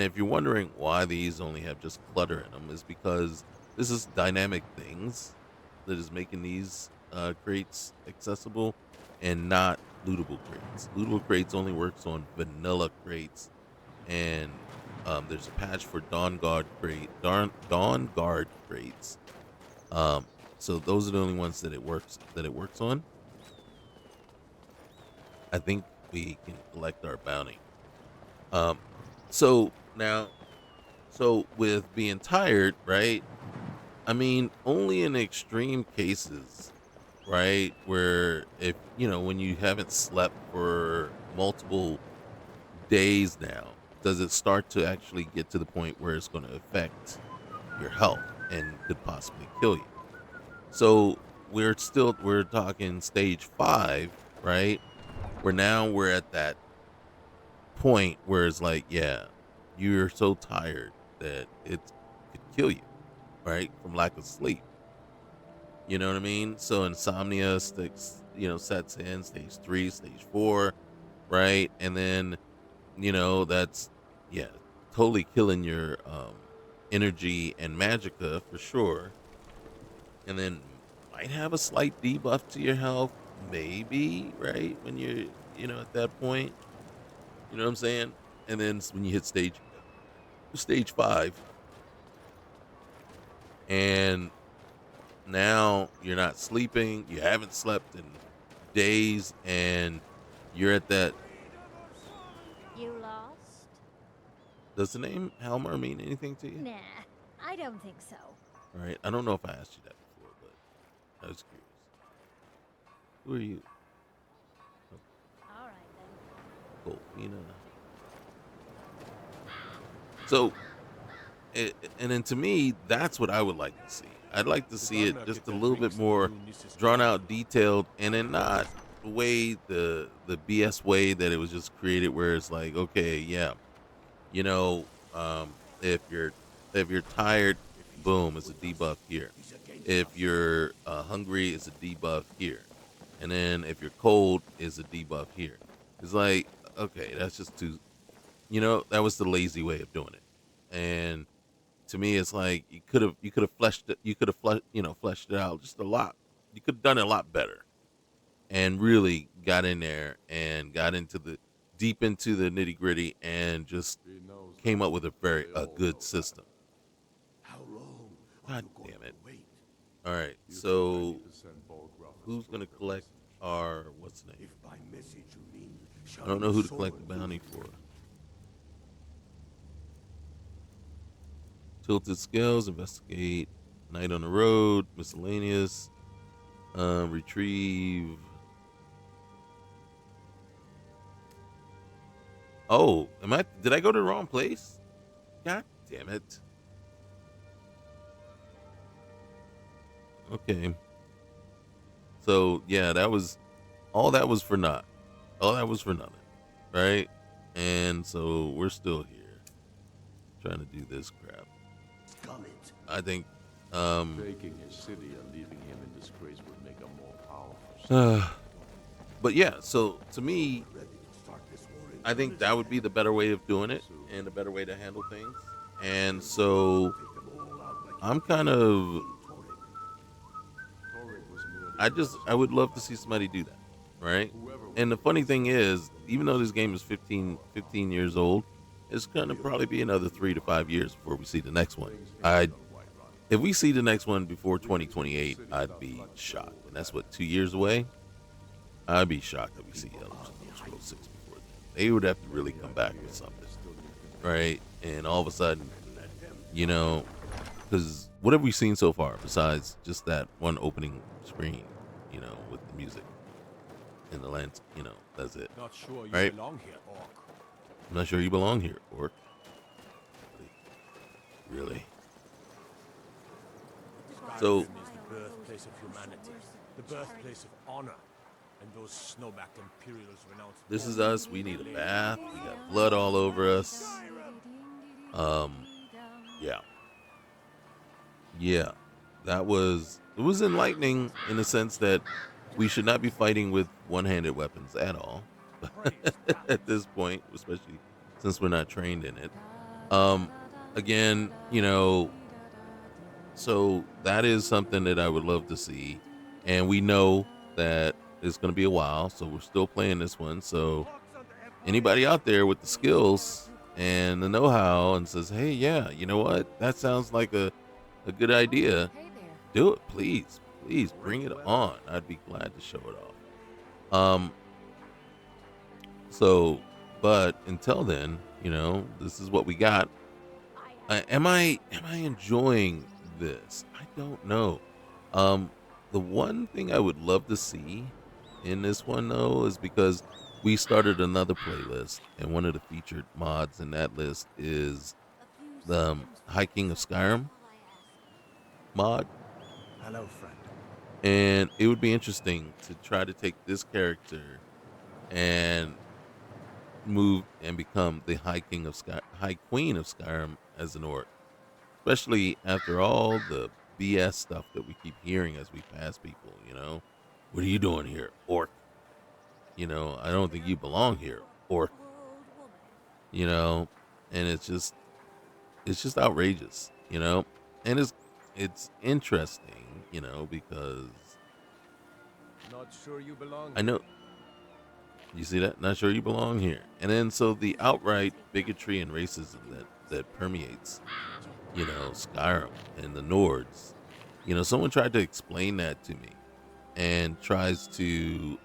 if you're wondering why these only have just clutter in them, is because this is dynamic things that is making these crates accessible, and not lootable crates. Lootable crates only works on vanilla crates, and there's a patch for Dawn Guard crates. So those are the only ones that it works on. I think we can collect our bounty. So now, so with being tired, right? I mean, only in extreme cases, right? Where if, when you haven't slept for multiple days now, does it start to actually get to the point where it's going to affect your health and could possibly kill you. So we're talking stage 5, right? We're at that point where it's like, yeah, you're so tired that it could kill you, right? From lack of sleep. You know what I mean? So insomnia sets in stage 3, stage 4, right? And then, that's, yeah, totally killing your energy and magicka for sure. And then might have a slight debuff to your health, maybe, right? When you're, at that point, you know what I'm saying? And then when you hit stage 5, and now you're not sleeping, you haven't slept in days, and you're at that. You lost? Does the name Halmar mean anything to you? Nah, I don't think so. All right, I don't know if I asked you that before, but I was curious. Who are you? All right then. Golfina. So, and then to me, that's what I would like to see. I'd like to see it just a little bit more drawn out, detailed, and then not the way the BS way that it was just created, where it's like, okay, yeah, if you're tired, boom, it's a debuff here. If you're hungry, it's a debuff here, and then if you're cold, it's a debuff here. It's like, okay, that's just too, that was the lazy way of doing it, and to me, it's like you could have fleshed it out just a lot. You could have done it a lot better, and really got in there and got into the deep into the nitty gritty, and just came up with a good system. God damn it! All right, so who's gonna collect our what's the name? I don't know who to collect the bounty for. Tilted Scales, investigate, night on the road, miscellaneous, retrieve. Oh, did I go to the wrong place? God damn it. Okay. So, yeah, all that was for naught. All that was for nothing, right? And so we're still here trying to do this crap. I think taking his city and leaving him in disgrace would make him more powerful. But yeah, so to me, I think that would be the better way of doing it and the better way to handle things. And so I'm kind of I would love to see somebody do that, right? And the funny thing is, even though this game is 15 years old, it's going to probably be another 3 to 5 years before we see the next one. If we see the next one before 2028, I'd be shocked. And that's what, 2 years away? I'd be shocked if we see Elder Scrolls 6 before then. They would have to really come back with something, right? And all of a sudden, because what have we seen so far besides just that one opening screen, with the music and the land, that's it. Not sure you right? belong here, Orc. I'm not sure you belong here, Orc. Really? So, is the birthplace of humanity, the birthplace of honor, and those snowbacked Imperials renounce. This is us. We need a bath. We got blood all over us. Yeah. It was enlightening in the sense that we should not be fighting with one-handed weapons at all at this point, especially since we're not trained in it. Again, So that is something that I would love to see. And we know that it's going to be a while, so we're still playing this one. So anybody out there with the skills and the know-how and says, hey, yeah, you know what? That sounds like a good idea. Do it, please. Please bring it on. I'd be glad to show it off. But until then, this is what we got. Am I enjoying this? I don't know. The one thing I would love to see in this one though is because we started another playlist, and one of the featured mods in that list is the Hiking of Skyrim mod. Hello, friend. And it would be interesting to try to take this character and move and become the High Queen of Skyrim as an orc, especially after all the BS stuff that we keep hearing as we pass people. What are you doing here, orc? I don't think you belong here, orc. And it's just outrageous, and it's interesting, because not sure you belong. I know. You see that? Not sure you belong here. And then so the outright bigotry and racism that permeates, Skyrim and the Nords. Someone tried to explain that to me and tries to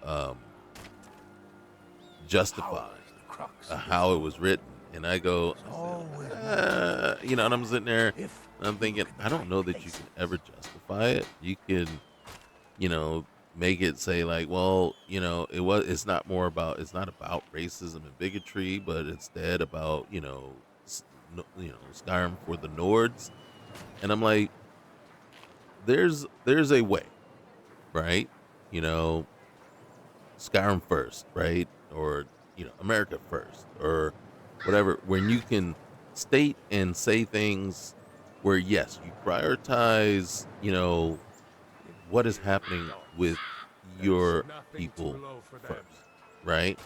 justify how it was written. And I go, and I'm sitting there and I'm thinking, I don't know that you can ever justify it. You can, make it say like, well, it's not about racism and bigotry, but instead about, Skyrim for the Nords. And I'm like, there's a way, right? Skyrim first, right? Or, America first, or whatever, when you can state and say things where, yes, you prioritize, what is happening with your people first, right?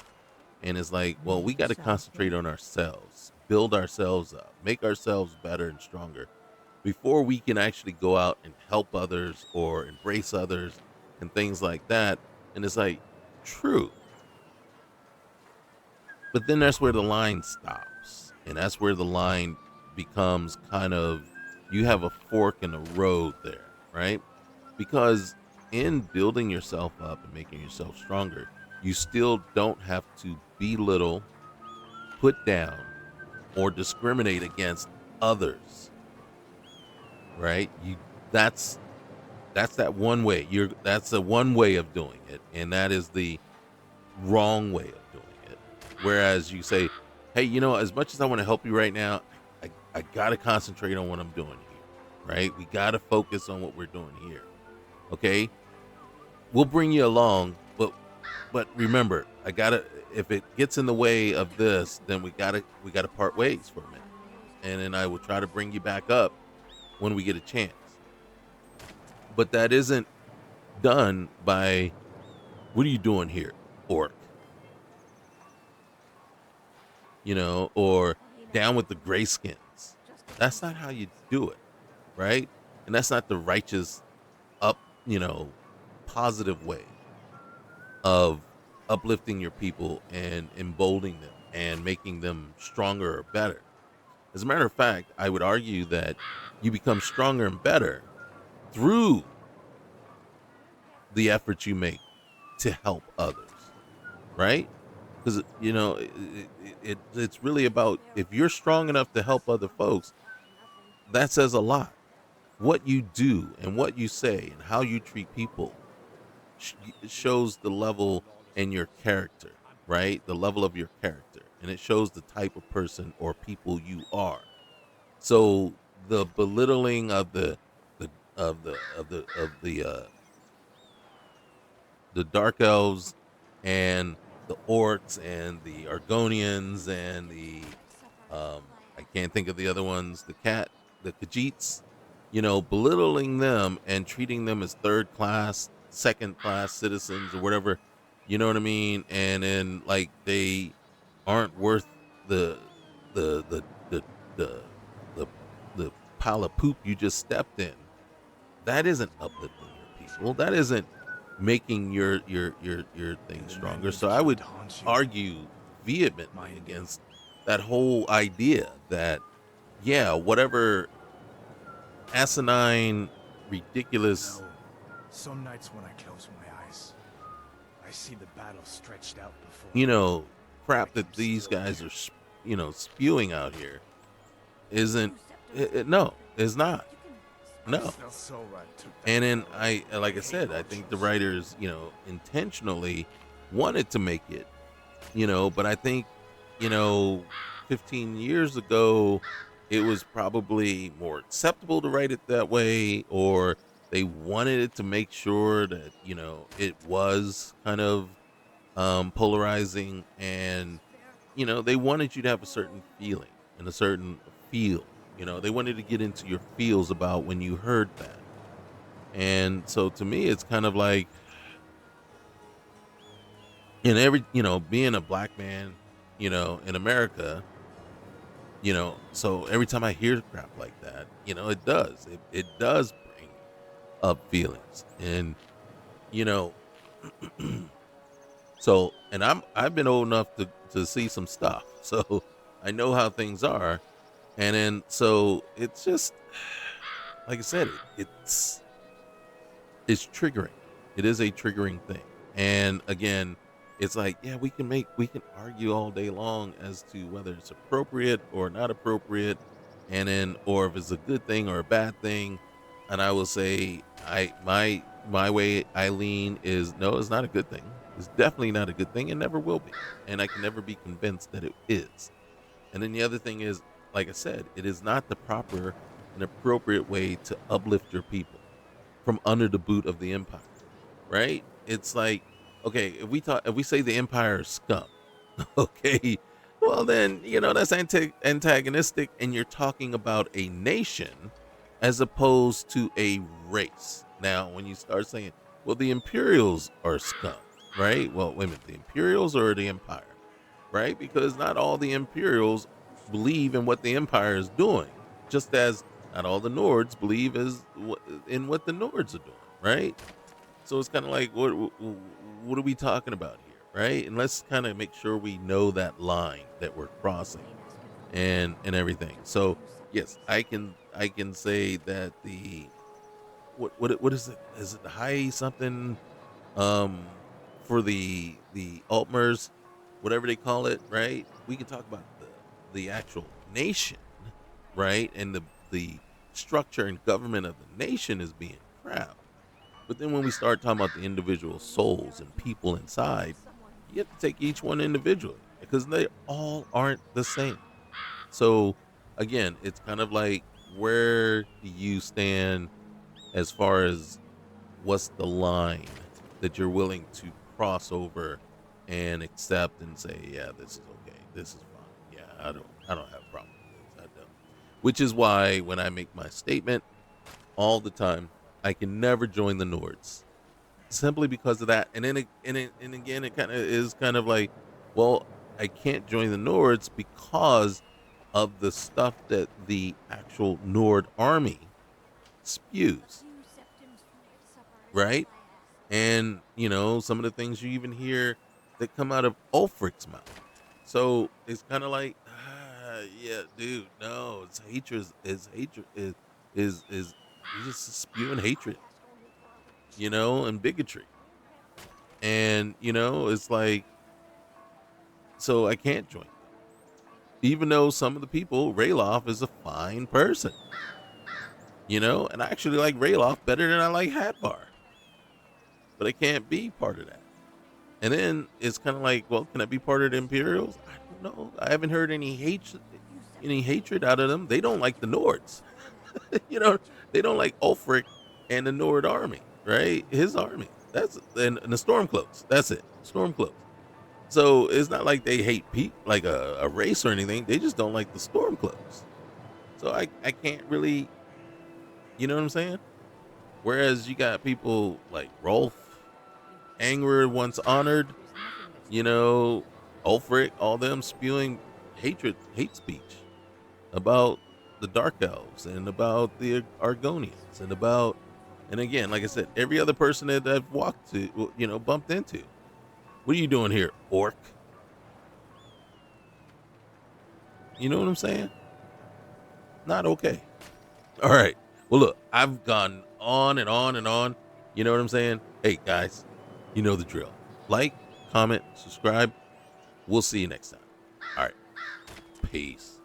And it's like, well, we got to concentrate on ourselves, build ourselves up, make ourselves better and stronger before we can actually go out and help others or embrace others and things like that. And it's like, true. But then that's where the line stops. And that's where the line becomes kind of, you have a fork in the road there, right? Because in building yourself up and making yourself stronger, you still don't have to belittle, put down, or discriminate against others, right? That's that one way. That's the one way of doing it, and that is the wrong way of doing it. Whereas you say, hey, as much as I want to help you right now, I gotta concentrate on what I'm doing here, right? We gotta focus on what we're doing here. Okay, we'll bring you along, but remember, if it gets in the way of this, then we gotta part ways for a minute, and then I will try to bring you back up when we get a chance. But that isn't done by, what are you doing here, orc? Or down with the grayskins. That's not how you do it, right? And that's not the righteous positive way of uplifting your people and emboldening them and making them stronger or better. As a matter of fact, I would argue that you become stronger and better through the efforts you make to help others, right? Because it's really about, if you're strong enough to help other folks, that says a lot. What you do and what you say and how you treat people shows the level in your character, right? The level of your character, and it shows the type of person or people you are. So the belittling of the dark elves and the orcs and the Argonians and the I can't think of the other ones, the Khajiits, belittling them and treating them as third class, second class citizens or whatever, you know what I mean? And then like they aren't worth the pile of poop you just stepped in. that isn't uplifting your people. That isn't making your thing stronger. So I would argue vehemently against that whole idea that, yeah, whatever asinine, ridiculous. Some nights when I close my eyes, I see the battle stretched out before. Crap that these guys are, spewing out here isn't. No, it's not. No. And then like I said, I think the writers, intentionally wanted to make it, but I think, 15 years ago, it was probably more acceptable to write it that way, or they wanted it to make sure that, it was kind of polarizing, and, they wanted you to have a certain feeling and a certain feel. They wanted to get into your feels about when you heard that. And so to me, it's kind of like, being a black man, in America, so every time I hear crap like that, it does bring up feelings. And, so, and I've been old enough to see some stuff, so I know how things are. And then, so it's just, like I said, it's triggering. It is a triggering thing. And again, it's like, yeah, we can argue all day long as to whether it's appropriate or not appropriate, and then, or if it's a good thing or a bad thing. And I will say, my way I lean is, no, it's not a good thing. It's definitely not a good thing, and never will be. And I can never be convinced that it is. And then the other thing is, like I said, it is not the proper and appropriate way to uplift your people from under the boot of the empire, right? It's like, okay, if we say the empire is scum, okay, well then, that's antagonistic, and you're talking about a nation as opposed to a race. Now, when you start saying, well, the Imperials are scum, right? Well, wait a minute, the Imperials or the empire, right? Because not all the Imperials believe in what the empire is doing, just as not all the Nords believe in what the Nords are doing, right? So it's kind of like, what are we talking about here, right? And let's kind of make sure we know that line that we're crossing, and everything. So yes, I can say that the what is it? Is it the high something for the Altmers, whatever they call it, right? We can talk about the actual nation, right? And the structure and government of the nation is being crap. But then when we start talking about the individual souls and people inside, you have to take each one individually, because they all aren't the same. So again, it's kind of like, where do you stand as far as what's the line that you're willing to cross over and accept and say, yeah, this is okay, this is fine. Yeah, I don't have a problem with this. I don't. Which is why when I make my statement all the time, I can never join the Nords, simply because of that. And then again, it is kind of like, well, I can't join the Nords because of the stuff that the actual Nord army spews, right? And some of the things you even hear that come out of Ulfric's mouth. So it's kind of like, yeah, dude, no, it's hatred. Is he's just spewing hatred, and bigotry. And, it's like, so I can't join them. Even though some of the people, Rayloff is a fine person, and I actually like Rayloff better than I like Hadvar. But I can't be part of that. And then it's kind of like, well, can I be part of the Imperials? I don't know. I haven't heard any hatred out of them. They don't like the Nords. They don't like Ulfric and the Nord army, right? His army. That's and the Stormcloaks. That's it. Stormcloaks. So it's not like they hate like a race or anything. They just don't like the Stormcloaks. So I can't really, you know what I'm saying? Whereas you got people like Rolf, Angwer, once honored, Ulfric, all them spewing hate speech about the Dark Elves and about the Argonians and about And again, like I said, every other person that I've walked to, bumped into. What are you doing here, orc? You know what I'm saying? Not okay. All right. Well, look, I've gone on and on and on. You know what I'm saying? Hey, guys, you know the drill. Like, comment, subscribe. We'll see you next time. All right. Peace.